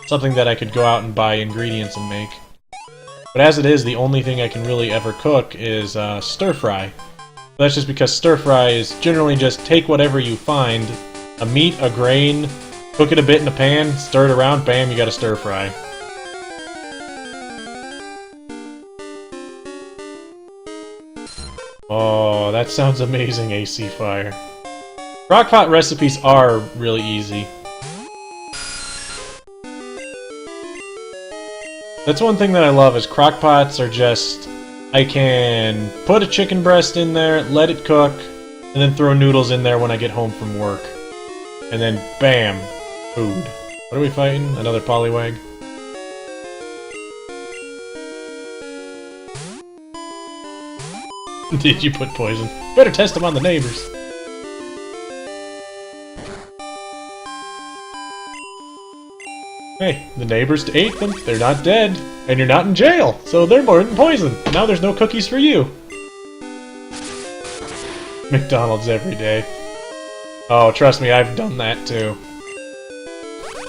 Something that I could go out and buy ingredients and make. But as it is, the only thing I can really ever cook is stir-fry. That's just because stir-fry is generally just take whatever you find, a meat, a grain, cook it a bit in a pan, stir it around, bam, you got a stir-fry. Oh, that sounds amazing, AC Fire. Crockpot recipes are really easy. That's one thing that I love, is crockpots are just... I can put a chicken breast in there, let it cook, and then throw noodles in there when I get home from work. And then, bam, food. What are we fighting? Another Poliwag? Did you put poison? Better test them on the neighbors. Hey, the neighbors ate them, they're not dead, and you're not in jail, so they're more than poison. Now there's no cookies for you. McDonald's every day. Oh, trust me, I've done that too.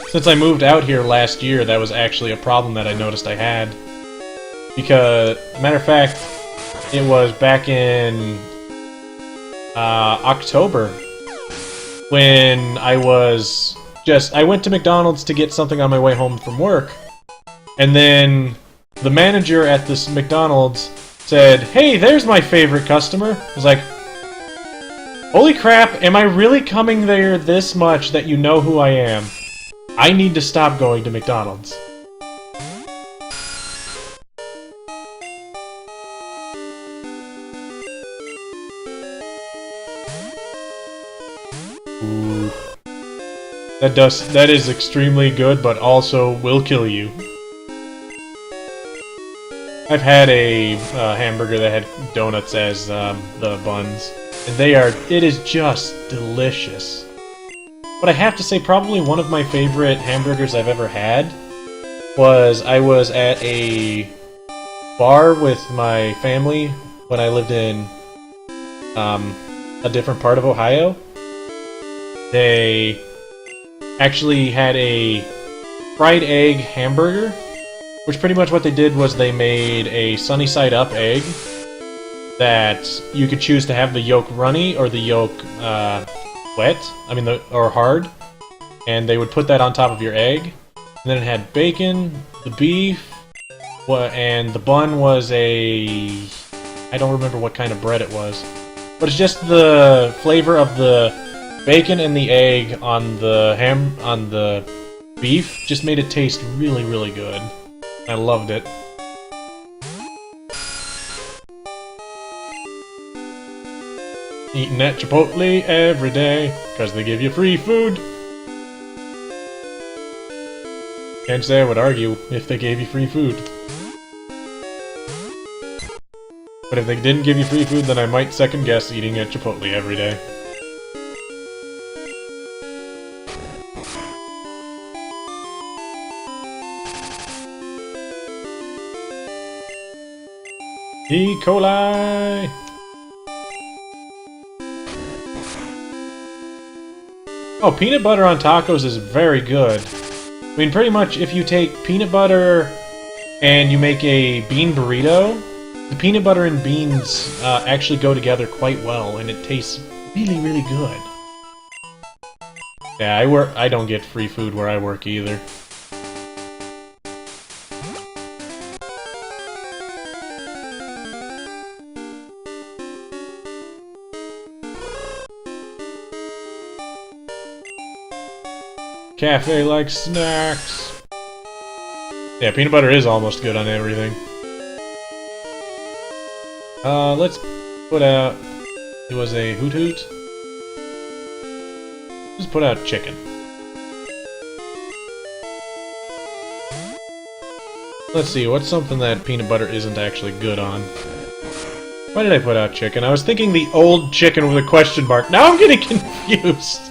Since I moved out here last year, that was actually a problem that I noticed I had. Because, matter of fact, it was back in October when I went to McDonald's to get something on my way home from work, and then the manager at this McDonald's said, "Hey, there's my favorite customer." I was like, holy crap, am I really coming there this much that you know who I am? I need to stop going to McDonald's. Ooh. That is extremely good, but also will kill you. I've had a hamburger that had donuts as the buns, and it is just delicious. But I have to say, probably one of my favorite hamburgers I've ever had was, I was at a bar with my family when I lived in a different part of Ohio. They actually had a fried egg hamburger, which pretty much what they did was they made a sunny side up egg that you could choose to have the yolk runny or the yolk wet, or hard, and they would put that on top of your egg. And then it had bacon, the beef, and the bun was I don't remember what kind of bread it was, but it's just the flavor of the bacon and the egg on the beef just made it taste really, really good. I loved it. Eating at Chipotle every day, cause they give you free food. Can't say I would argue if they gave you free food. But if they didn't give you free food, then I might second guess eating at Chipotle every day. E. coli! Oh, peanut butter on tacos is very good. I mean, pretty much if you take peanut butter and you make a bean burrito, the peanut butter and beans actually go together quite well, and it tastes really, really good. Yeah, I don't get free food where I work either. Cafe like snacks. Yeah, peanut butter is almost good on everything. Let's put out... It was a hoot hoot. Just put out chicken. Let's see, what's something that peanut butter isn't actually good on? Why did I put out chicken? I was thinking the old chicken with a question mark. Now I'm getting confused.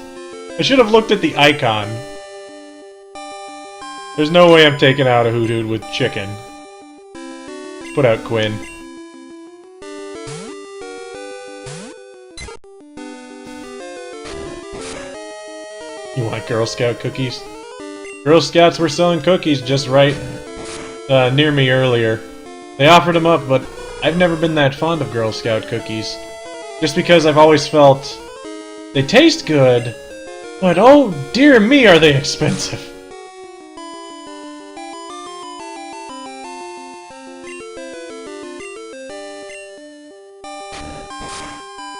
I should have looked at the icon. There's no way I'm taking out a hoot hoot with chicken. Let's put out Quinn. You want Girl Scout cookies? Girl Scouts were selling cookies just right near me earlier. They offered them up, but I've never been that fond of Girl Scout cookies. Just because I've always felt they taste good, but oh dear me are they expensive.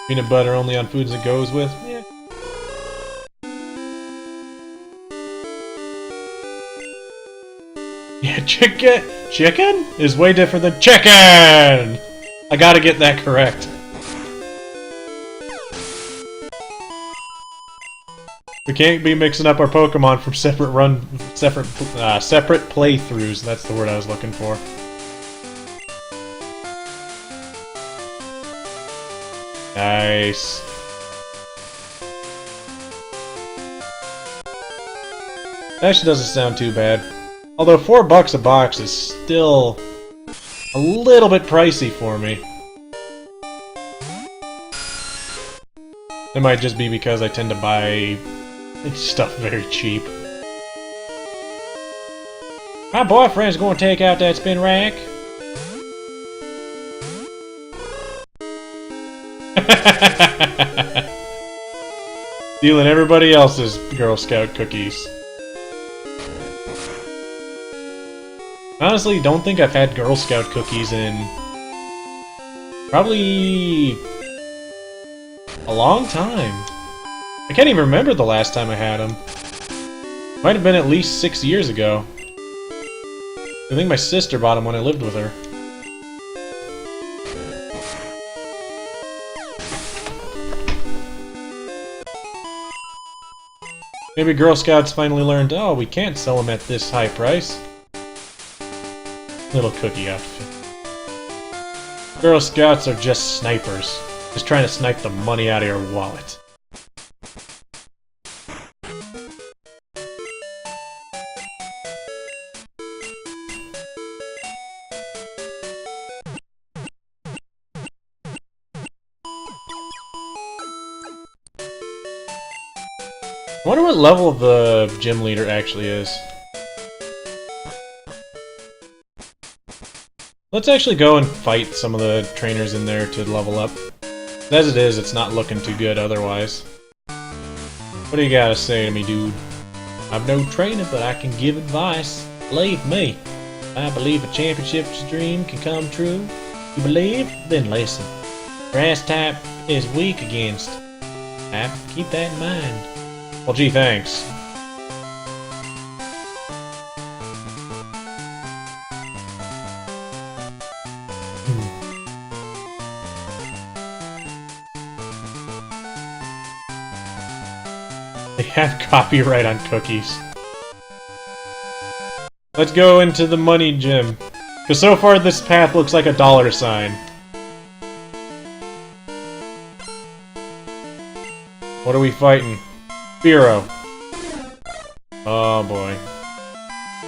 Peanut butter only on foods it goes with? Yeah. Yeah, chicken is way different than chicken! I gotta get that correct. We can't be mixing up our Pokemon from separate playthroughs. That's the word I was looking for. Nice. Actually doesn't sound too bad. Although $4 a box is still a little bit pricey for me. It might just be because I tend to buy stuff very cheap. My boyfriend's gonna take out that spin rack. Stealing everybody else's Girl Scout cookies. Honestly, don't think I've had Girl Scout cookies in probably a long time. I can't even remember the last time I had them. Might have been at least 6 years ago. I think my sister bought them when I lived with her. Maybe Girl Scouts finally learned, oh, we can't sell them at this high price. Little cookie outfit. Girl Scouts are just snipers. Just trying to snipe the money out of your wallet. I wonder what level the gym leader actually is. Let's actually go and fight some of the trainers in there to level up. As it is, it's not looking too good otherwise. What do you gotta say to me, dude? I'm no trainer, but I can give advice. Believe me. I believe a championship's dream can come true. You believe? Then listen. Grass type is weak against type. Keep that in mind. Well, gee, thanks. have copyright on cookies. Let's go into the money gym. Because so far this path looks like a dollar sign. What are we fighting? Spiro. Oh boy.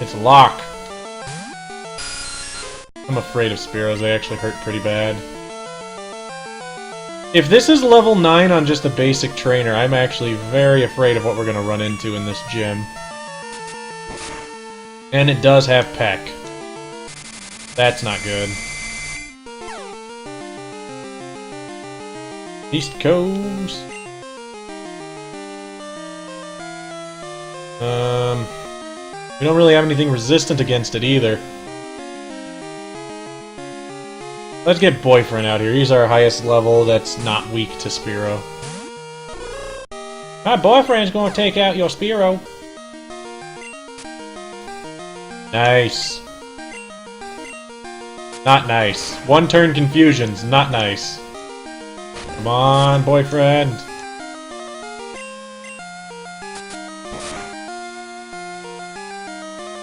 It's Locke. I'm afraid of Spiros, they actually hurt pretty bad. If this is level 9 on just a basic trainer, I'm actually very afraid of what we're gonna run into in this gym. And it does have Peck. That's not good. East Coast. We don't really have anything resistant against it either. Let's get Boyfriend out here. He's our highest level that's not weak to Spiro. My boyfriend's gonna take out your Spiro. Nice. Not nice. One turn confusions, not nice. Come on, boyfriend.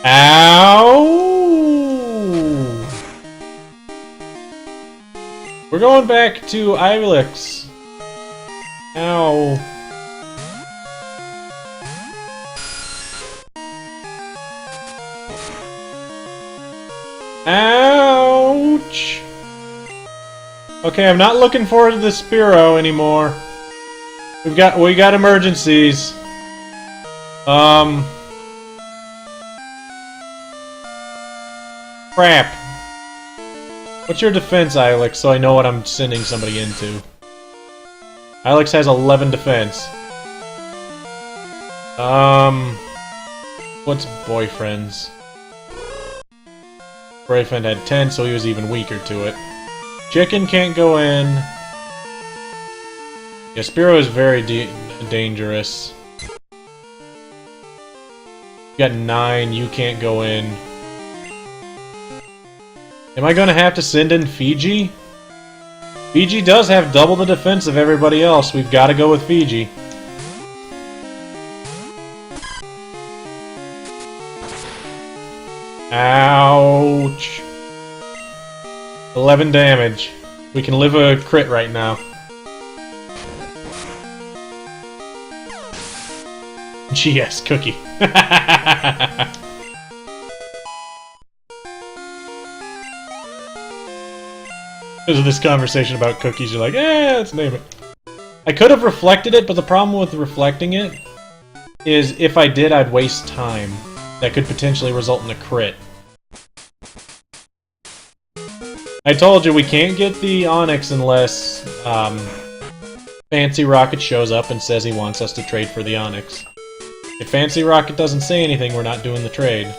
Ow! We're going back to Ilex. Ow. Ouch! Okay, I'm not looking forward to the Spiro anymore. We got emergencies. Crap. What's your defense, Ilex, so I know what I'm sending somebody into? Ilex has 11 defense. What's Boyfriend's? Boyfriend had 10, so he was even weaker to it. Chicken can't go in. Yeah, Spiro is very dangerous. You got 9, you can't go in. Am I gonna have to send in Fiji? Fiji does have double the defense of everybody else. We've got to go with Fiji. Ouch. 11 damage. We can live a crit right now. GS cookie. Because of this conversation about cookies, you're like, let's name it. I could have reflected it, but the problem with reflecting it is if I did, I'd waste time. That could potentially result in a crit. I told you we can't get the Onyx unless Fancy Rocket shows up and says he wants us to trade for the Onyx. If Fancy Rocket doesn't say anything, we're not doing the trade.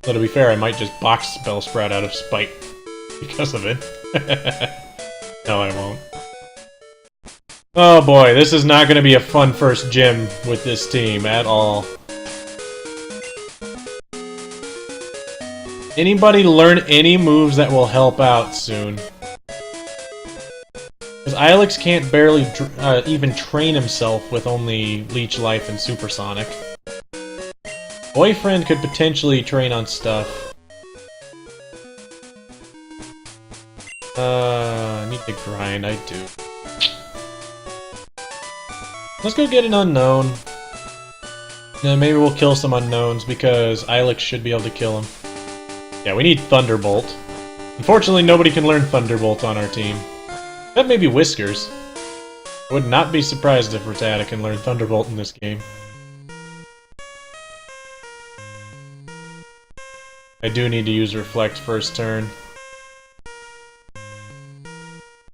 So to be fair, I might just box Spell Sprout out of spite because of it. No, I won't. Oh boy, this is not going to be a fun first gym with this team at all. Anybody learn any moves that will help out soon? Because Ilex can't barely even train himself with only Leech Life and Supersonic. Boyfriend could potentially train on stuff. I need to grind, I do. Let's go get an unknown. And maybe we'll kill some unknowns because Ilex should be able to kill him. Yeah, we need Thunderbolt. Unfortunately, nobody can learn Thunderbolt on our team. That may be Whiskers. I would not be surprised if Rattata can learn Thunderbolt in this game. I do need to use Reflect first turn.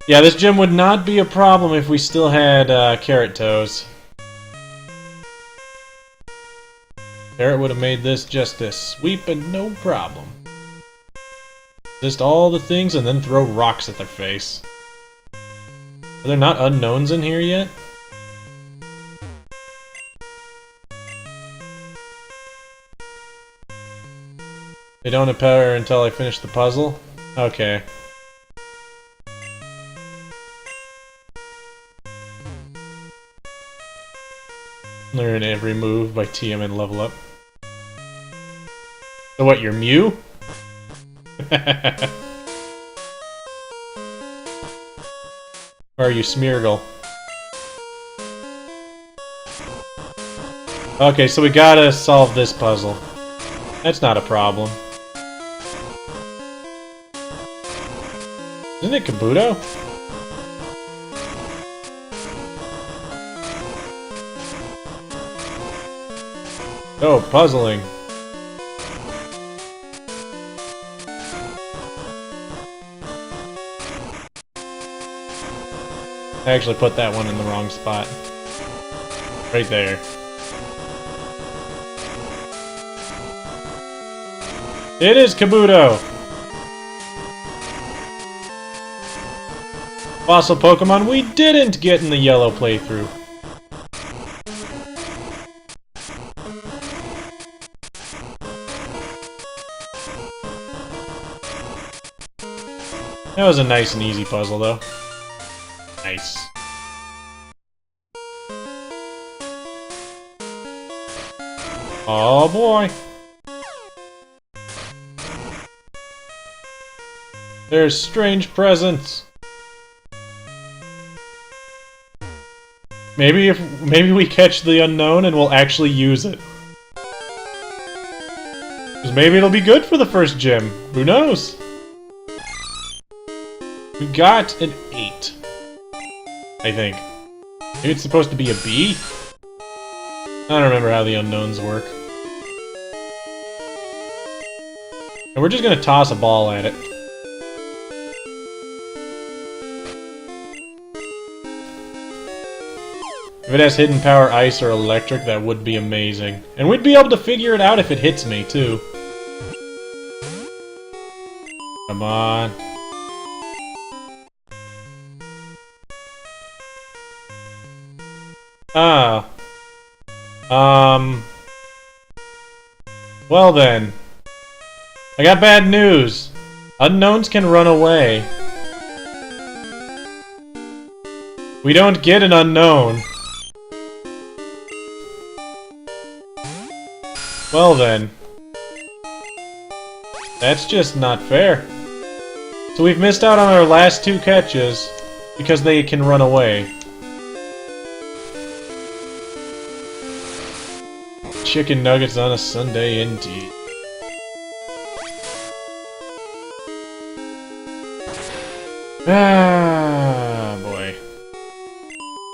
Yeah, this gym would not be a problem if we still had Carrot Toes. Carrot would have made this just a sweep and no problem. Just all the things and then throw rocks at their face. Are there not unknowns in here yet? They don't appear until I finish the puzzle? Okay. Learn every move by TM and level up. So what, you're Mew? Or are you Smeargle? Okay, so we gotta solve this puzzle. That's not a problem. Isn't it Kabuto? Oh, puzzling. I actually put that one in the wrong spot. Right there. It is Kabuto! Fossil Pokemon we didn't get in the yellow playthrough. That was a nice and easy puzzle, though. Nice. Oh boy. There's strange presents. Maybe we catch the unknown and we'll actually use it. 'Cause maybe it'll be good for the first gym. Who knows? We got an 8. I think. Maybe it's supposed to be a B? I don't remember how the unknowns work. And we're just gonna toss a ball at it. If it has hidden power, ice, or electric, that would be amazing. And we'd be able to figure it out if it hits me, too. Come on. Ah. Well then. I got bad news. Unknowns can run away. We don't get an unknown. Well then. That's just not fair. So we've missed out on our last 2 catches because they can run away. Chicken nuggets on a Sunday indeed. Ah, boy.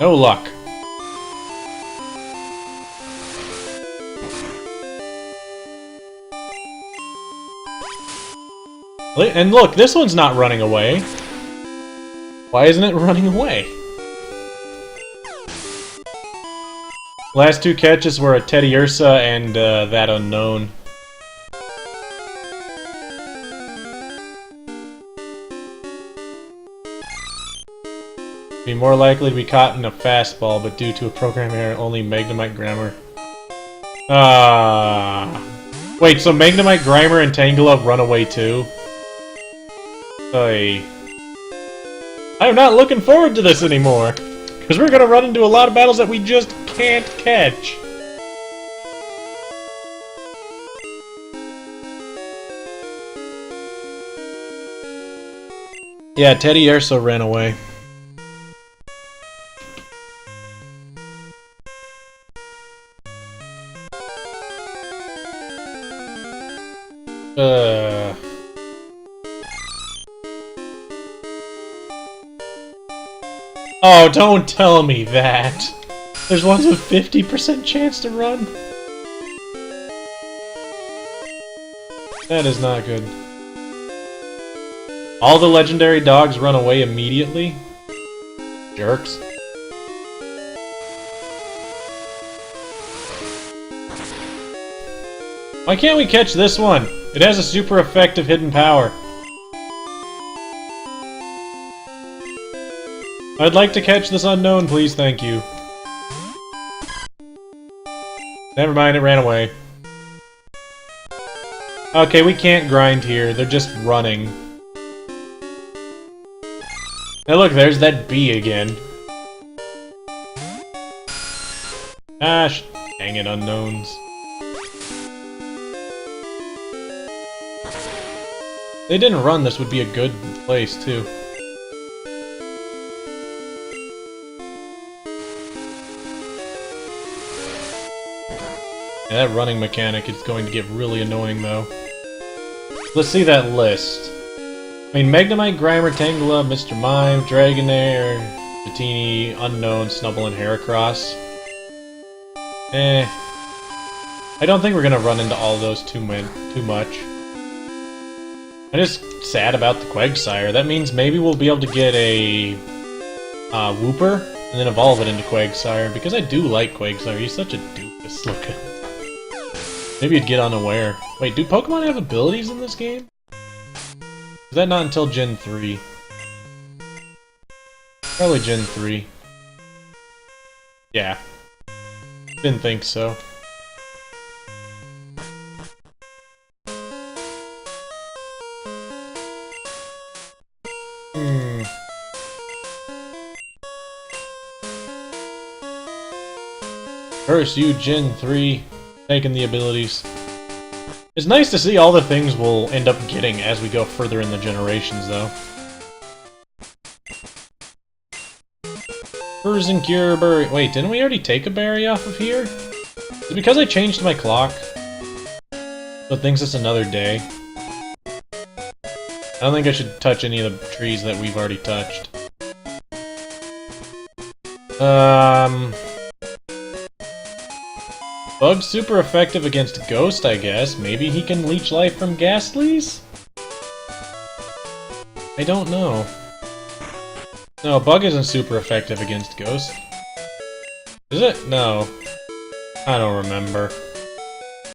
No luck. And look, this one's not running away. Why isn't it running away? Last 2 catches were a Teddy Ursa and that unknown. Be more likely to be caught in a fastball, but due to a program error, only Magnemite Grimer. Wait, so Magnemite Grimer and Tangela run away too? Oy. I'm not looking forward to this anymore, because we're gonna run into a lot of battles that we just can't catch. Yeah, Teddy Ursa ran away. Oh, don't tell me that. There's ones with 50% chance to run. That is not good. All the legendary dogs run away immediately? Jerks. Why can't we catch this one? It has a super effective hidden power. I'd like to catch this unknown, please, thank you. Never mind, it ran away. Okay, we can't grind here, they're just running. Now look, there's that bee again. Gosh, dang it, unknowns. If they didn't run, this would be a good place, too. Yeah, that running mechanic is going to get really annoying, though. Let's see that list. I mean, Magnemite, Grimer, Tangela, Mr. Mime, Dragonair, Tatini, Unknown, Snubble, and Heracross. I don't think we're gonna run into all those too much. I'm just sad about the Quagsire. That means maybe we'll be able to get a Wooper, and then evolve it into Quagsire, because I do like Quagsire. He's such a doofus looking. Maybe you'd get unaware. Wait, do Pokemon have abilities in this game? Is that not until Gen 3? Probably Gen 3. Yeah. Didn't think so. First, you Gen 3, taking the abilities. It's nice to see all the things we'll end up getting as we go further in the generations, though. Frozen Cure Berry. Wait, didn't we already take a berry off of here? Is it because I changed my clock? So it thinks it's another day. I don't think I should touch any of the trees that we've already touched. Bug's super effective against Ghost, I guess. Maybe he can leech life from Ghastlies? I don't know. No, Bug isn't super effective against Ghost. Is it? No. I don't remember.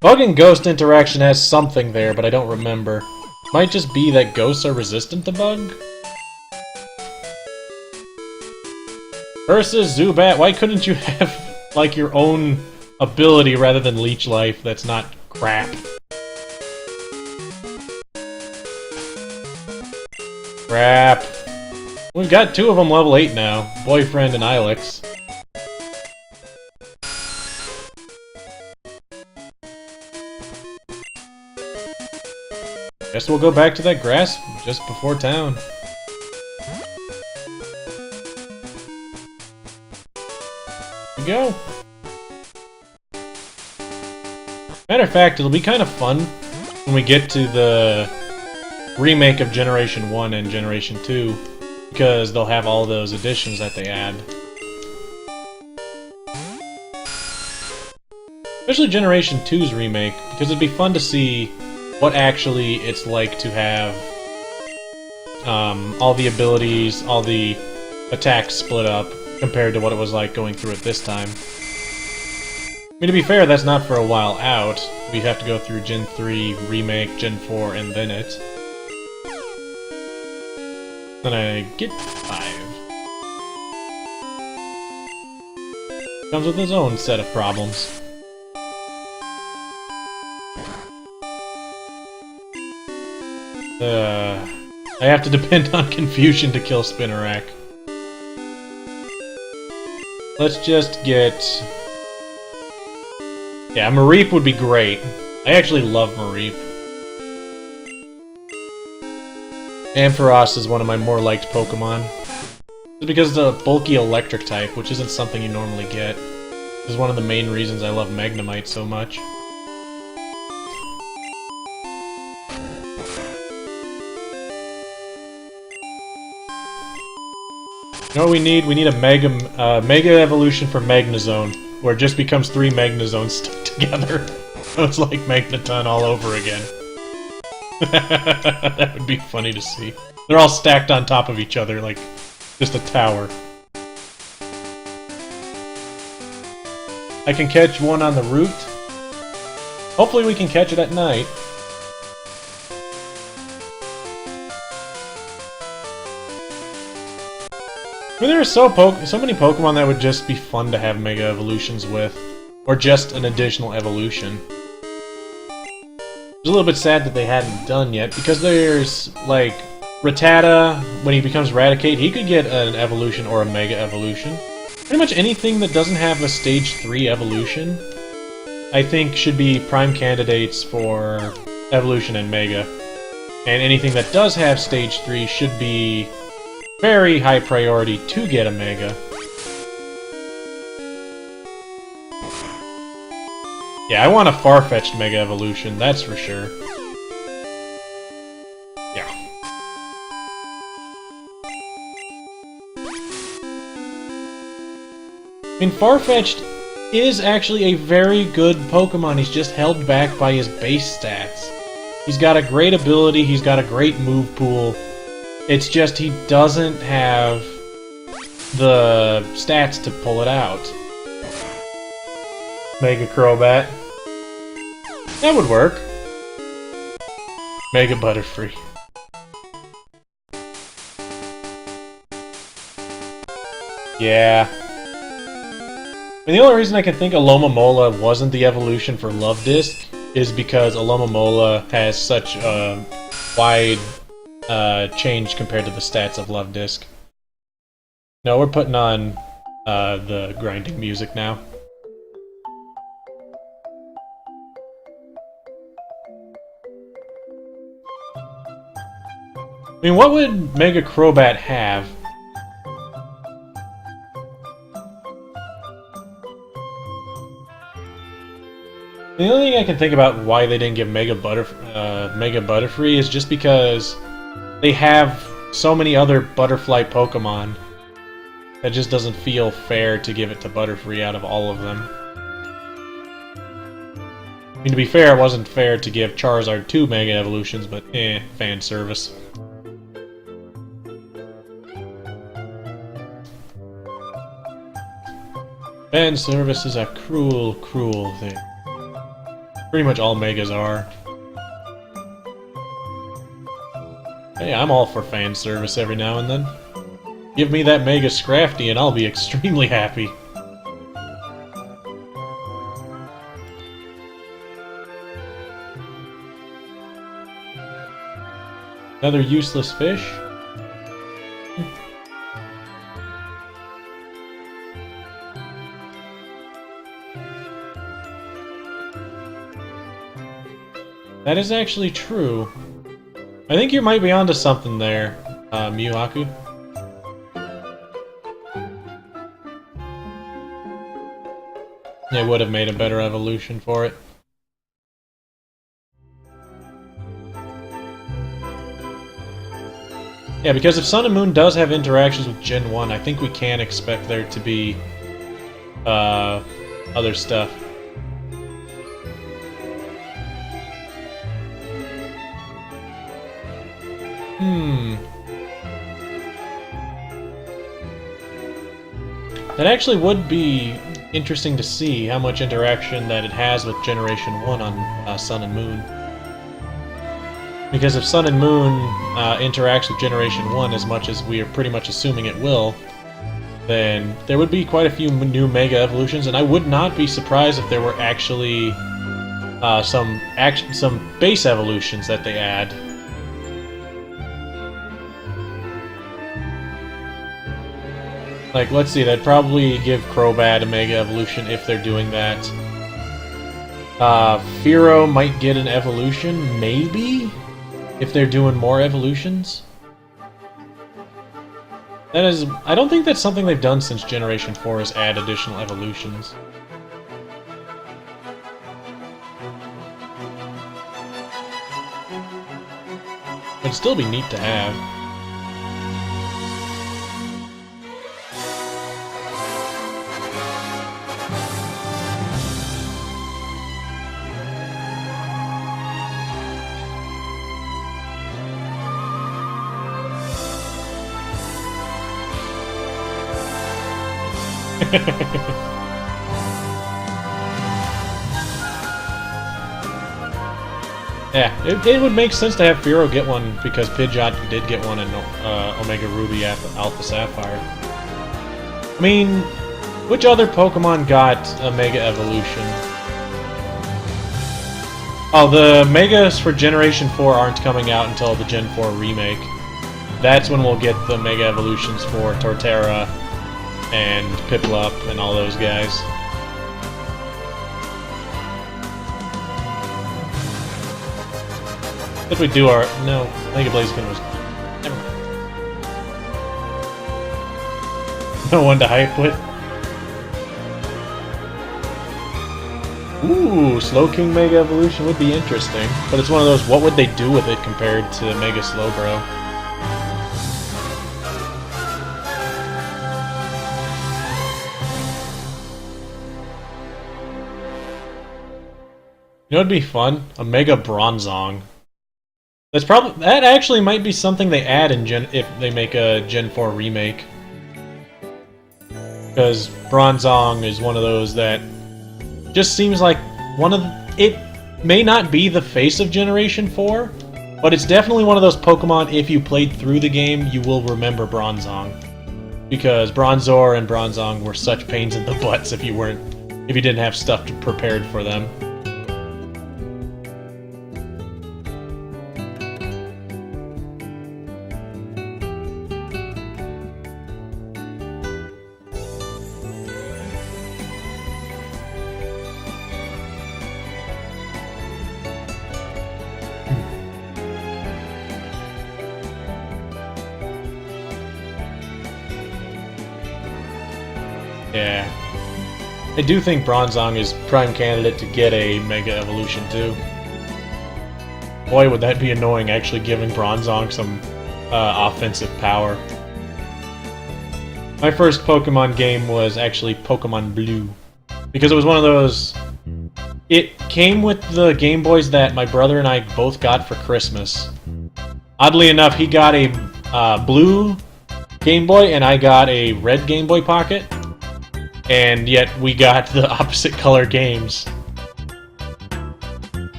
Bug and Ghost interaction has something there, but I don't remember. Might just be that Ghosts are resistant to Bug? Versus Zubat, why couldn't you have, like, your own ability rather than leech life that's not crap? Crap. We've got two of them level 8 now, Boyfriend and Ilex. Guess we'll go back to that grass just before town. Here we go. Matter of fact, it'll be kind of fun when we get to the remake of Generation 1 and Generation 2, because they'll have all those additions that they add. Especially Generation 2's remake, because it'd be fun to see what actually it's like to have all the abilities, all the attacks split up, compared to what it was like going through it this time. I mean, to be fair, that's not for a while out. We have to go through Gen 3, Remake, Gen 4, and then it. Then I get 5. Comes with its own set of problems. I have to depend on Confusion to kill Spinarak. Let's just get... Yeah, Mareep would be great. I actually love Mareep. Ampharos is one of my more liked Pokemon. It's because it's a bulky electric type, which isn't something you normally get. This is one of the main reasons I love Magnemite so much. You know what we need? We need a Mega Evolution for Magnezone, where it just becomes 3 Magnezones stuck together. So it's like Magneton all over again. That would be funny to see. They're all stacked on top of each other, like just a tower. I can catch one on the route. Hopefully we can catch it at night. I mean, there are so many Pokemon that would just be fun to have Mega Evolutions with. Or just an additional evolution. It's a little bit sad that they hadn't done yet, because there's, like, Rattata, when he becomes Raticate, he could get an evolution or a Mega Evolution. Pretty much anything that doesn't have a Stage 3 evolution, I think should be prime candidates for evolution and Mega. And anything that does have Stage 3 should be very high priority to get a Mega. Yeah, I want a far-fetched Mega Evolution, that's for sure. Yeah. I mean, Farfetch'd is actually a very good Pokemon. He's just held back by his base stats. He's got a great ability, he's got a great move pool. It's just he doesn't have the stats to pull it out. Mega Crobat. That would work. Mega Butterfree. Yeah. I mean, the only reason I can think Alomomola wasn't the evolution for Love Disc is because Alomomola has such a wide change compared to the stats of Love Disc. No, we're putting on the grinding music now. I mean, what would Mega Crobat have? The only thing I can think about why they didn't give Mega Butterfree is just because they have so many other Butterfly Pokemon that just doesn't feel fair to give it to Butterfree out of all of them. I mean, to be fair, it wasn't fair to give Charizard 2 Mega Evolutions, but fan service. Fan service is a cruel, cruel thing. Pretty much all Megas are. Hey, I'm all for fan service every now and then. Give me that Mega Scrafty and I'll be extremely happy. Another useless fish? That is actually true. I think you might be onto something there, Miwaku. They would have made a better evolution for it. Yeah, because if Sun and Moon does have interactions with Gen 1, I think we can expect there to be other stuff. That actually would be interesting to see how much interaction that it has with Generation 1 on Sun and Moon. Because if Sun and Moon interacts with Generation 1 as much as we are pretty much assuming it will, then there would be quite a few new Mega Evolutions, and I would not be surprised if there were actually some base evolutions that they add. Like, let's see, that'd probably give Crobat a Mega Evolution if they're doing that. Fearow might get an evolution, maybe? If they're doing more evolutions? That is... I don't think that's something they've done since Generation 4 is add additional evolutions. It'd still be neat to have. Yeah, it would make sense to have Fearow get one, because Pidgeot did get one in Omega Ruby at Alpha Sapphire. I mean, which other Pokemon got a Mega Evolution? Oh, the Megas for Generation 4 aren't coming out until the Gen 4 remake. That's when we'll get the Mega Evolutions for Torterra and Piplup and all those guys. If we do our... No, Mega Blaziken was... Never mind. No one to hype with. Ooh, Slowking Mega Evolution would be interesting. But it's one of those, what would they do with it compared to Mega Slowbro? You know what'd be fun? A Mega Bronzong. That actually might be something they add in if they make a Gen 4 remake. Because Bronzong is one of those that just seems like it may not be the face of Generation 4, but it's definitely one of those Pokemon, if you played through the game, you will remember Bronzong. Because Bronzor and Bronzong were such pains in the butts if you didn't have stuff prepared for them. Yeah. I do think Bronzong is prime candidate to get a Mega Evolution too. Boy, would that be annoying, actually giving Bronzong some offensive power. My first Pokemon game was actually Pokemon Blue. Because it was one of those... It came with the Game Boys that my brother and I both got for Christmas. Oddly enough, he got a blue Game Boy and I got a red Game Boy Pocket. And yet we got the opposite color games.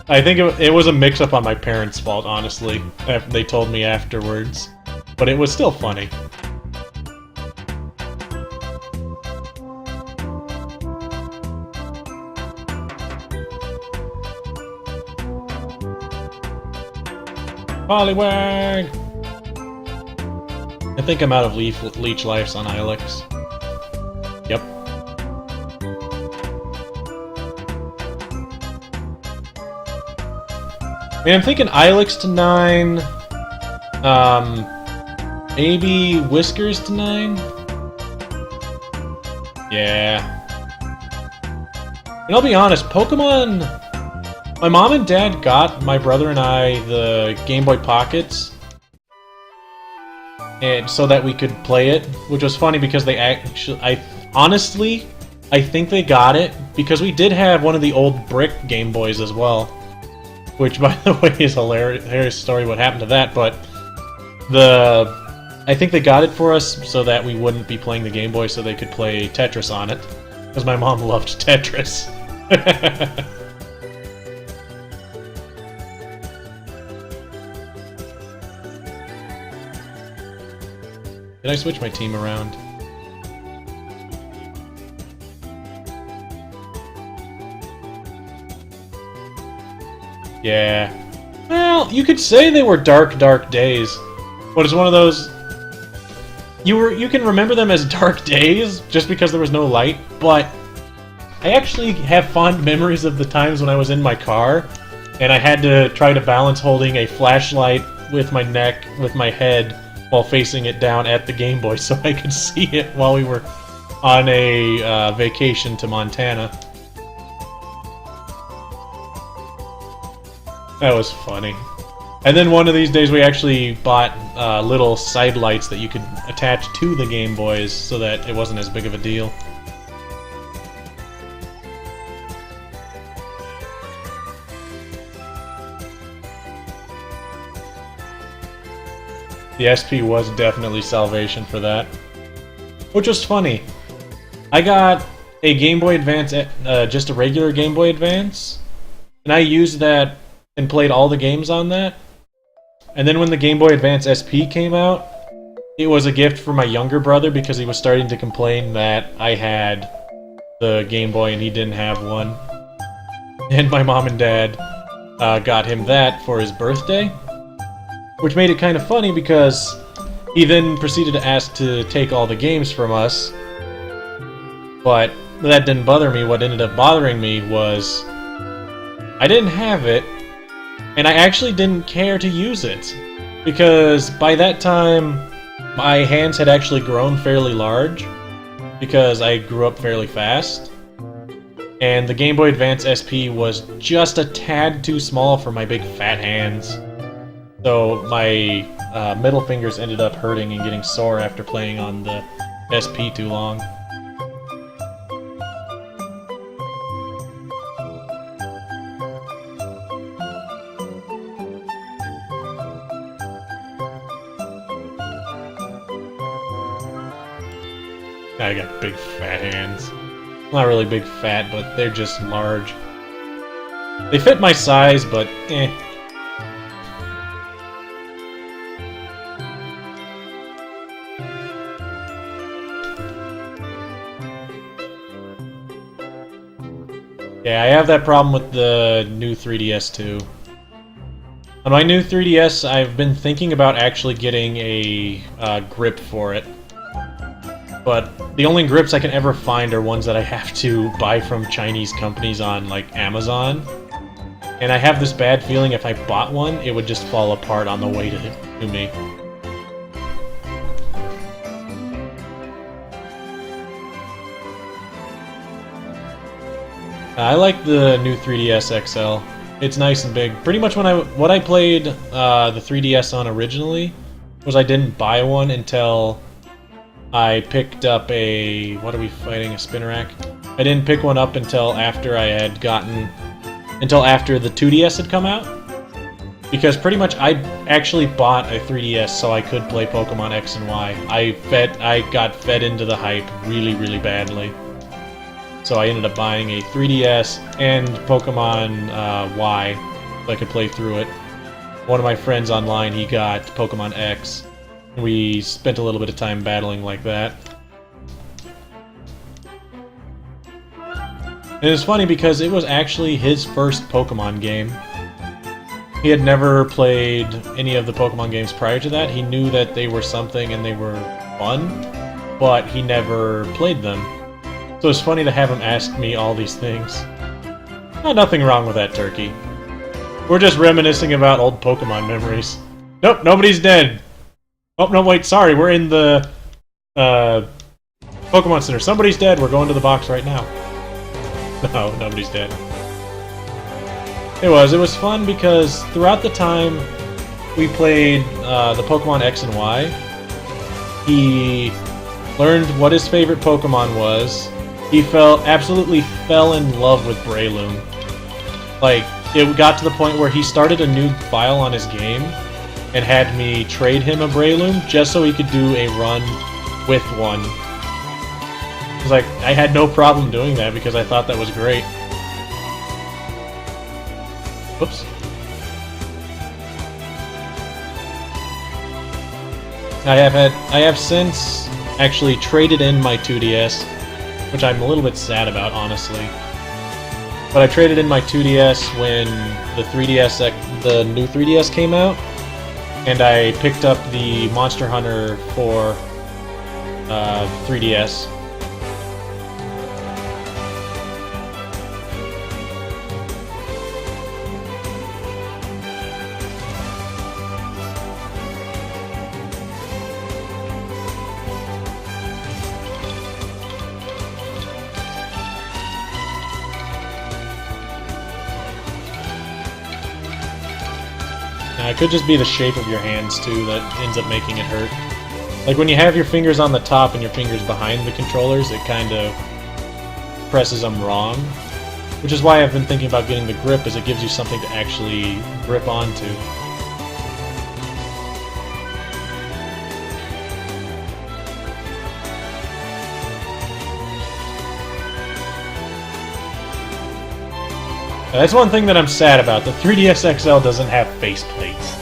I think it was a mix-up on my parents' fault, honestly. They told me afterwards. But it was still funny. Poliwag! I think I'm out of Leech Lives on Ilex. Yep. I mean, I'm thinking Ilex to 9, maybe Whiskers to 9? Yeah. And I'll be honest, Pokemon... My mom and dad got my brother and I the Game Boy Pockets, and so that we could play it, which was funny because they actually... Honestly, I think they got it because we did have one of the old brick Game Boys as well. Which, by the way, is a hilarious story what happened to that, but I think they got it for us so that we wouldn't be playing the Game Boy so they could play Tetris on it. Because my mom loved Tetris. Did I switch my team around? Yeah. Well, you could say they were dark, dark days. But it's one of those... You can remember them as dark days, just because there was no light, but... I actually have fond memories of the times when I was in my car, and I had to try to balance holding a flashlight with my neck, with my head, while facing it down at the Game Boy so I could see it while we were on a vacation to Montana. That was funny. And then one of these days we actually bought little side lights that you could attach to the Game Boys so that it wasn't as big of a deal. The SP was definitely salvation for that. Which was funny. I got a Game Boy Advance, just a regular Game Boy Advance, and I used that and played all the games on that. And then when the Game Boy Advance SP came out, it was a gift for my younger brother because he was starting to complain that I had the Game Boy and he didn't have one. And my mom and dad got him that for his birthday. Which made it kind of funny because He then proceeded to ask to take all the games from us, but that didn't bother me. What ended up bothering me was I didn't have it, and I actually didn't care to use it, because by that time my hands had actually grown fairly large, because I grew up fairly fast, and the Game Boy Advance SP was just a tad too small for my big fat hands. So my middle fingers ended up hurting and getting sore after playing on the SP too long. I got big fat hands. Not really big fat, but they're just large. They fit my size, but eh. Yeah, I have that problem with the new 3DS too. On my new 3DS, I've been thinking about actually getting a grip for it. But the only grips I can ever find are ones that I have to buy from Chinese companies on, like, Amazon. And I have this bad feeling if I bought one, it would just fall apart on the way to me. I like the new 3DS XL. It's nice and big. Pretty much what I played the 3DS on originally was I didn't buy one until I picked up a... what are we fighting? A Spinnerack? I didn't pick one up until after I had gotten... until after the 2DS had come out. Because pretty much I actually bought a 3DS so I could play Pokemon X and Y. I got fed into the hype really, really badly. So I ended up buying a 3DS and Pokemon Y so I could play through it. One of my friends online, he got Pokemon X. We spent a little bit of time battling like that. And it was funny because it was actually his first Pokemon game. He had never played any of the Pokemon games prior to that. He knew that they were something and they were fun, but he never played them. So it's funny to have him ask me all these things. Nothing wrong with that, Turkey. We're just reminiscing about old Pokemon memories. Nope, nobody's dead. Oh, no, wait, sorry, we're in the Pokemon Center. Somebody's dead, we're going to the box right now. No, nobody's dead. It was fun because throughout the time we played the Pokemon X and Y, he learned what his favorite Pokemon was. He absolutely fell in love with Breloom. Like, it got to the point where he started a new file on his game and had me trade him a Breloom just so he could do a run with one. It was like, I had no problem doing that because I thought that was great. Whoops. I have since actually traded in my 2DS, which I'm a little bit sad about, honestly. But I traded in my 2DS when the new 3DS came out, and I picked up the Monster Hunter for 3DS. It could just be the shape of your hands, too, that ends up making it hurt. Like, when you have your fingers on the top and your fingers behind the controllers, it kind of presses them wrong. Which is why I've been thinking about getting the grip, is it gives you something to actually grip onto. That's one thing that I'm sad about. The 3DS XL doesn't have faceplates.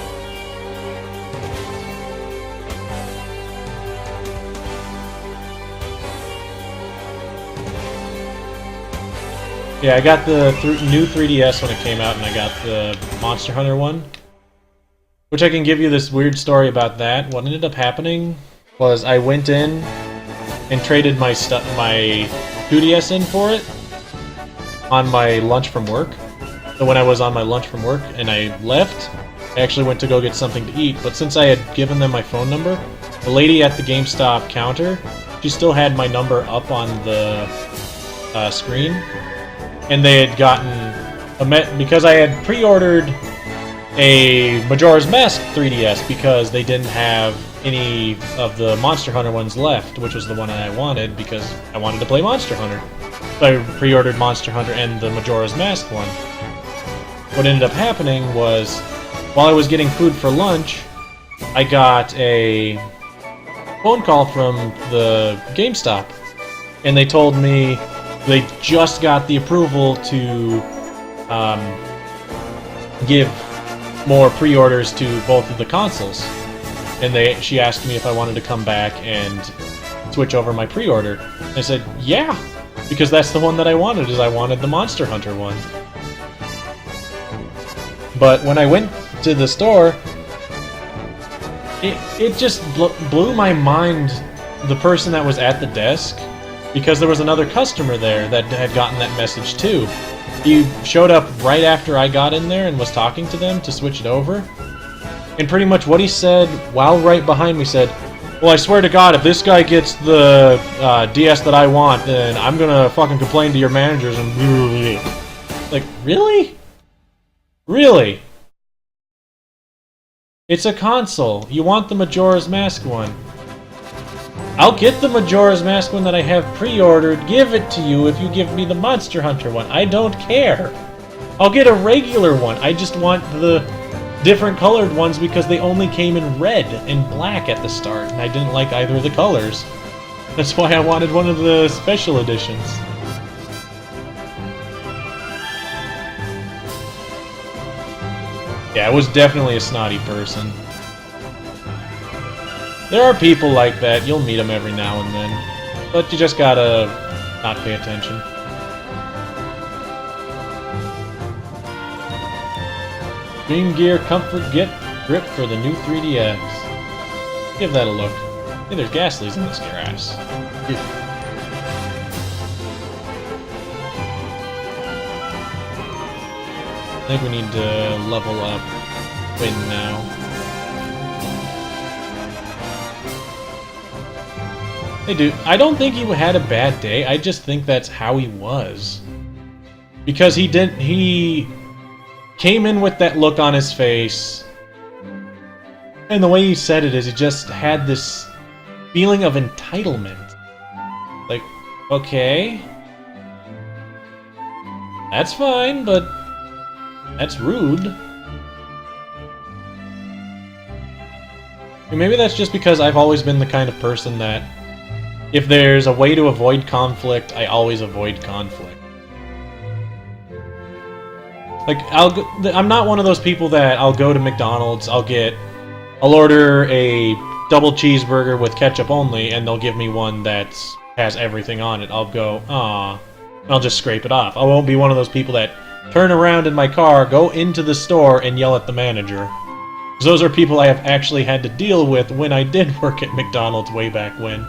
Yeah, I got the new 3DS when it came out, and I got the Monster Hunter one. Which I can give you this weird story about that. What ended up happening was I went in and traded my 2DS in for it on my lunch from work. So when I was on my lunch from work and I left, I actually went to go get something to eat, but since I had given them my phone number, the lady at the GameStop counter, she still had my number up on the screen, and they had gotten because I had pre-ordered a Majora's Mask 3DS because they didn't have any of the Monster Hunter ones left, which was the one I wanted because I wanted to play Monster Hunter. So I pre-ordered Monster Hunter and the Majora's Mask one. What ended up happening was, while I was getting food for lunch, I got a phone call from the GameStop, and they told me they just got the approval to give more pre-orders to both of the consoles. And she asked me if I wanted to come back and switch over my pre-order. I said, yeah, because that's the one that I wanted, I wanted the Monster Hunter one. But when I went to the store, it just blew my mind, the person that was at the desk, because there was another customer there that had gotten that message too. He showed up right after I got in there and was talking to them to switch it over. And pretty much what he said, while right behind me, said, well, I swear to God, if this guy gets the DS that I want, then I'm gonna fucking complain to your managers and... Like, really? Really? It's a console. You want the Majora's Mask one. I'll get the Majora's Mask one that I have pre-ordered, give it to you if you give me the Monster Hunter one. I don't care. I'll get a regular one. I just want the different colored ones because they only came in red and black at the start, and I didn't like either of the colors. That's why I wanted one of the special editions. Yeah, I was definitely a snotty person. There are people like that, you'll meet them every now and then. But you just gotta not pay attention. Dream Gear Comfort Grip for the new 3DS. Give that a look. Hey, there's gas leaks in this grass. I think we need to level up Win now. Hey dude, I don't think he had a bad day, I just think that's how he was. Because he came in with that look on his face, and the way he said it is he just had this feeling of entitlement. Like, okay, that's fine, but that's rude. And maybe that's just because I've always been the kind of person that if there's a way to avoid conflict, I always avoid conflict. Like, I'm not one of those people that I'll go to McDonald's, I'll order a double cheeseburger with ketchup only, and they'll give me one that has everything on it. I'll go, "Aw," and I'll just scrape it off. I won't be one of those people that turn around in my car, go into the store, and yell at the manager. Because those are people I have actually had to deal with when I did work at McDonald's way back when.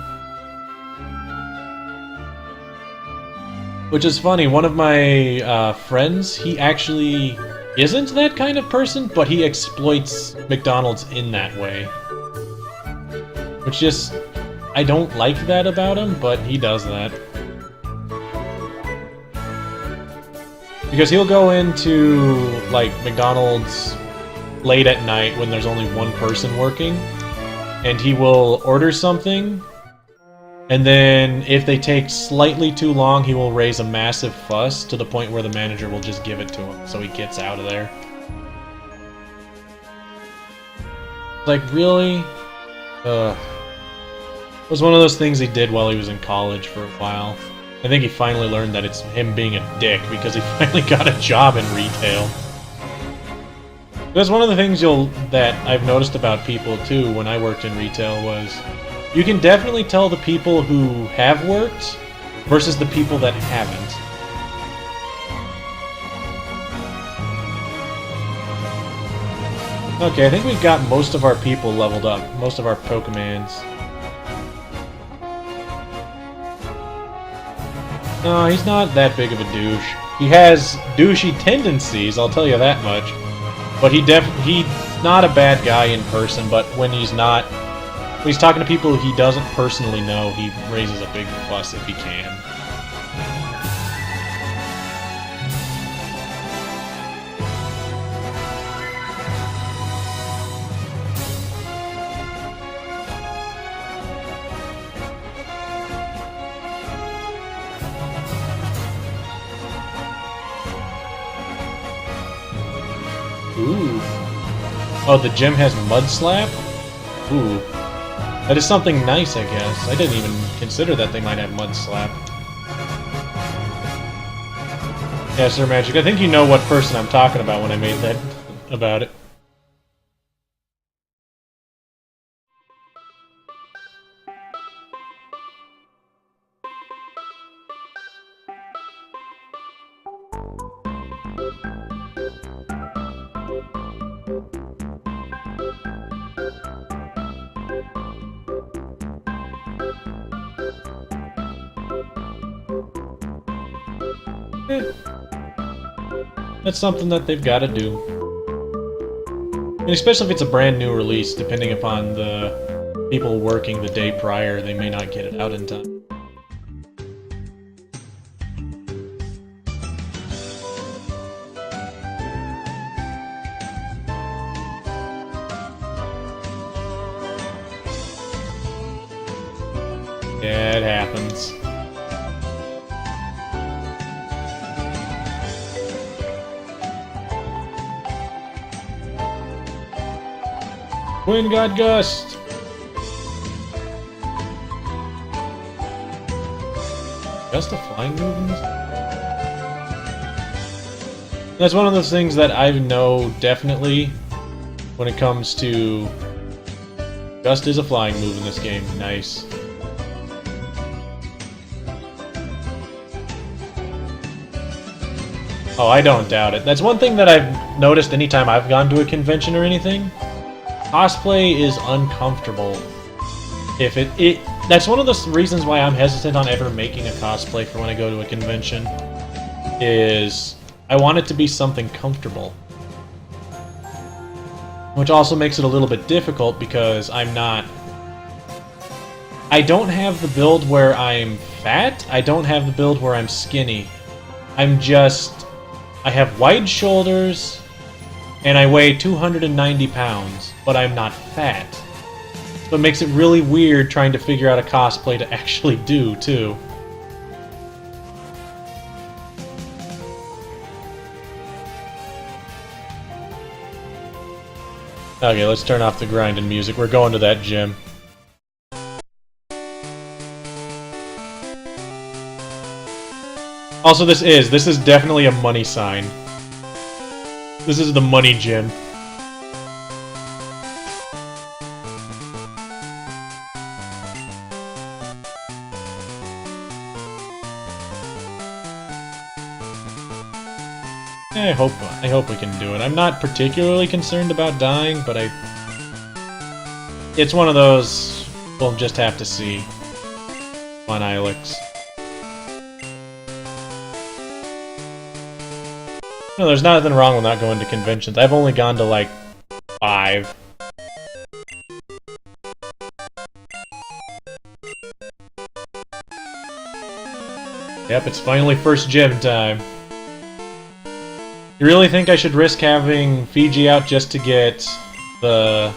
Which is funny, one of my friends, he actually isn't that kind of person, but he exploits McDonald's in that way. Which just, I don't like that about him, but he does that. Because he'll go into, like, McDonald's late at night when there's only one person working, and he will order something, and then if they take slightly too long, he will raise a massive fuss to the point where the manager will just give it to him, so he gets out of there. Like, really? It was one of those things he did while he was in college for a while. I think he finally learned that it's him being a dick because he finally got a job in retail. That's one of the things that I've noticed about people too when I worked in retail was you can definitely tell the people who have worked versus the people that haven't. Okay, I think we've got most of our people leveled up. Most of our Pokemans. No, he's not that big of a douche. He has douchey tendencies, I'll tell you that much. But he's not a bad guy in person, but when he's talking to people he doesn't personally know, he raises a big fuss if he can. Ooh. Oh, the gym has Mud Slap? Ooh. That is something nice, I guess. I didn't even consider that they might have Mud Slap. Yeah, Sir Magic, I think you know what person I'm talking about when I made that about it. That's something that they've got to do. And especially if it's a brand new release, depending upon the people working the day prior, they may not get it out in time. Yeah, it happens. Wind God Gust! Gust of flying movements? That's one of those things that I know definitely when it comes to... Gust is a flying move in this game. Nice. Oh, I don't doubt it. That's one thing that I've noticed anytime I've gone to a convention or anything. Cosplay is uncomfortable. That's one of the reasons why I'm hesitant on ever making a cosplay for when I go to a convention. Is I want it to be something comfortable. Which also makes it a little bit difficult because I don't have the build where I'm fat, I don't have the build where I'm skinny. I have wide shoulders, and I weigh 290 pounds, but I'm not fat. So it makes it really weird trying to figure out a cosplay to actually do, too. Okay, let's turn off the grinding music. We're going to that gym. Also, this is definitely a money sign. This is the money gym. I hope we can do it. I'm not particularly concerned about dying, but it's one of those we'll just have to see on Ilex. No, there's nothing wrong with not going to conventions. I've only gone to, like, 5. Yep, it's finally first gym time. You really think I should risk having Fiji out just to get the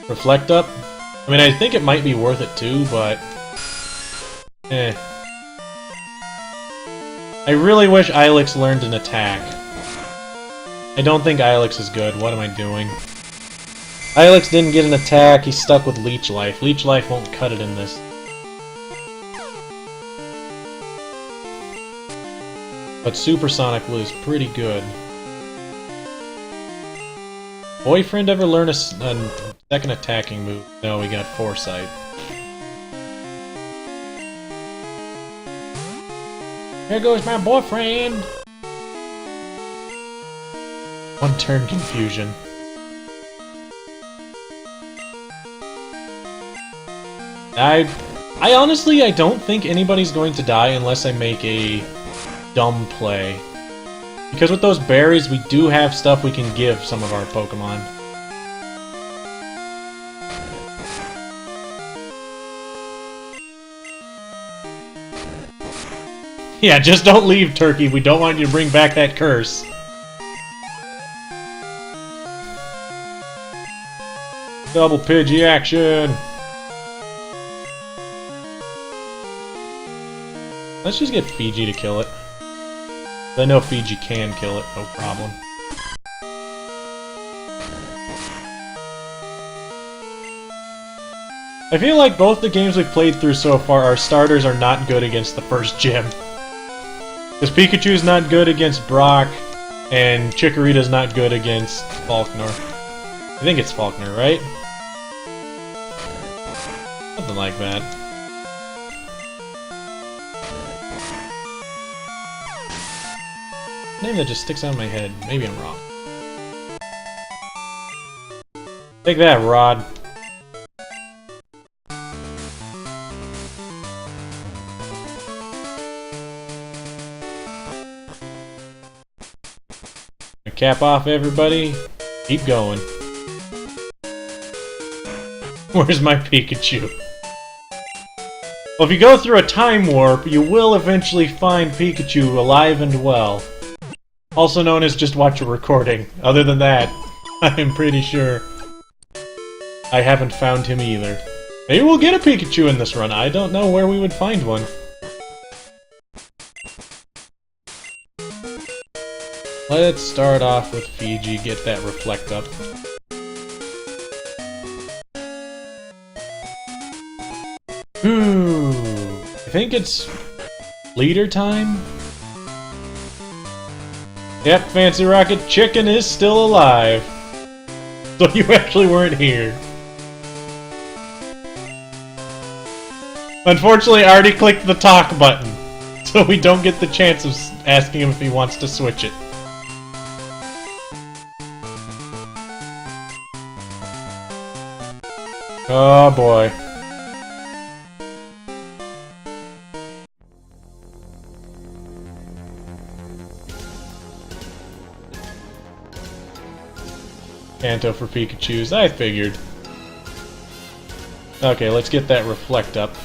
Reflect up? I mean, I think it might be worth it too, but... I really wish Ilex learned an attack. I don't think Ilex is good. What am I doing? Ilex didn't get an attack, he's stuck with Leech Life. Leech Life won't cut it in this. But Supersonic was pretty good. Boyfriend ever learn a second attacking move? No, we got Foresight. There goes my boyfriend! One turn confusion. I honestly, I don't think anybody's going to die unless I make a dumb play. Because with those berries, we do have stuff we can give some of our Pokemon. Yeah, just don't leave, Turkey. We don't want you to bring back that curse. Double Pidgey action! Let's just get Fiji to kill it. I know Fiji can kill it, no problem. I feel like both the games we've played through so far, our starters are not good against the first gym. Because Pikachu's not good against Brock, and Chikorita's not good against Falkner. I think it's Falkner, right? Something like that. Name that just sticks out of my head. Maybe I'm wrong. Take that, Rod. Cap off, everybody. Keep going. Where's my Pikachu? Well, if you go through a time warp, you will eventually find Pikachu alive and well. Also known as just watch a recording. Other than that, I'm pretty sure I haven't found him either. Maybe we'll get a Pikachu in this run. I don't know where we would find one. Let's start off with Fiji, get that Reflect up. I think it's leader time? Yep, Fancy Rocket Chicken is still alive. So you actually weren't here. Unfortunately, I already clicked the talk button, so we don't get the chance of asking him if he wants to switch it. Oh boy. Kanto for Pikachus, I figured. Okay, let's get that Reflect up.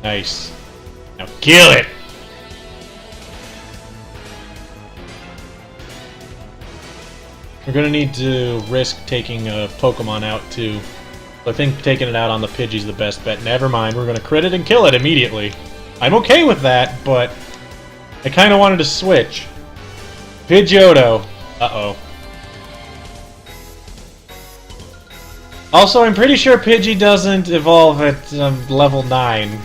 Nice. Now kill it! We're gonna need to risk taking a Pokemon out too. I think taking it out on the Pidgey's the best bet. Never mind, we're gonna crit it and kill it immediately. I'm okay with that, but I kinda wanted to switch. Pidgeotto. Uh-oh. Also, I'm pretty sure Pidgey doesn't evolve at level 9.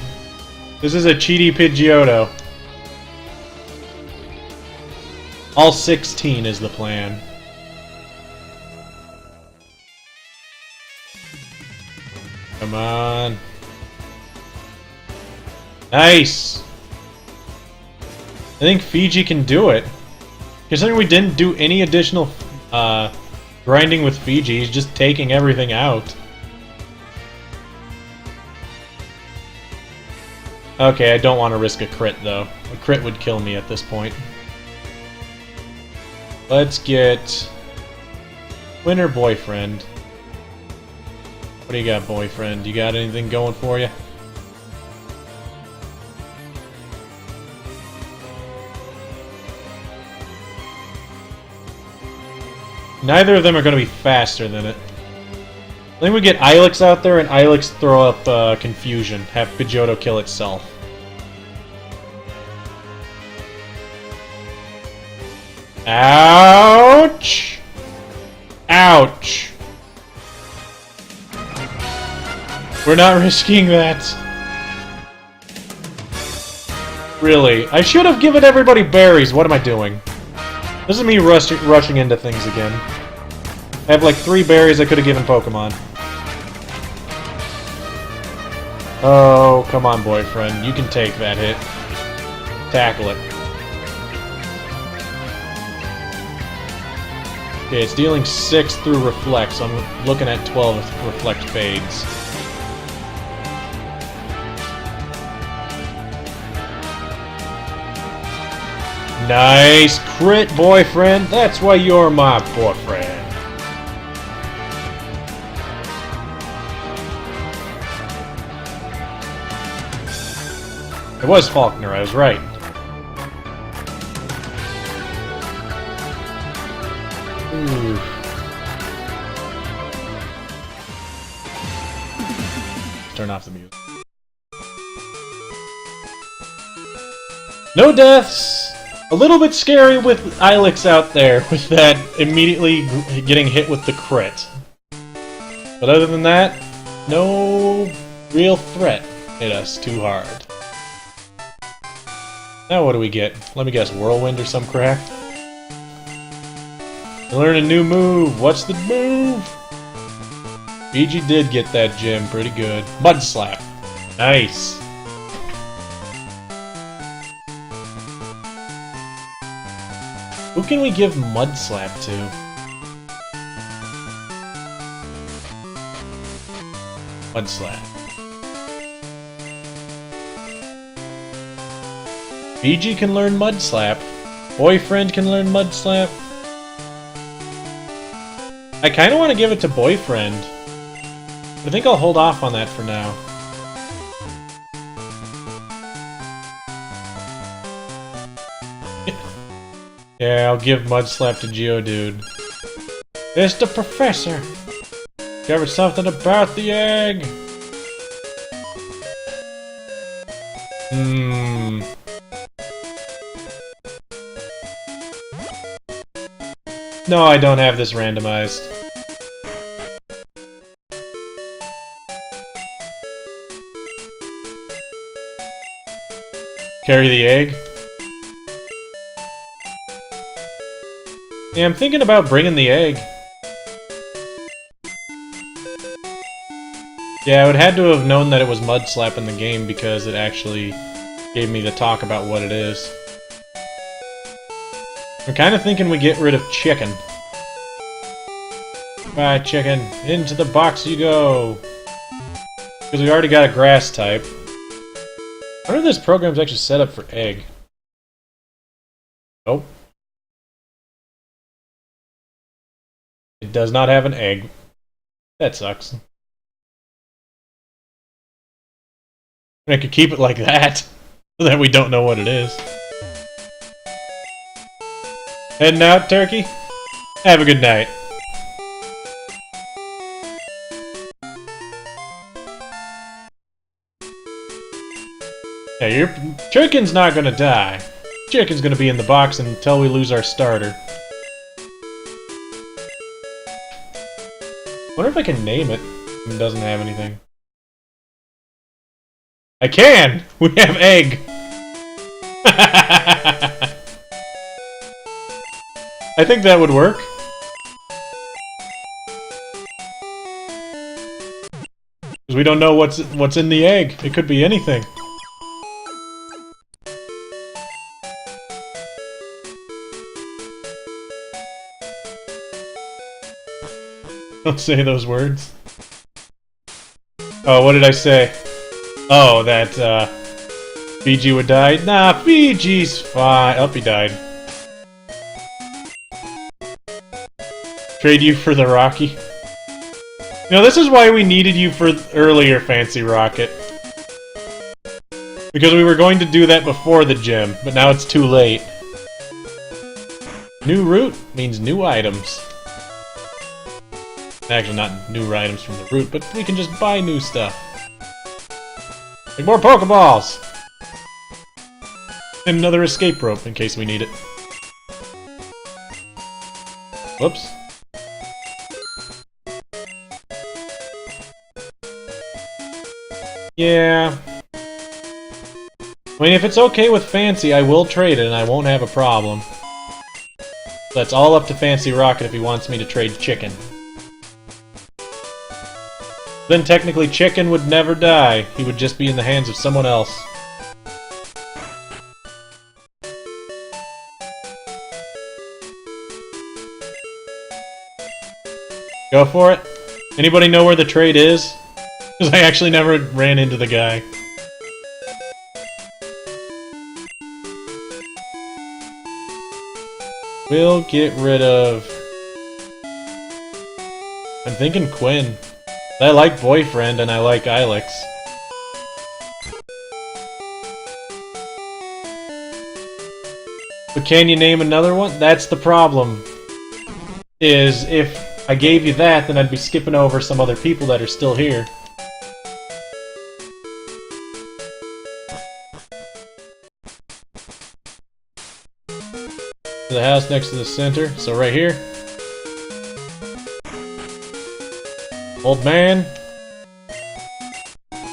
This is a cheaty Pidgeotto. All 16 is the plan. Come on. Nice! I think Fiji can do it. Considering we didn't do any additional grinding with Fiji, he's just taking everything out. Okay, I don't want to risk a crit though. A crit would kill me at this point. Let's get Winter Boyfriend. What do you got, boyfriend? You got anything going for you? Neither of them are going to be faster than it. I think we get Ilex out there and Ilex throw up Confusion. Have Pidgeotto kill itself. Ouch! Ouch! We're not risking that. Really? I should have given everybody berries. What am I doing? This is me rushing into things again. I have like 3 berries I could have given Pokemon. Oh, come on, boyfriend. You can take that hit. Tackle it. Okay, it's dealing 6 through Reflect, so I'm looking at 12 if Reflect fades. Nice crit, boyfriend! That's why you're my boyfriend! It was Faulkner, I was right. Ooh. Turn off the music. No deaths! A little bit scary with Ilex out there, with that immediately getting hit with the crit. But other than that, no real threat hit us too hard. Now what do we get? Let me guess, Whirlwind or some crap? Learn a new move! What's the move? BG did get that gem pretty good. Mud Slap. Nice. Who can we give Mud Slap to? Mud Slap. BG can learn Mud Slap. Boyfriend can learn Mud Slap. I kinda wanna give it to Boyfriend. I think I'll hold off on that for now. Yeah, I'll give Mud Slap to Geodude. It's the Professor! Discovered something about the egg! No, I don't have this randomized. Carry the egg? Yeah, I'm thinking about bringing the egg. Yeah, I would have had to have known that it was Mud Slap in the game because it actually gave me the talk about what it is. I'm kind of thinking we get rid of Chicken. Bye, Chicken. Into the box you go! Because we already got a Grass type. I wonder if this program's actually set up for Egg. Nope. It does not have an egg. That sucks. I could keep it like that, so that we don't know what it is. Heading out, Turkey? Have a good night. Yeah, your Chicken's not gonna die. Chicken's gonna be in the box until we lose our starter. Wonder if I can name it. It doesn't have anything. I can! We have Egg! I think that would work. Because we don't know what's in the egg. It could be anything. Don't say those words. Oh, what did I say? Oh, that, BG would die? Nah, BG's fine. Oh, he died. Trade you for the Rocky. You know, this is why we needed you for earlier, Fancy Rocket. Because we were going to do that before the gym, but now it's too late. New route means new items. Actually, not new items from the route, but we can just buy new stuff. Like more Pokeballs! And another escape rope, in case we need it. Whoops. Yeah. I mean, if it's okay with Fancy, I will trade it and I won't have a problem. That's all up to Fancy Rocket if he wants me to trade Chicken. Then technically Chicken would never die. He would just be in the hands of someone else. Go for it. Anybody know where the trade is? Because I actually never ran into the guy. We'll get rid of... I'm thinking Quinn. I like Boyfriend and I like Ilex. But can you name another one? That's the problem. Is if I gave you that, then I'd be skipping over some other people that are still here. The house next to the center, so right here. Old man.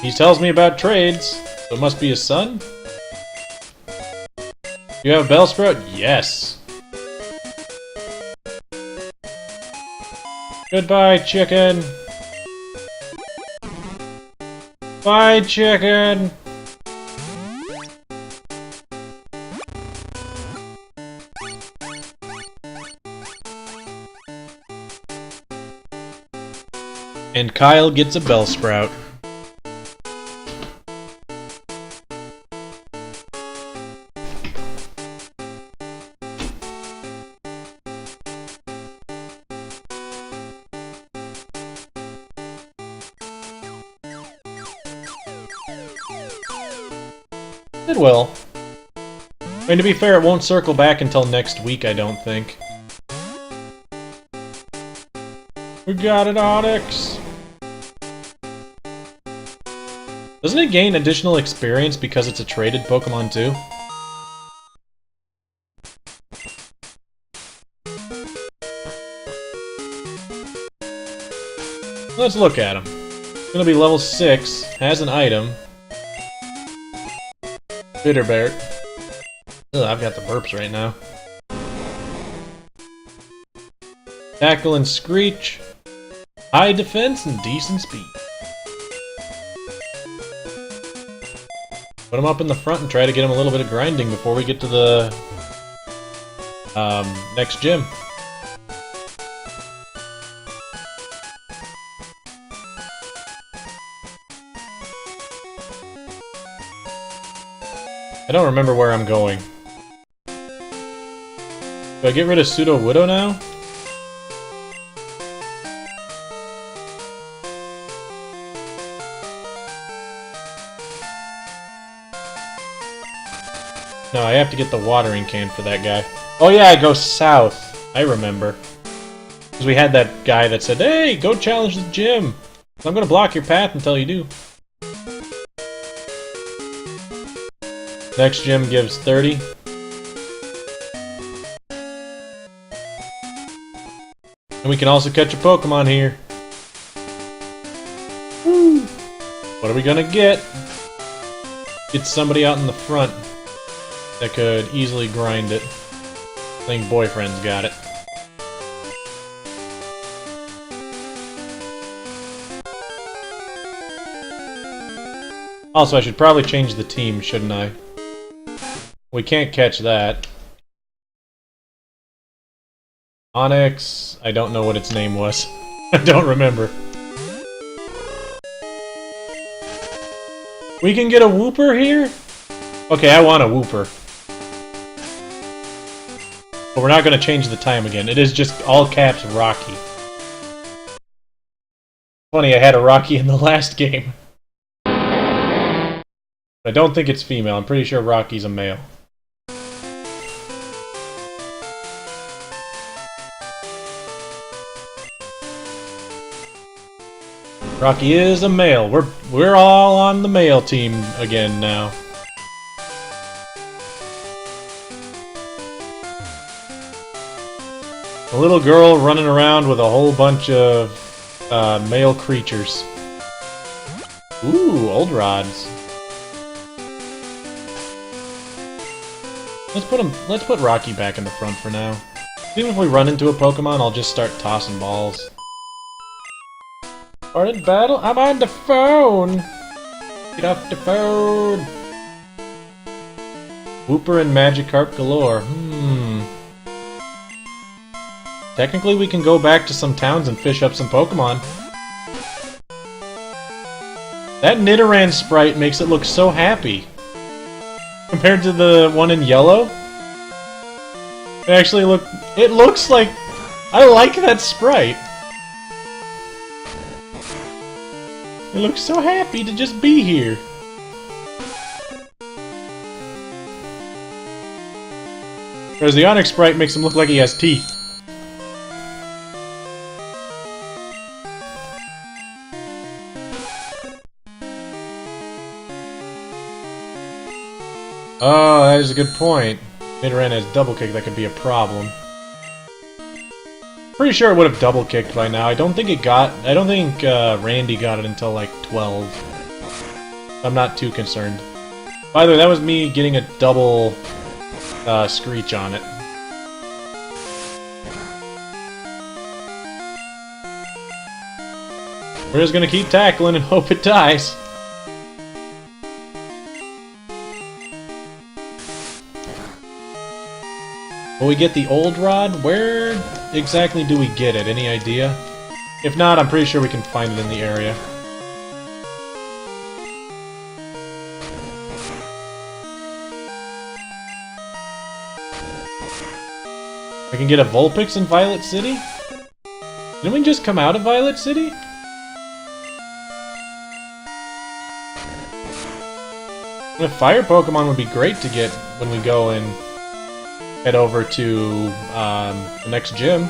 He tells me about trades, so it must be his son? You have a Bellsprout? Yes. Goodbye, chicken. Bye, chicken. And Kyle gets a Bellsprout. It will. I mean, to be fair, it won't circle back until next week, I don't think. We got it, Onyx! Doesn't it gain additional experience because it's a traded Pokemon too? Let's look at him. He's gonna be level 6, has an item. Bitterbear. Ugh, I've got the burps right now. Tackle and Screech. High defense and decent speed. Put him up in the front and try to get him a little bit of grinding before we get to the next gym. I don't remember where I'm going. Do I get rid of Pseudo Widow now? No, I have to get the watering can for that guy. Oh yeah, I go south. I remember. Because we had that guy that said, hey, go challenge the gym. I'm gonna block your path until you do. Next gym gives 30. And we can also catch a Pokemon here. Woo! What are we gonna get? Get somebody out in the front that could easily grind it. I think Boyfriend's got it. Also, I should probably change the team, shouldn't I? We can't catch that. Onyx, I don't know what its name was. I don't remember. We can get a Wooper here? Okay, I want a Wooper. But we're not going to change the time again. It is just all caps Rocky. Funny, I had a Rocky in the last game. I don't think it's female. I'm pretty sure Rocky's a male. Rocky is a male. We're all on the male team again now. A little girl running around with a whole bunch of male creatures. Ooh, old rods. Let's put Rocky back in the front for now. Even if we run into a Pokemon, I'll just start tossing balls. Started battle? I'm on the phone! Get off the phone! Wooper and Magikarp galore. Technically, we can go back to some towns and fish up some Pokemon. That Nidoran sprite makes it look so happy. Compared to the one in yellow. It looks like... I like that sprite. It looks so happy to just be here. Whereas the Onix sprite makes him look like he has teeth. Oh, that is a good point. Nidoran has double kick, that could be a problem. Pretty sure it would have double kicked by now. I don't think Randy got it until like 12. I'm not too concerned. By the way, that was me getting a double screech on it. We're just gonna keep tackling and hope it dies. Will we get the old rod? Where exactly do we get it? Any idea? If not, I'm pretty sure we can find it in the area. I can get a Vulpix in Violet City? Didn't we just come out of Violet City? A fire Pokemon would be great to get when we go and head over to the next gym.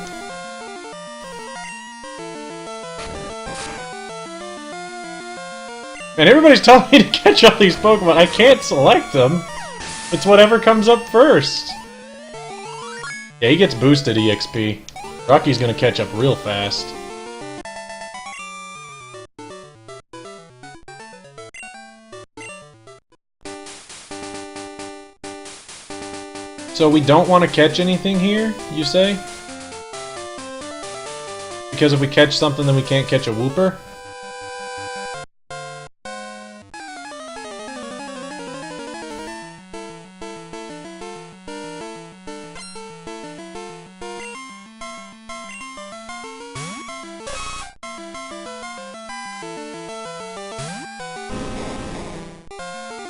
And everybody's telling me to catch all these Pokemon. I can't select them. It's whatever comes up first. Yeah, he gets boosted EXP. Rocky's gonna catch up real fast. So we don't want to catch anything here, you say? Because if we catch something, then we can't catch a Wooper?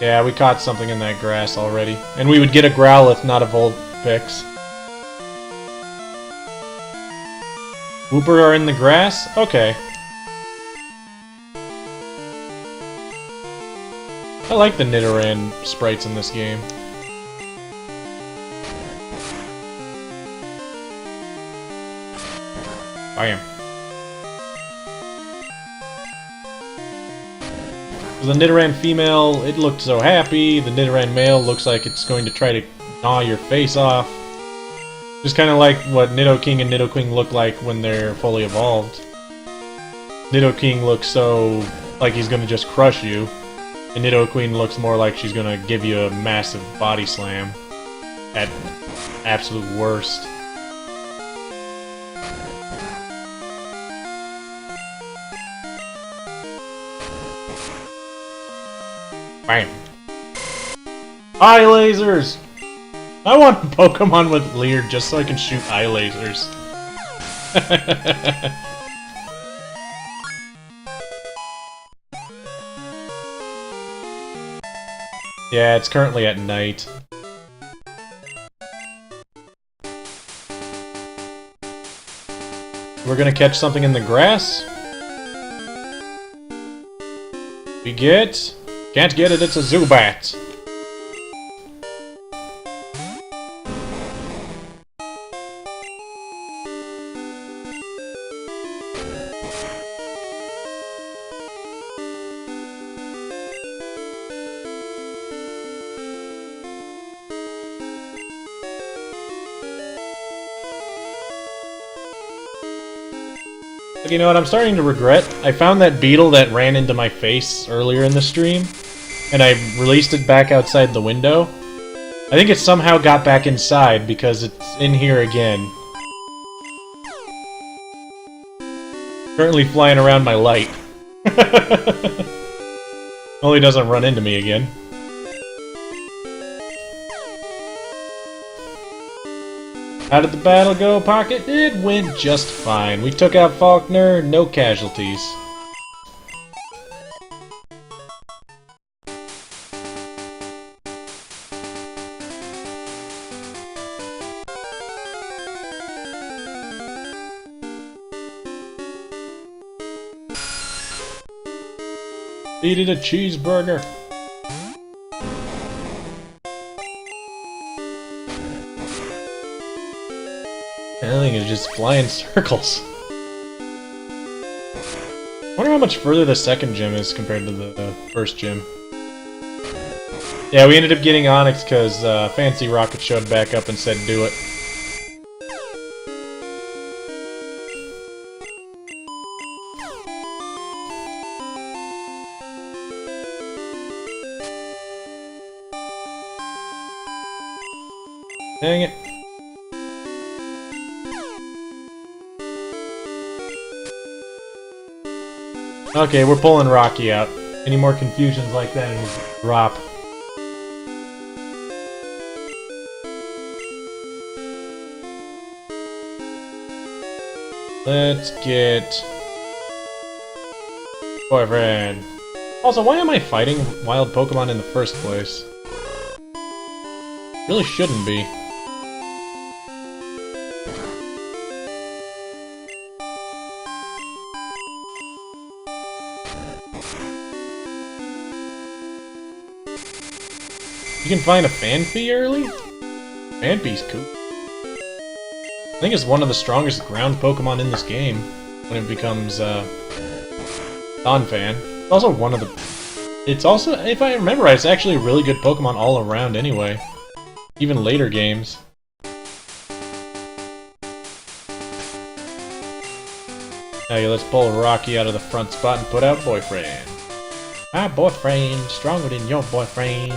Yeah, we caught something in that grass already. And we would get a Growlithe, not a Vulpix. Wooper are in the grass? Okay. I like the Nidoran sprites in this game. Bam. The Nidoran female, it looked so happy. The Nidoran male looks like it's going to try to gnaw your face off. Just kind of like what Nidoking and Nidoqueen look like when they're fully evolved. Nidoking looks so like he's going to just crush you. And Nidoqueen looks more like she's going to give you a massive body slam. At absolute worst. Bam. Eye lasers! I want a Pokemon with Leer just so I can shoot eye lasers. Yeah, it's currently at night. We're gonna catch something in the grass. We get... Can't get it, it's a Zubat. You know what, I'm starting to regret. I found that beetle that ran into my face earlier in the stream, and I released it back outside the window. I think it somehow got back inside because it's in here again. Currently flying around my light. Only doesn't run into me again. How did the battle go, Pocket? It went just fine. We took out Faulkner, no casualties. Eating a cheeseburger. That thing is just flying circles. I wonder how much further the second gym is compared to the first gym. Yeah, we ended up getting Onyx because Fancy Rocket showed back up and said do it. Dang it. Okay, we're pulling Rocky out. Any more confusions like that and we'll drop. Let's get... boyfriend. Also, why am I fighting wild Pokemon in the first place? Really shouldn't be. You can find a Fanpy early? Fanpy's cool. I think it's one of the strongest ground Pokemon in this game when it becomes non-fan. It's also one of the... It's also, if I remember right, it's actually a really good Pokemon all around anyway. Even later games. Okay, let's pull Rocky out of the front spot and put out Boyfriend. My boyfriend, stronger than your boyfriend.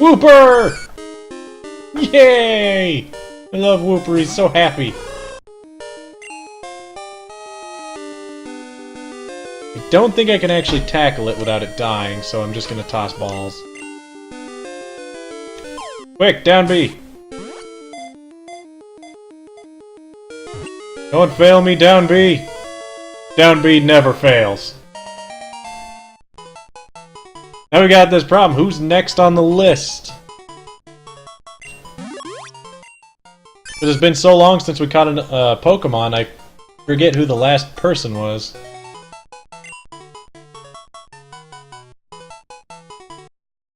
Whooper! Yay! I love Whooper, he's so happy. I don't think I can actually tackle it without it dying, so I'm just gonna toss balls. Quick, down B! Don't fail me, down B! Down B never fails. Now we got this problem. Who's next on the list? Because it's been so long since we caught a Pokemon, I forget who the last person was.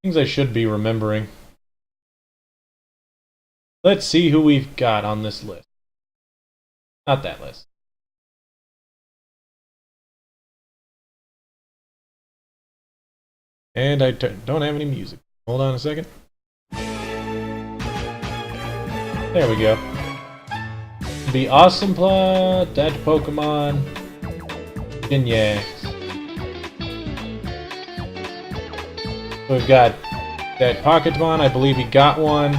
Things I should be remembering. Let's see who we've got on this list. Not that list. And I don't have any music. Hold on a second. There we go. The Awesome Plot, that Pokemon, Ginyax. We've got that Pokemon's, I believe he got one.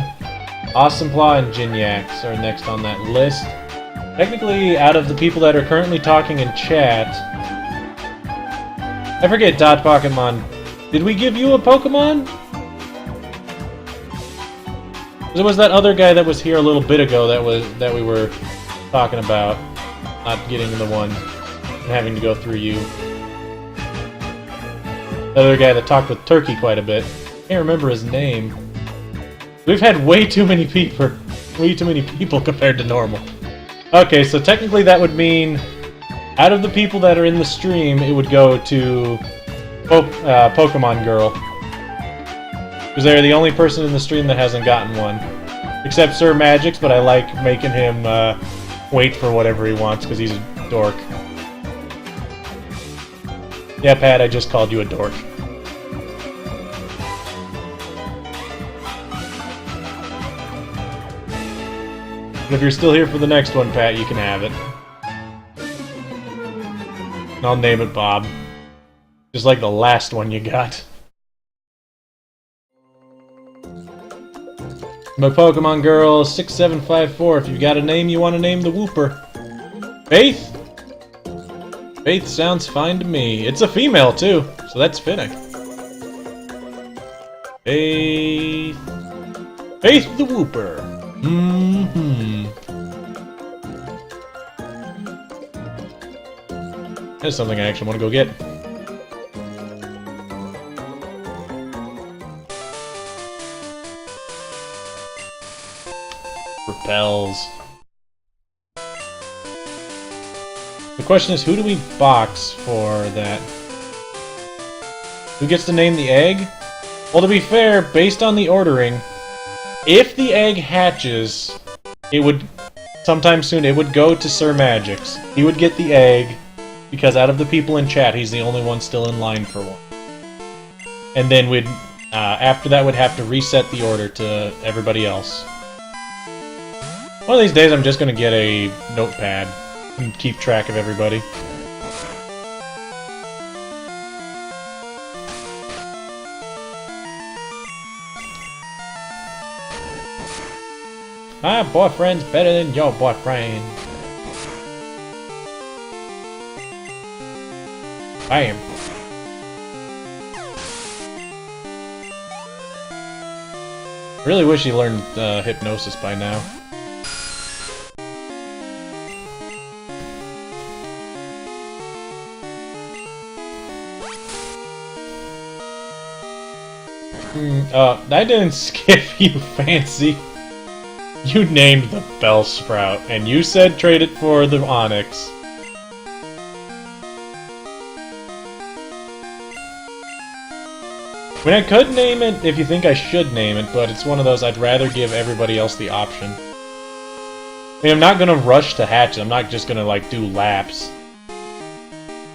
Awesome Plot and Ginyax are next on that list. Technically, out of the people that are currently talking in chat, I forget Dot Pokemon. Did we give you a Pokemon? There was that other guy that was here a little bit ago that we were talking about not getting the one and having to go through you. The other guy that talked with Turkey quite a bit. Can't remember his name. We've had way too many people compared to normal. Okay, so technically that would mean out of the people that are in the stream, it would go to Pokemon Girl. Because they're the only person in the stream that hasn't gotten one. Except Sir Magix, but I like making him wait for whatever he wants because he's a dork. Yeah, Pat, I just called you a dork. But if you're still here for the next one, Pat, you can have it. And I'll name it Bob. Just like the last one you got. My Pokemon Girl 6754. If you've got a name you want to name the Whooper. Faith? Faith sounds fine to me. It's a female too, so that's fitting. Faith. Faith the Whooper. Mm-hmm. That's something I actually want to go get. Repels. The question is, who do we box for that? Who gets to name the egg? Well, to be fair, based on the ordering, if the egg hatches, it would, sometime soon, it would go to Sir Magix. He would get the egg, because out of the people in chat, he's the only one still in line for one. And then we'd, after that, we'd have to reset the order to everybody else. One of these days, I'm just gonna get a notepad and keep track of everybody. My boyfriend's better than your boyfriend. Bam. Really wish he learned hypnosis by now. I didn't skip you, Fancy. You named the Bellsprout, and you said trade it for the Onyx. I mean, I could name it if you think I should name it, but it's one of those I'd rather give everybody else the option. I mean, I'm not gonna rush to hatch it. I'm not just gonna, like, do laps.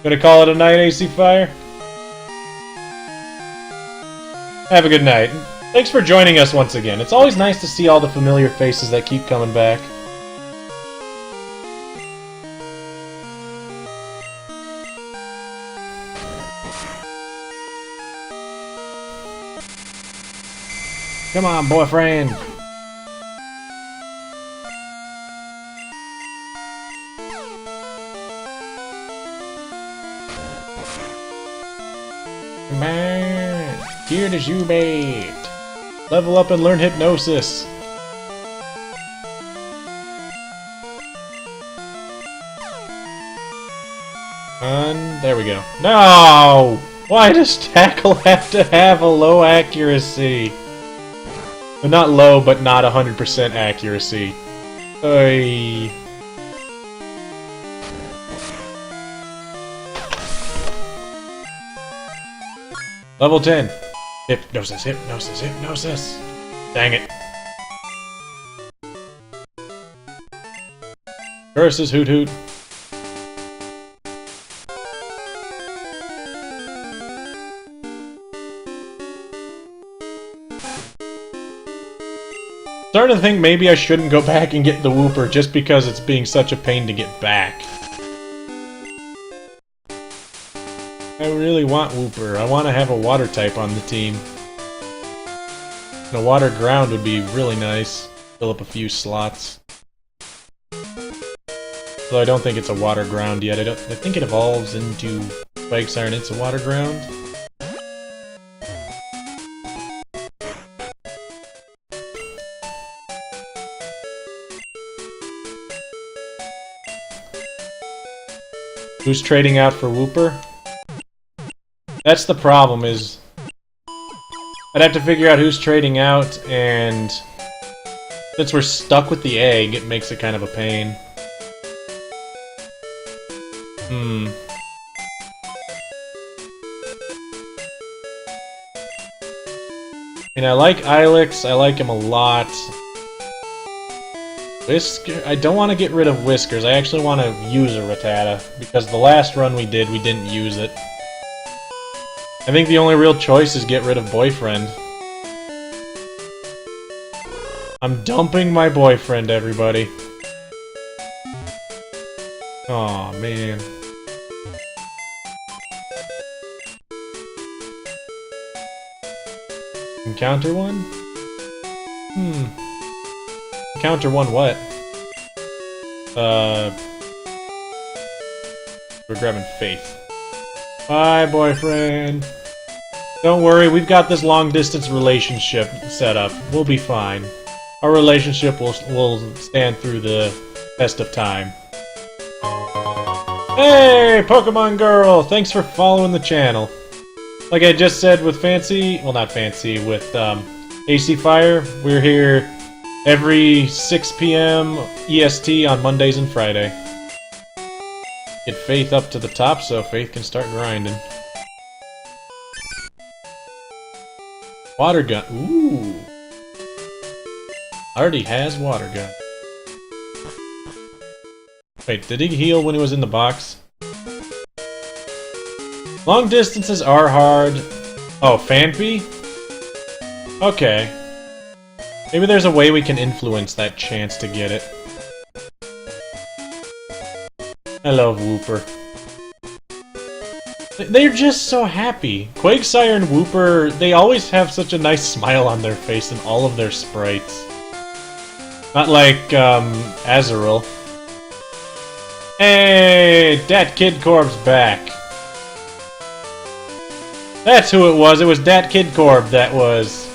Gonna call it a night, AC Fire? Have a good night. Thanks for joining us once again. It's always nice to see all the familiar faces that keep coming back. Come on, boyfriend! Come on! Here to you, mate! Level up and learn hypnosis! And there we go. No! Why does Tackle have to have a low accuracy? Well, not low, but not 100% accuracy. Oy. Level 10. Hypnosis, hypnosis, hypnosis. Dang it. Curses, hoot hoot. Starting to think maybe I shouldn't go back and get the Whooper just because it's being such a pain to get back. I really want Whooper. I want to have a water type on the team. And a water ground would be really nice. Fill up a few slots. Though I don't think it's a water ground yet. I think it evolves into Spike Siren. It's a water ground. Who's trading out for Whooper? That's the problem, is I'd have to figure out who's trading out, and since we're stuck with the egg, it makes it kind of a pain. And I like Ilex, I like him a lot. Whisker, I don't want to get rid of Whiskers, I actually want to use a Rattata, because the last run we did, we didn't use it. I think the only real choice is get rid of Boyfriend. I'm dumping my boyfriend, everybody. Aw, man. Encounter one? Encounter one what? We're grabbing Faith. Bye, boyfriend. Don't worry, we've got this long-distance relationship set up. We'll be fine. Our relationship will stand through the test of time. Hey, Pokemon Girl! Thanks for following the channel. Like I just said with Fancy... Well, not Fancy, with AC Fire, we're here every 6 p.m. EST on Mondays and Friday. Get Faith up to the top so Faith can start grinding. Water gun. Ooh. Already has water gun. Wait, did he heal when he was in the box? Long distances are hard. Oh, Phanpy? Okay. Maybe there's a way we can influence that chance to get it. I love Wooper. They're just so happy. Quagsire and Wooper, they always have such a nice smile on their face in all of their sprites. Not like, Azurill. Hey, Dat Kid Corb's back. That's who it was. It was Dat Kid Corb that was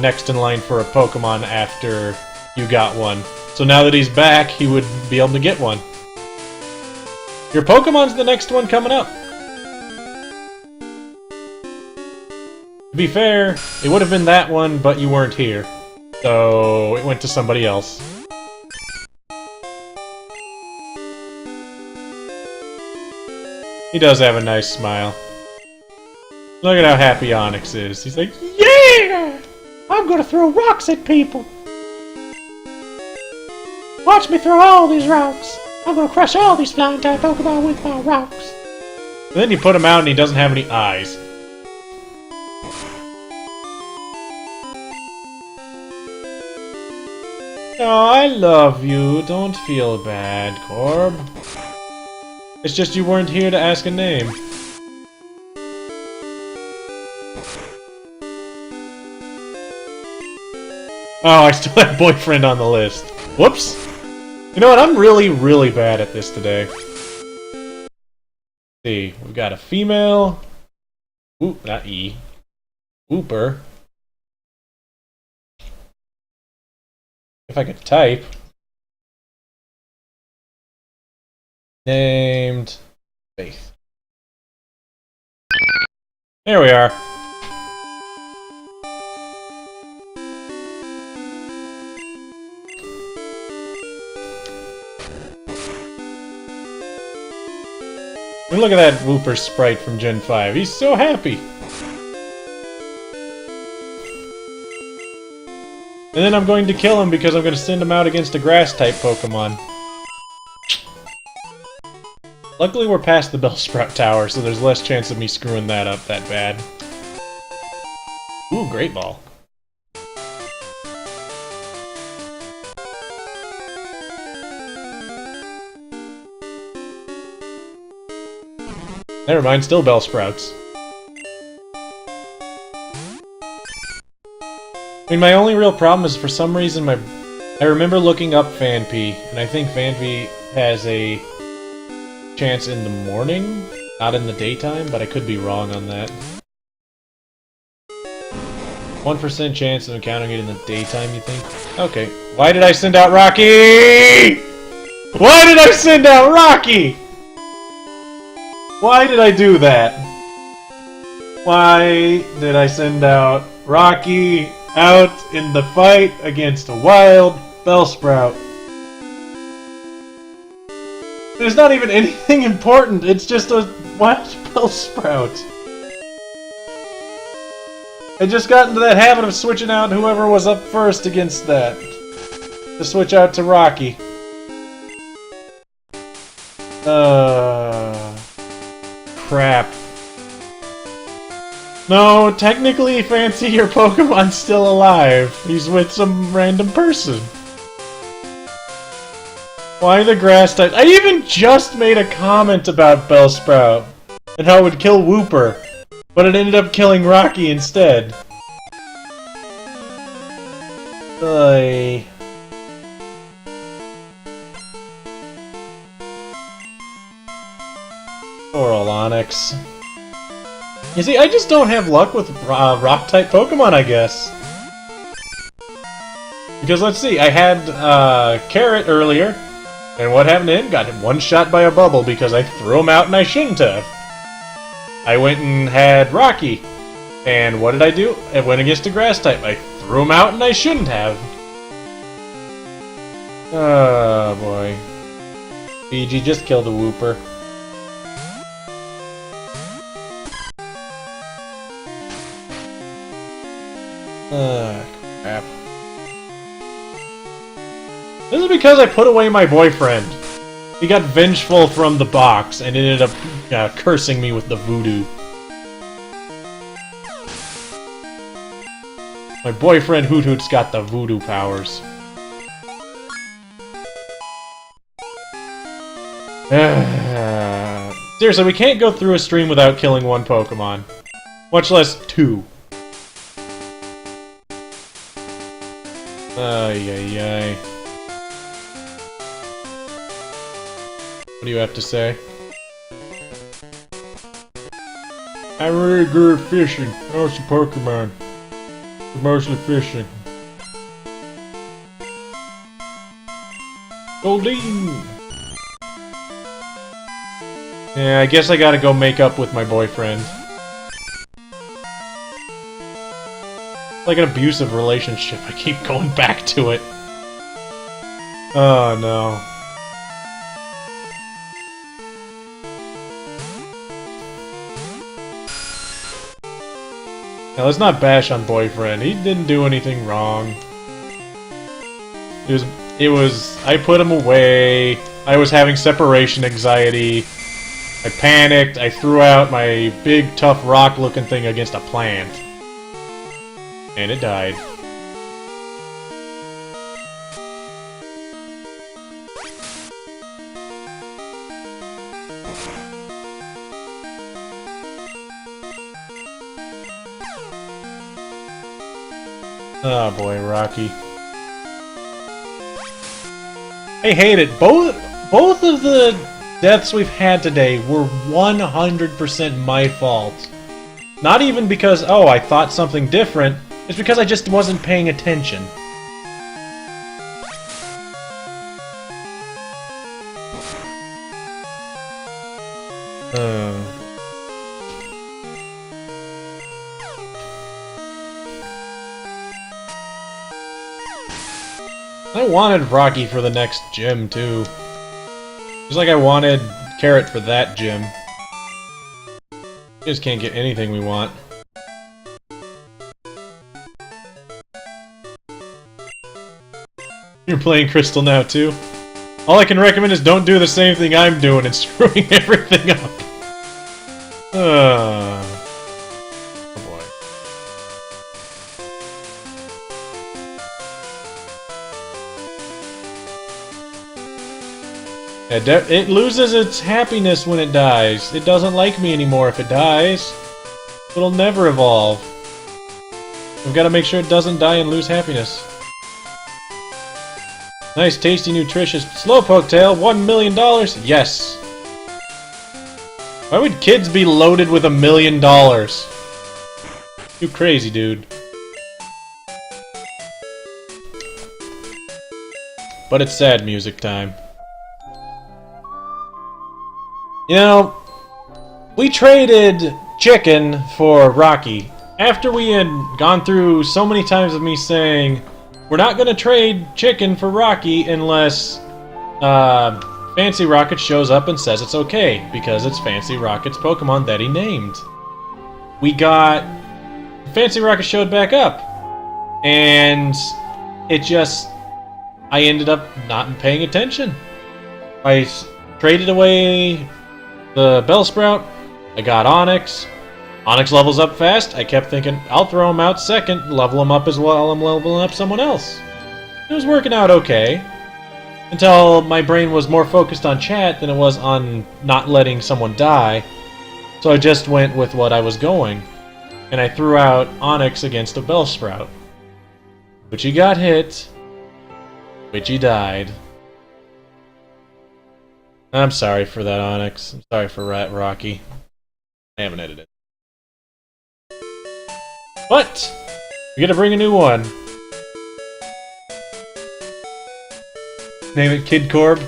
next in line for a Pokemon after you got one. So now that he's back, he would be able to get one. Your Pokemon's the next one coming up. To be fair, it would have been that one, but you weren't here. So it went to somebody else. He does have a nice smile. Look at how happy Onyx is. He's like, yeah! I'm gonna throw rocks at people! Watch me throw all these rocks! I'm gonna crush all these flying-type Pokemon with my rocks! And then you put him out and he doesn't have any eyes. Oh, I love you. Don't feel bad, Corb. It's just you weren't here to ask a name. Oh, I still have boyfriend on the list. Whoops! You know what? I'm really, really bad at this today. Let's see, we've got a female. Ooh, not E. Wooper. If I could type. Named Faith. There we are. And look at that Wooper sprite from Gen 5. He's so happy. And then I'm going to kill him because I'm going to send him out against a Grass-type Pokemon. Luckily we're past the Bellsprout Tower, so there's less chance of me screwing that up that bad. Ooh, Great Ball. Never mind, still Bellsprouts. I mean, my only real problem is for some reason I remember looking up Phanpy, and I think Phanpy has a chance in the morning, not in the daytime, but I could be wrong on that. 1% chance of encountering it in the daytime, you think? Okay. Why did I send out Rocky? Why did I send out Rocky? Why did I do that? Why did I send out Rocky out in the fight against a wild Bellsprout? There's not even anything important, it's just a wild Bellsprout. I just got into that habit of switching out whoever was up first against that. To switch out to Rocky. Crap. No, technically, Fancy, your Pokemon's still alive. He's with some random person. Why the grass type? I even just made a comment about Bellsprout and how it would kill Wooper, but it ended up killing Rocky instead. Oy. Poor old Onyx. You see, I just don't have luck with rock-type Pokemon, I guess. Because let's see, I had Carrot earlier, and what happened to him? Got one shot by a bubble because I threw him out and I shouldn't have. I went and had Rocky, and what did I do? I went against a Grass-type. I threw him out and I shouldn't have. Oh boy. Fiji, just kill the Wooper. Crap. This is because I put away my boyfriend. He got vengeful from the box and ended up cursing me with the voodoo. My boyfriend Hoot Hoot's got the voodoo powers. Seriously, we can't go through a stream without killing one Pokemon. Much less two. Ay, ay, ay. What do you have to say? I'm really good at fishing. How's the Pokemon? Mostly fishing. Goldeen! Yeah, I guess I gotta go make up with my boyfriend. Like an abusive relationship, I keep going back to it. Oh no. Now let's not bash on boyfriend, he didn't do anything wrong. I put him away, I was having separation anxiety, I panicked, I threw out my big tough rock looking thing against a plant. And it died. Oh boy, Rocky. I hate it. Both of the deaths we've had today were 100% my fault. Not even because, oh, I thought something different. It's because I just wasn't paying attention. I wanted Rocky for the next gym, too. Just like I wanted Carrot for that gym. We just can't get anything we want. You're playing Crystal now, too? All I can recommend is don't do the same thing I'm doing and screwing everything up. Oh boy. It loses its happiness when it dies. It doesn't like me anymore if it dies. It'll never evolve. We've got to make sure it doesn't die and lose happiness. Nice, tasty, nutritious Slowpoke tail, $1 million? Yes. Why would kids be loaded with $1 million? You crazy, dude. But it's sad music time. You know, we traded Chicken for Rocky. After we had gone through so many times of me saying, we're not gonna trade Chicken for Rocky unless Fancy Rocket shows up and says it's okay, because it's Fancy Rocket's Pokemon that he named. We got... Fancy Rocket showed back up, and it just... I ended up not paying attention. I traded away the Bellsprout, I got Onix. Onix levels up fast. I kept thinking, I'll throw him out second, level him up as well, I'm leveling up someone else. It was working out okay. Until my brain was more focused on chat than it was on not letting someone die. So I just went with what I was going. And I threw out Onix against a Bellsprout. Which he got hit. Which he died. I'm sorry for that, Onix. I'm sorry for Rocky. I haven't edited it. What? We gotta bring a new one. Name it Kid Corb.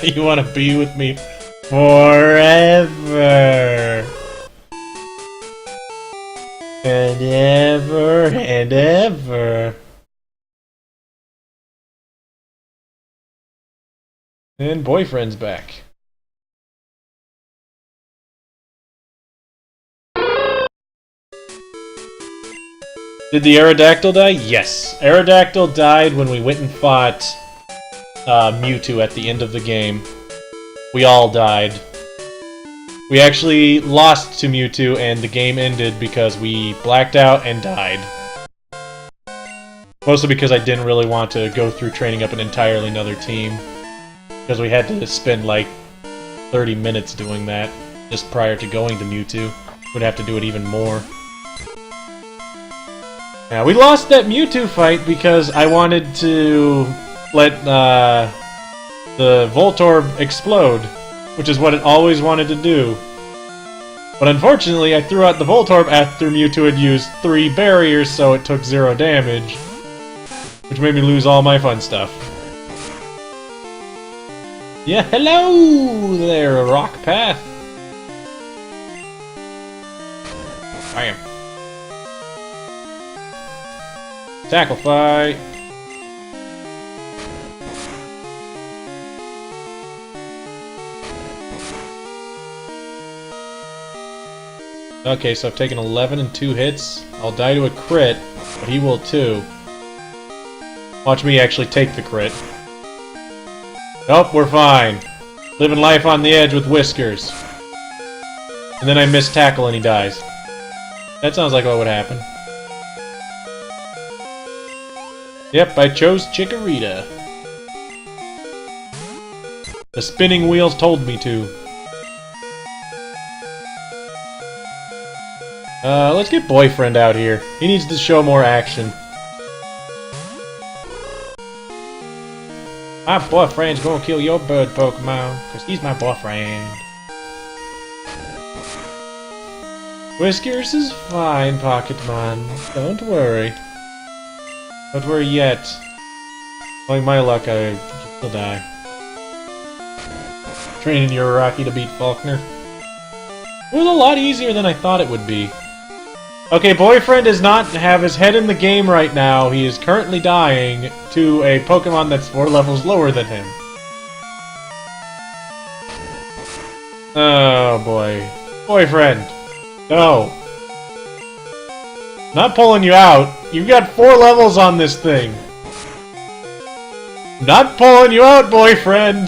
You wanna be with me forever. And ever and ever. And boyfriend's back. Did the Aerodactyl die? Yes. Aerodactyl died when we went and fought Mewtwo at the end of the game. We all died. We actually lost to Mewtwo and the game ended because we blacked out and died. Mostly because I didn't really want to go through training up an entirely another team. Because we had to spend like 30 minutes doing that just prior to going to Mewtwo. We'd have to do it even more. Now, we lost that Mewtwo fight because I wanted to let the Voltorb explode, which is what it always wanted to do. But unfortunately, I threw out the Voltorb after Mewtwo had used 3 barriers, so it took 0 damage, which made me lose all my fun stuff. Yeah, hello there, Rock Path. Bam. Tackle fight. Okay, so I've taken 11 and 2 hits. I'll die to a crit, but he will too. Watch me actually take the crit. Nope, we're fine. Living life on the edge with Whiskers. And then I miss tackle and he dies. That sounds like what would happen. Yep, I chose Chikorita. The spinning wheels told me to. Let's get Boyfriend out here. He needs to show more action. My boyfriend's gonna kill your bird Pokemon, cause he's my boyfriend. Whiskers is fine, Pocketmon. Don't worry. Don't worry yet. Like my luck, I will die. Training your Rocky to beat Faulkner. It was a lot easier than I thought it would be. Okay, Boyfriend does not have his head in the game right now. He is currently dying to a Pokemon that's 4 levels lower than him. Oh boy. Boyfriend. No. Not pulling you out. You've got 4 levels on this thing. Not pulling you out, Boyfriend.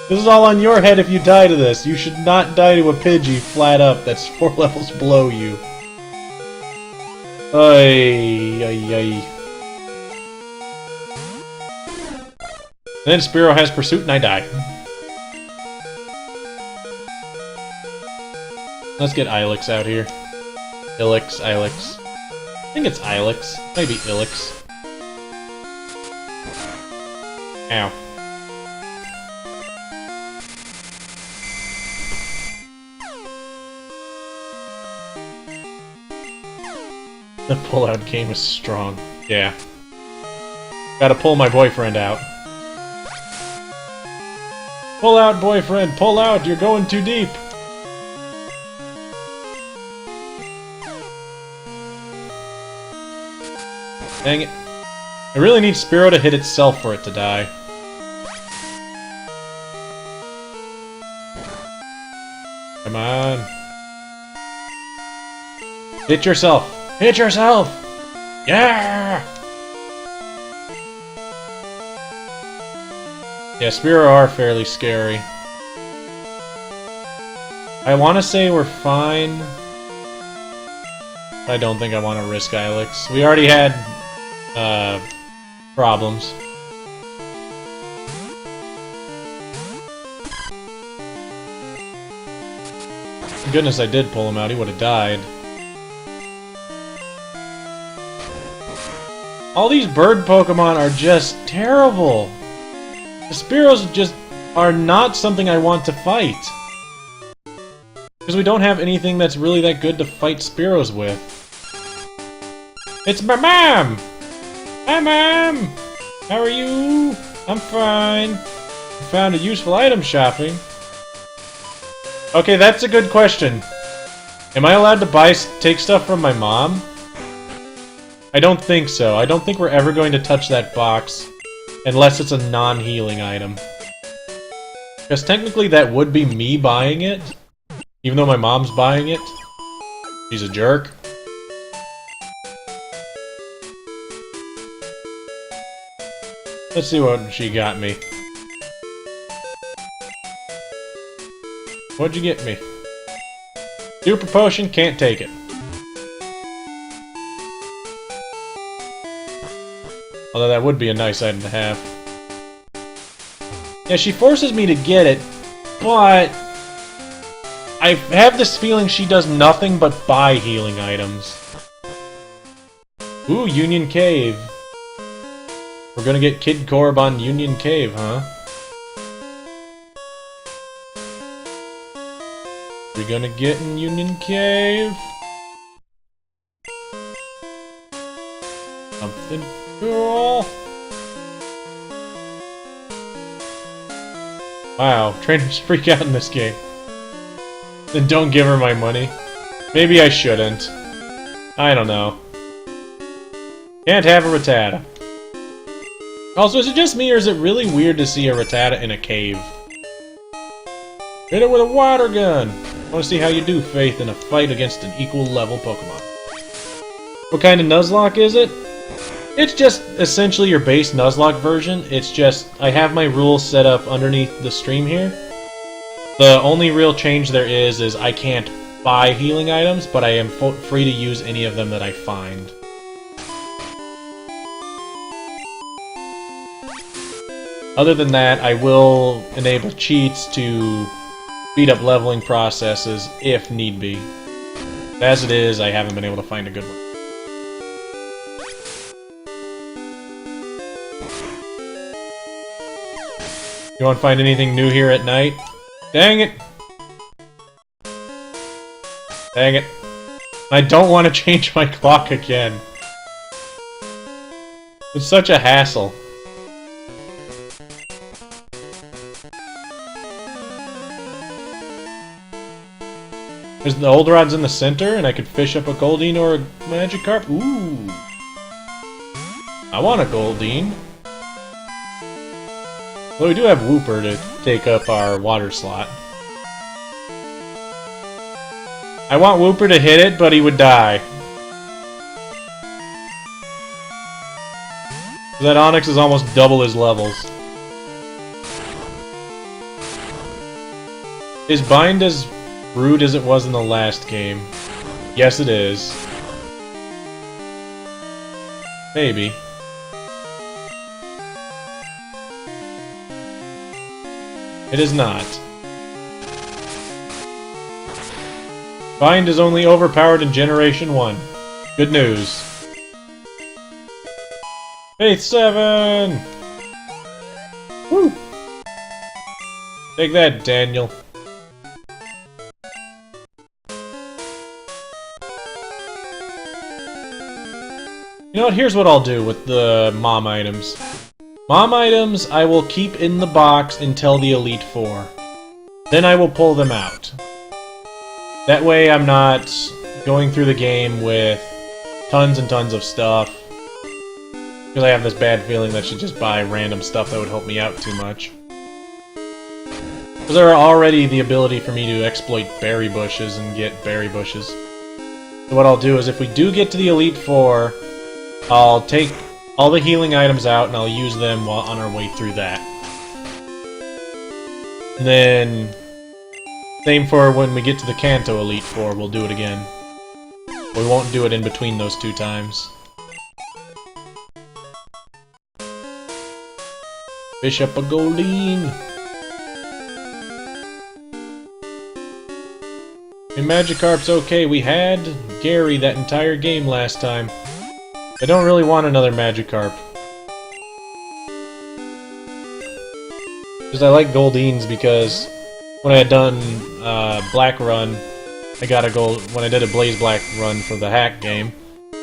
This is all on your head if you die to this. You should not die to a Pidgey flat up that's 4 levels below you. Ay, ay, ay. Then Spearow has Pursuit and I die. Let's get Ilex out here. Ilex. I think it's Ilex. Maybe Ilex. Ow. The pull-out game is strong. Yeah. Gotta pull my boyfriend out. Pull out, Boyfriend! Pull out! You're going too deep! Dang it. I really need Spearow to hit itself for it to die. Come on. Hit yourself! Hit yourself! Yeah! Yeah, Spearow are fairly scary. I want to say we're fine. I don't think I want to risk Ilex. We already had, problems. Goodness, I did pull him out. He would have died. All these bird Pokemon are just terrible. The Spearows just are not something I want to fight. Because we don't have anything that's really that good to fight Spearows with. It's my mom! Hi, Mom! How are you? I'm fine. I found a useful item shopping. Okay, that's a good question. Am I allowed to take stuff from my mom? I don't think so. I don't think we're ever going to touch that box unless it's a non-healing item. Because technically that would be me buying it, even though my mom's buying it. She's a jerk. Let's see what she got me. What'd you get me? Super potion, can't take it. Although that would be a nice item to have. Yeah, she forces me to get it, but I have this feeling she does nothing but buy healing items. Ooh, Union Cave. We're gonna get Kid Corb on Union Cave, huh? We gonna get in Union Cave? Something cool. Wow, trainers freak out in this game. Then don't give her my money. Maybe I shouldn't. I don't know. Can't have a Rattata. Also, is it just me, or is it really weird to see a Rattata in a cave? Hit it with a water gun! I want to see how you do, Faith, in a fight against an equal level Pokemon. What kind of Nuzlocke is it? It's just essentially your base Nuzlocke version. It's just, I have my rules set up underneath the stream here. The only real change there is I can't buy healing items, but I am free to use any of them that I find. Other than that, I will enable cheats to speed up leveling processes if need be. As it is, I haven't been able to find a good one. You want to find anything new here at night? Dang it! Dang it. I don't want to change my clock again. It's such a hassle. There's the Olderod's in the center, and I could fish up a Goldeen or a Magikarp. Ooh! I want a Goldeen. Well, we do have Wooper to take up our water slot. I want Wooper to hit it, but he would die. That Onix is almost double his levels. Is Bind as rude as it was in the last game? Yes, it is. Maybe. It is not. Bind is only overpowered in Generation 1. Good news. Faith 7! Woo! Take that, Daniel. You know what, here's what I'll do with the mom items. Mom items I will keep in the box until the Elite Four. Then I will pull them out. That way I'm not going through the game with tons and tons of stuff. Because I have this bad feeling that I should just buy random stuff that would help me out too much. Because there are already the ability for me to exploit berry bushes and get berry bushes. So what I'll do is if we do get to the Elite Four, I'll take all the healing items out and I'll use them while on our way through that. And then, same for when we get to the Kanto Elite Four, we'll do it again. We won't do it in between those two times. Fish up a Goldeen! And Magikarp's okay, we had Gary that entire game last time. I don't really want another Magikarp. Because I like Goldeens because when I had done Black Run, I got a gold when I did a Blaze Black run for the hack game.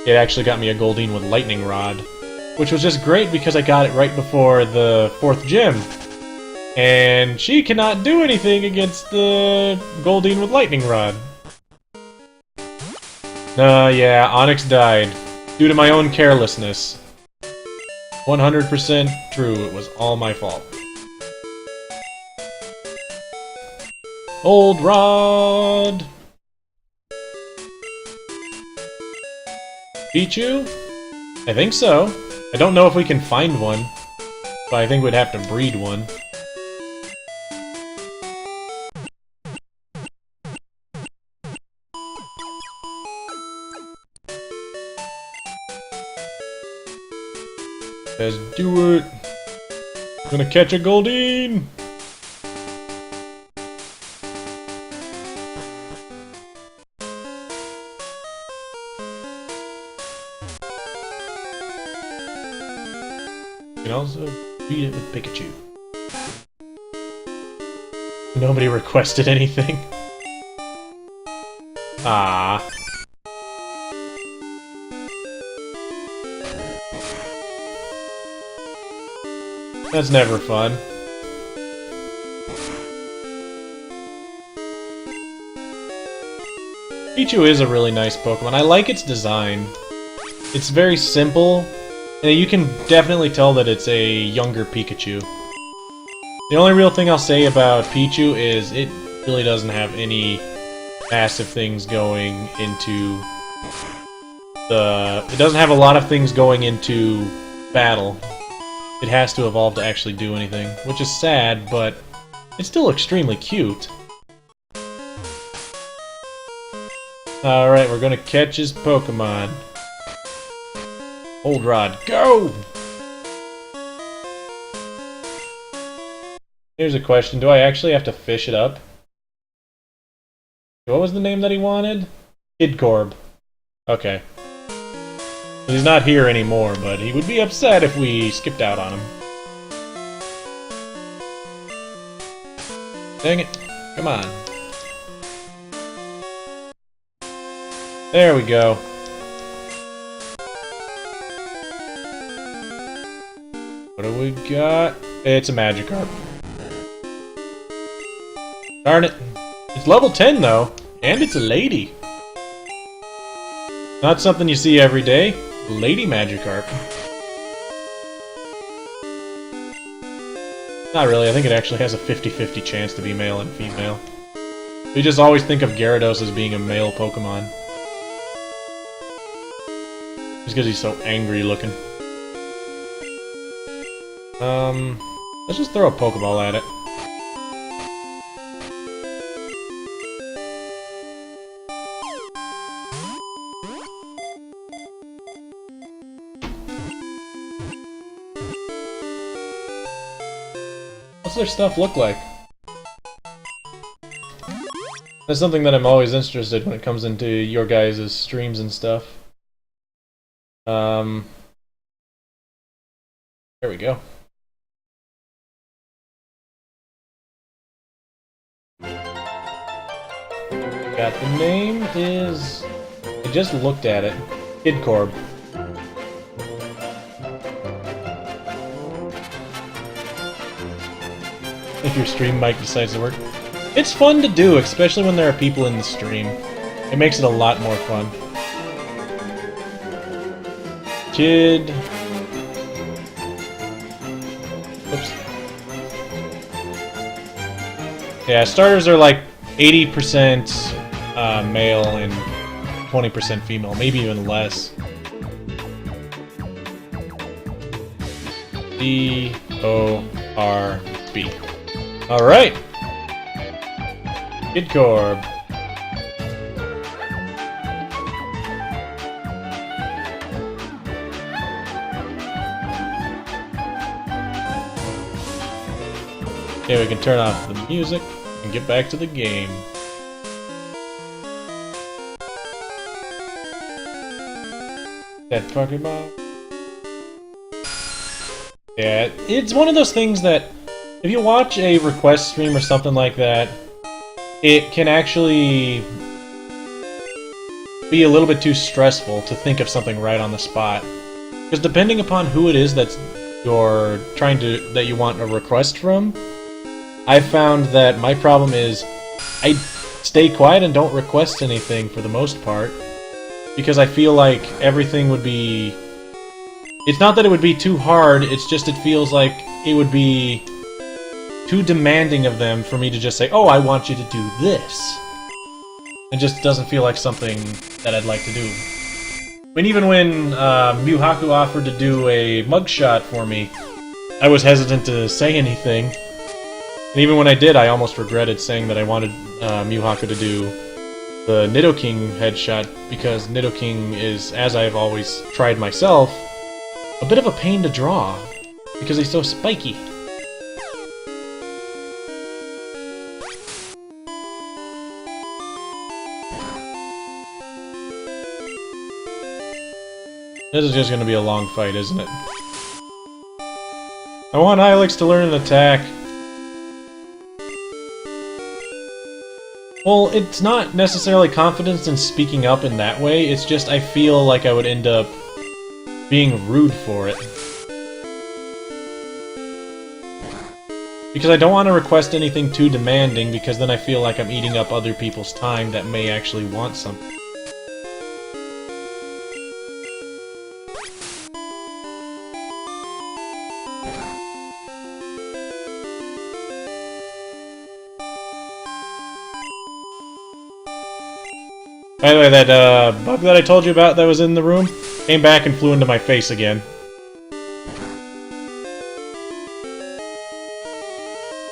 It actually got me a Goldeen with Lightning Rod, which was just great because I got it right before the 4th gym. And she cannot do anything against the Goldeen with Lightning Rod. Yeah, Onyx died. Due to my own carelessness. 100% true, it was all my fault. Old Rod! Pichu? I think so. I don't know if we can find one, but I think we'd have to breed one. Let's do it! Gonna catch a Goldeen! You can also beat it with Pikachu. Nobody requested anything. Ah. That's never fun. Pichu is a really nice Pokemon. I like its design. It's very simple, and you can definitely tell that it's a younger Pikachu. The only real thing I'll say about Pichu is it really doesn't have any massive things going into the... It doesn't have a lot of things going into battle. It has to evolve to actually do anything, which is sad, but it's still extremely cute. Alright, we're gonna catch his Pokemon. Old Rod, go! Here's a question, do I actually have to fish it up? What was the name that he wanted? Kidcorb. Okay. He's not here anymore, but he would be upset if we skipped out on him. Dang it. Come on. There we go. What do we got? It's a Magikarp. Darn it. It's level 10, though. And it's a lady. Not something you see every day. Lady Magikarp. Not really, I think it actually has a 50-50 chance to be male and female. We just always think of Gyarados as being a male Pokemon. Just because he's so angry looking. Let's just throw a Pokeball at it. What's their stuff look like? That's something that I'm always interested when it comes into your guys' streams and stuff. There we go. Got the name is... I just looked at it. Kidcorb. If your stream mic decides to work. It's fun to do, especially when there are people in the stream. It makes it a lot more fun. Kid... Oops. Yeah, starters are like 80% male and 20% female, maybe even less. D-O-R-B. Alright! Kidcorb. Okay, we can turn off the music and get back to the game. That Pokemon. Yeah, it's one of those things that if you watch a request stream or something like that, it can actually be a little bit too stressful to think of something right on the spot. Because depending upon who it is that you want a request from, I've found that my problem is I stay quiet and don't request anything for the most part, because I feel like everything would be... It's not that it would be too hard, it's just it feels like it would be too demanding of them for me to just say, oh, I want you to do this. It just doesn't feel like something that I'd like to do. I mean, even when Muhaku offered to do a mugshot for me, I was hesitant to say anything. And even when I did, I almost regretted saying that I wanted Muhaku to do the Nidoking headshot, because Nidoking is, as I've always tried myself, a bit of a pain to draw, because he's so spiky. This is just going to be a long fight, isn't it? I want Ilex to learn an attack. Well, it's not necessarily confidence in speaking up in that way, it's just I feel like I would end up being rude for it. Because I don't want to request anything too demanding, because then I feel like I'm eating up other people's time that may actually want something. By the way, that bug that I told you about that was in the room came back and flew into my face again.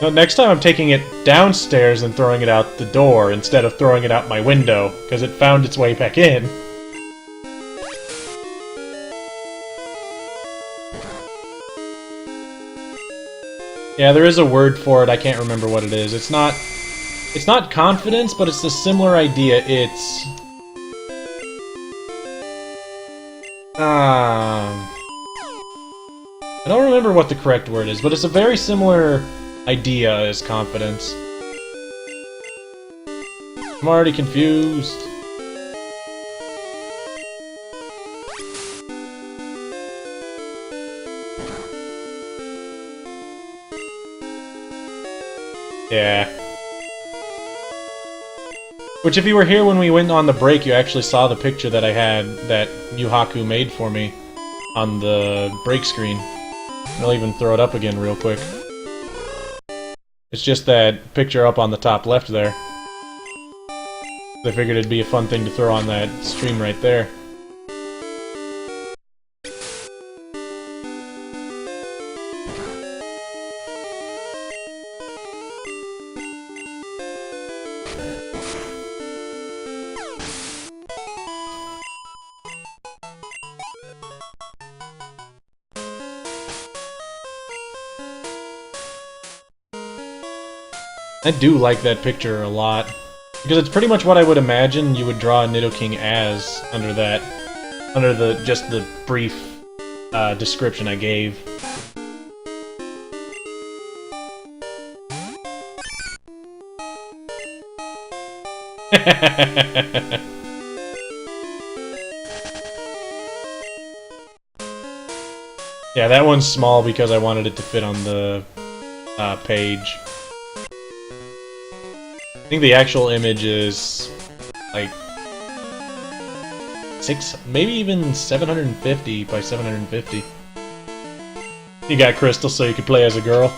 Now, next time I'm taking it downstairs and throwing it out the door instead of throwing it out my window, because it found its way back in. Yeah, there is a word for it, I can't remember what it is. It's not confidence, but it's a similar idea. It's... I don't remember what the correct word is, but it's a very similar idea as confidence. I'm already confused. Yeah. Which, if you were here when we went on the break, you actually saw the picture that I had that Yuhaku made for me on the break screen. I'll even throw it up again real quick. It's just that picture up on the top left there. I figured it'd be a fun thing to throw on that stream right there. I do like that picture a lot, because it's pretty much what I would imagine you would draw a Nidoking as under just the brief description I gave. Yeah, that one's small because I wanted it to fit on the page. I think the actual image is like maybe even 750 by 750. You got Crystal so you could play as a girl.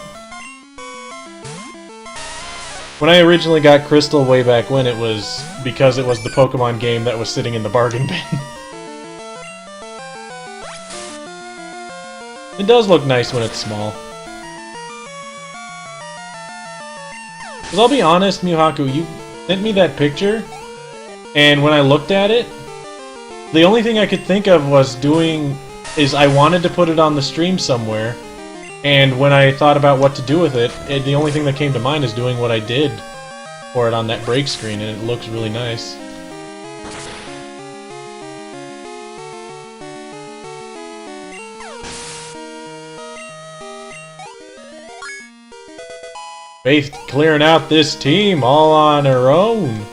When I originally got Crystal way back when, it was because it was the Pokemon game that was sitting in the bargain bin. It does look nice when it's small. Because I'll be honest, Muhaku, you sent me that picture, and when I looked at it, the only thing I could think of was I wanted to put it on the stream somewhere, and when I thought about what to do with it, the only thing that came to mind is doing what I did for it on that break screen, and it looks really nice. Faith clearing out this team all on her own.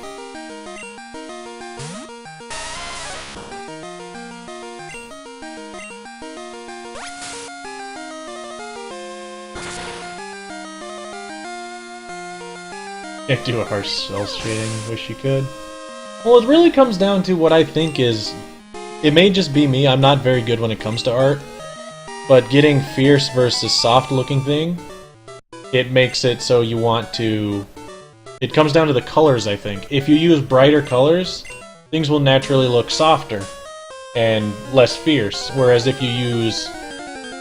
Can't do a harsh cell shading, wish you could. Well, it really comes down to what I think is... It may just be me, I'm not very good when it comes to art, but getting fierce versus soft-looking thing, it makes it so you want to... It comes down to the colors, I think. If you use brighter colors, things will naturally look softer and less fierce, whereas if you use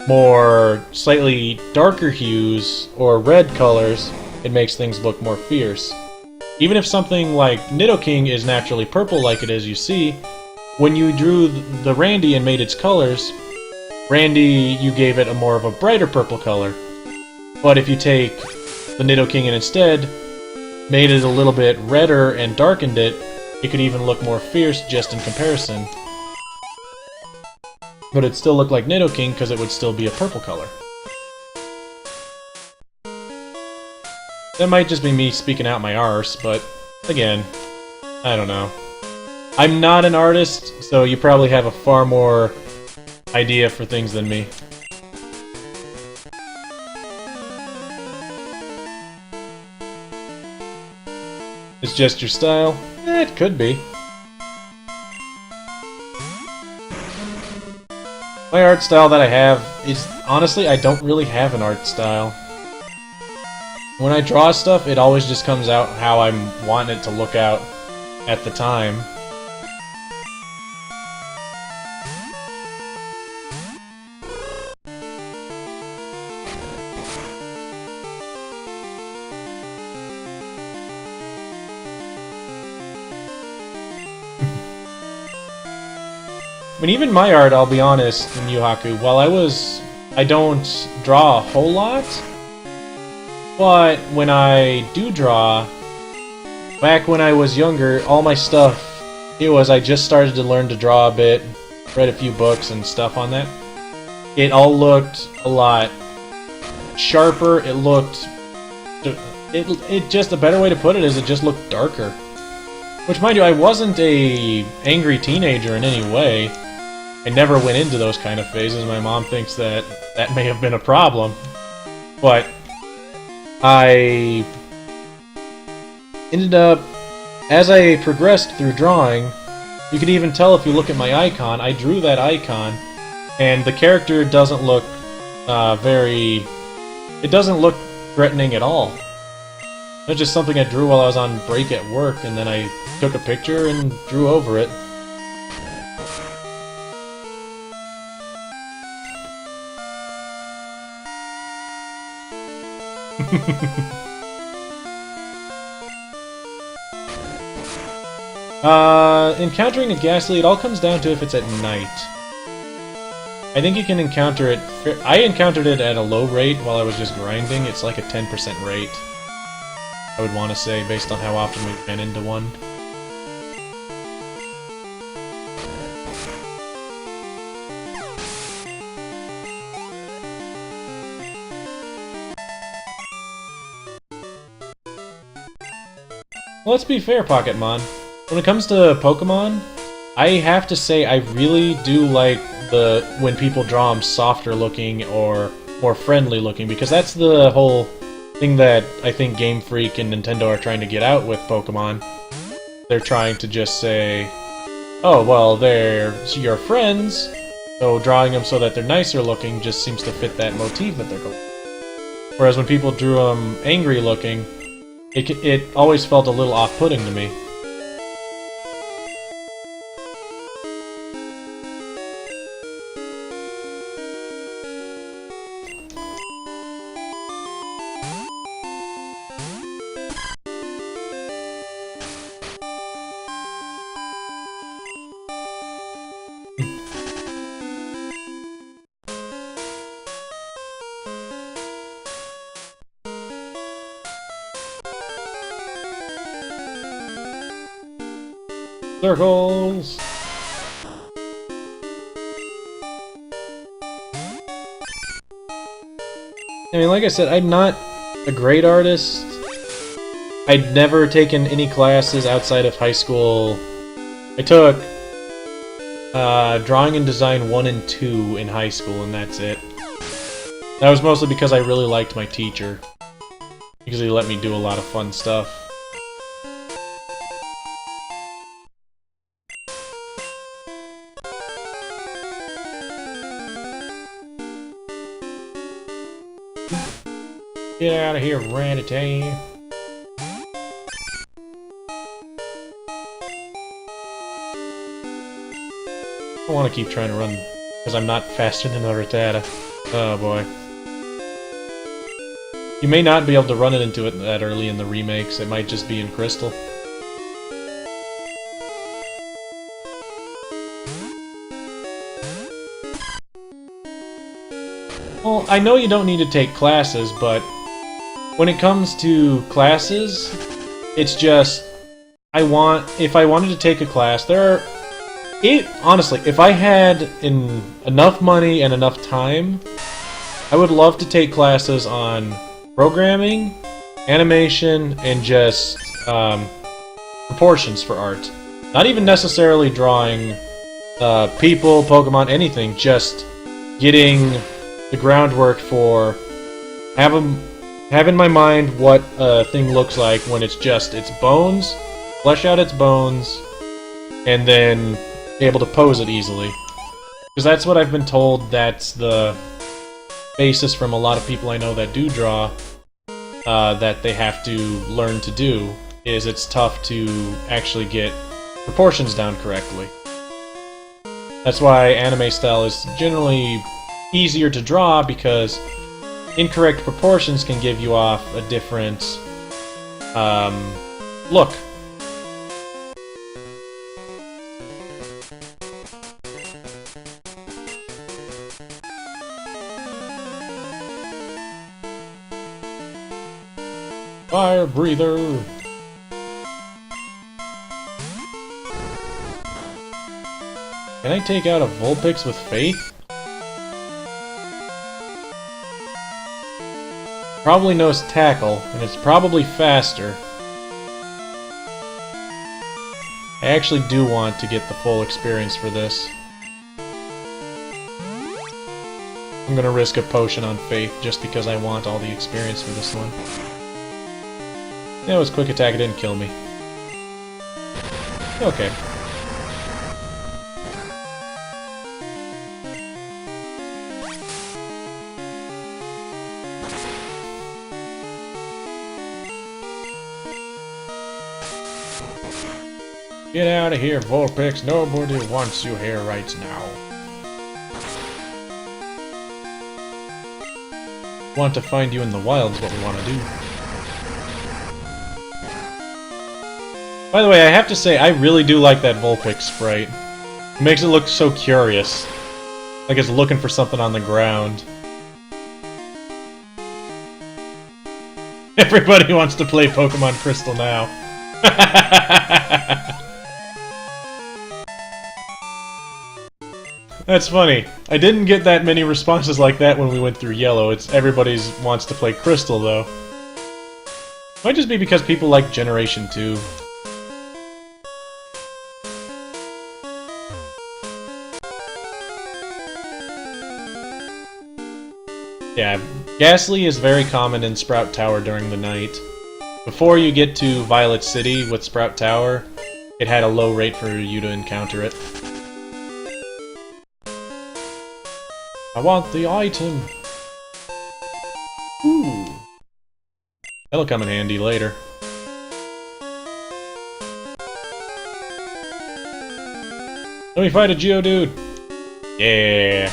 more slightly darker hues or red colors, it makes things look more fierce. Even if something like Nidoking is naturally purple like it is, you see, when you drew the Randy and made its colors, Randy, you gave it a more of a brighter purple color. But if you take the Nidoking and instead made it a little bit redder and darkened it, it could even look more fierce just in comparison. But it'd still look like Nidoking because it would still be a purple color. That might just be me speaking out my arse, but again, I don't know. I'm not an artist, so you probably have a far more idea for things than me. It's just your style? It could be. My art style that I have is, honestly, I don't really have an art style. When I draw stuff, it always just comes out how I'm wanting it to look out at the time. I mean, even my art, I'll be honest, in Yu Haku, while I don't draw a whole lot, but when I do draw, back when I was younger, all my stuff, I just started to learn to draw a bit, read a few books and stuff on that. It all looked a lot sharper, just a better way to put it is it just looked darker. Which, mind you, I wasn't a angry teenager in any way. I never went into those kind of phases. My mom thinks that that may have been a problem. But I ended up, as I progressed through drawing, you can even tell if you look at my icon, I drew that icon, and the character doesn't look it doesn't look threatening at all. It's just something I drew while I was on break at work, and then I took a picture and drew over it. Encountering a ghastly, it all comes down to if it's at night. I think you can encounter it... I encountered it at a low rate while I was just grinding. It's like a 10% rate, I would want to say, based on how often we ran into one. Well, let's be fair, Pocketmon. When it comes to Pokemon, I have to say I really do like when people draw them softer looking or more friendly looking, because that's the whole thing that I think Game Freak and Nintendo are trying to get out with Pokemon. They're trying to just say, oh, well, they're your friends, so drawing them so that they're nicer looking just seems to fit that motif that they're going. Whereas when people drew them angry looking, it always felt a little off-putting to me. Circles! I mean, like I said, I'm not a great artist. I'd never taken any classes outside of high school. I took Drawing and Design 1 and 2 in high school, and that's it. That was mostly because I really liked my teacher, because he let me do a lot of fun stuff. Get out of here, Rattata. I want to keep trying to run, because I'm not faster than a Rattata. Oh boy. You may not be able to run it into it that early in the remakes, it might just be in Crystal. Well, I know you don't need to take classes, but when it comes to classes, it's just, if I wanted to take a class, honestly, if I had enough money and enough time, I would love to take classes on programming, animation, and just proportions for art. Not even necessarily drawing people, Pokemon, anything, just getting the groundwork for have in my mind what a thing looks like when it's just its bones, flesh out its bones, and then be able to pose it easily. Because that's what I've been told, that's the basis from a lot of people I know that do draw, that they have to learn to do, is it's tough to actually get proportions down correctly. That's why anime style is generally easier to draw, because incorrect proportions can give you off a different look. Fire breather! Can I take out a Vulpix with Faith? Probably knows Tackle, and it's probably faster. I actually do want to get the full experience for this. I'm gonna risk a potion on Faith just because I want all the experience for this one. Yeah, it was quick attack, it didn't kill me. Okay. Get out of here, Vulpix. Nobody wants you here right now. Want to find you in the wilds, what we want to do. By the way, I have to say, I really do like that Vulpix sprite. It makes it look so curious. Like it's looking for something on the ground. Everybody wants to play Pokemon Crystal now. That's funny. I didn't get that many responses like that when we went through Yellow. It's everybody's wants to play Crystal, though. Might just be because people like Generation 2. Yeah, Ghastly is very common in Sprout Tower during the night. Before you get to Violet City with Sprout Tower, it had a low rate for you to encounter it. I want the item! Ooh. That'll come in handy later. Let me fight a Geodude! Yeah!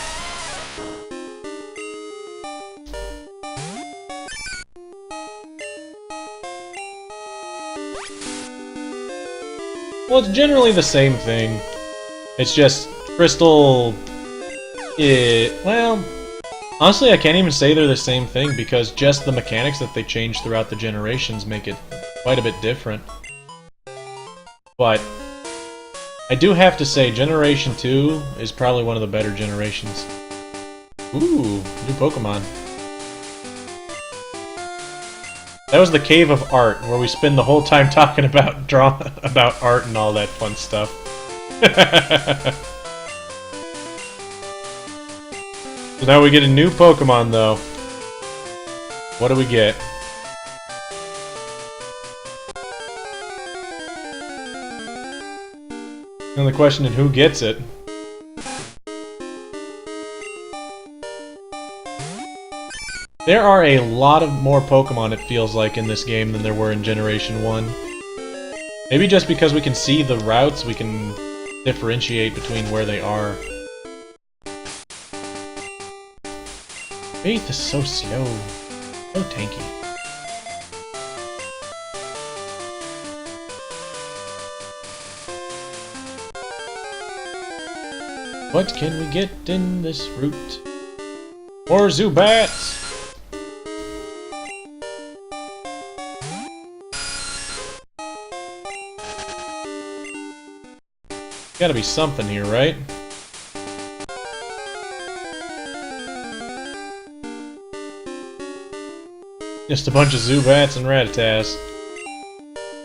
Well, it's generally the same thing. It's just Crystal... well... Honestly, I can't even say they're the same thing, because just the mechanics that they change throughout the generations make it quite a bit different. But... I do have to say, Generation 2 is probably one of the better generations. Ooh, new Pokemon. That was the Cave of Art, where we spend the whole time talking about about art and all that fun stuff. So now we get a new Pokemon, though. What do we get? And the question is, who gets it? There are a lot of more Pokemon, it feels like, in this game than there were in Generation 1. Maybe just because we can see the routes, we can differentiate between where they are. Faith is so slow. So tanky. What can we get in this route? More Zubats! Gotta be something here, right? Just a bunch of Zubats and Rattatas.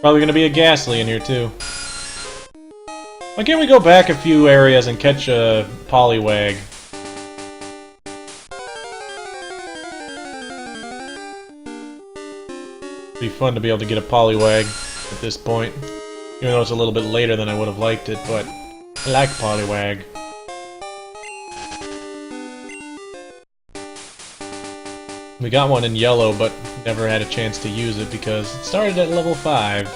Probably gonna be a Ghastly in here, too. Why can't we go back a few areas and catch a Poliwag? It'd be fun to be able to get a Poliwag at this point. Even though it's a little bit later than I would have liked it, but I like Poliwag. We got one in yellow, but never had a chance to use it because it started at level 5.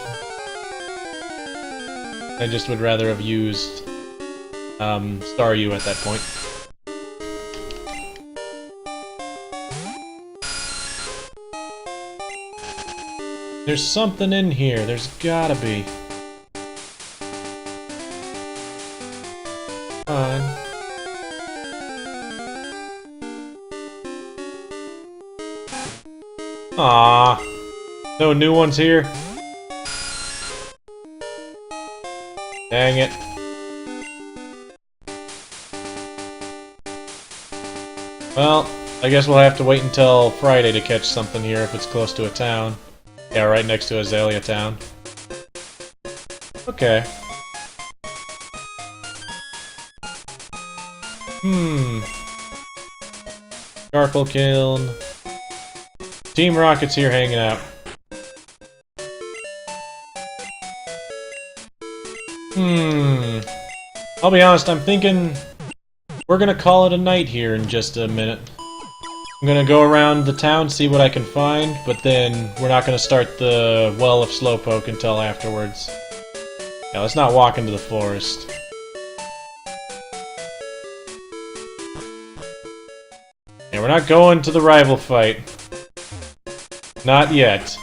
I just would rather have used Staryu at that point. There's something in here, there's gotta be. Come on. Aww. No new ones here? Dang it. Well, I guess we'll have to wait until Friday to catch something here if it's close to a town. Yeah, right next to Azalea Town. Okay. Charcoal Kiln. Team Rocket's here hanging out. I'll be honest, I'm thinking we're gonna call it a night here in just a minute. I'm gonna go around the town, see what I can find, but then we're not gonna start the Well of Slowpoke until afterwards. Yeah, let's not walk into the forest. Yeah, we're not going to the rival fight. Not yet.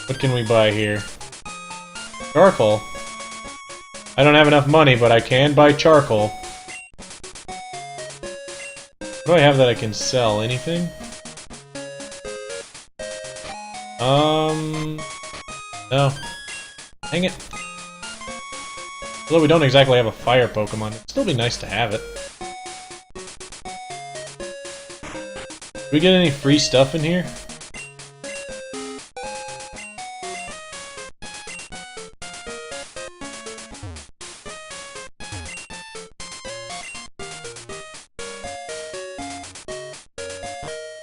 What can we buy here? Charcoal. I don't have enough money, but I can buy charcoal. What do I have that I can sell? Anything? No. Dang it. Although we don't exactly have a fire Pokemon, it'd still be nice to have it. Do we get any free stuff in here?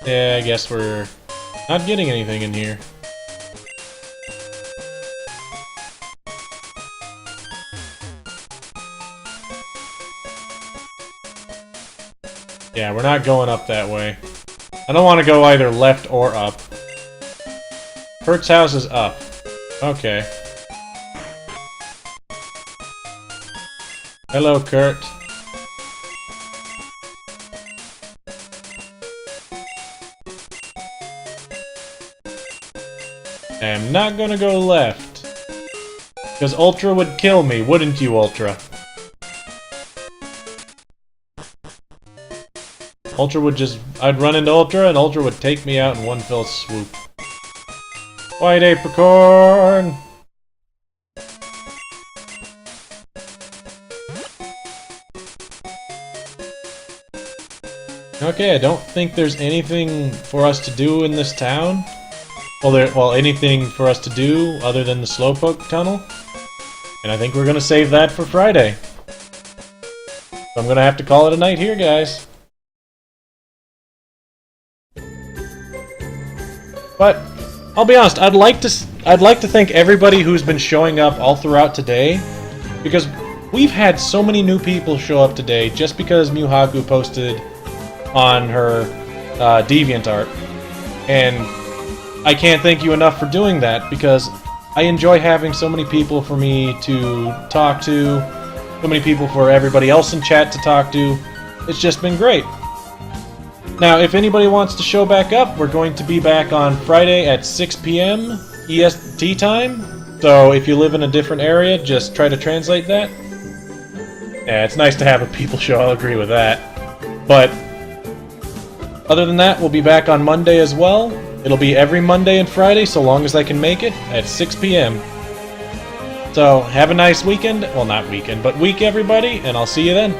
Yeah, I guess we're not getting anything in here. Yeah, we're not going up that way. I don't want to go either left or up. Kurt's house is up. Okay. Hello, Kurt. I'm not gonna go left. Because Ultra would kill me, wouldn't you, Ultra? Ultra would just... I'd run into Ultra, and Ultra would take me out in one fell swoop. White Apricorn! Okay, I don't think there's anything for us to do in this town. Well, anything for us to do other than the Slowpoke Tunnel. And I think we're gonna save that for Friday. So I'm gonna have to call it a night here, guys. But I'll be honest, I'd like to thank everybody who's been showing up all throughout today, because we've had so many new people show up today just because Miuhaku posted on her DeviantArt. And I can't thank you enough for doing that, because I enjoy having so many people for me to talk to, so many people for everybody else in chat to talk to. It's just been great. Now, if anybody wants to show back up, we're going to be back on Friday at 6 p.m. EST time. So if you live in a different area, just try to translate that. Yeah, it's nice to have a people show, I'll agree with that. But other than that, we'll be back on Monday as well. It'll be every Monday and Friday, so long as I can make it, at 6 p.m. So, have a nice weekend. Well, not weekend, but week, everybody, and I'll see you then.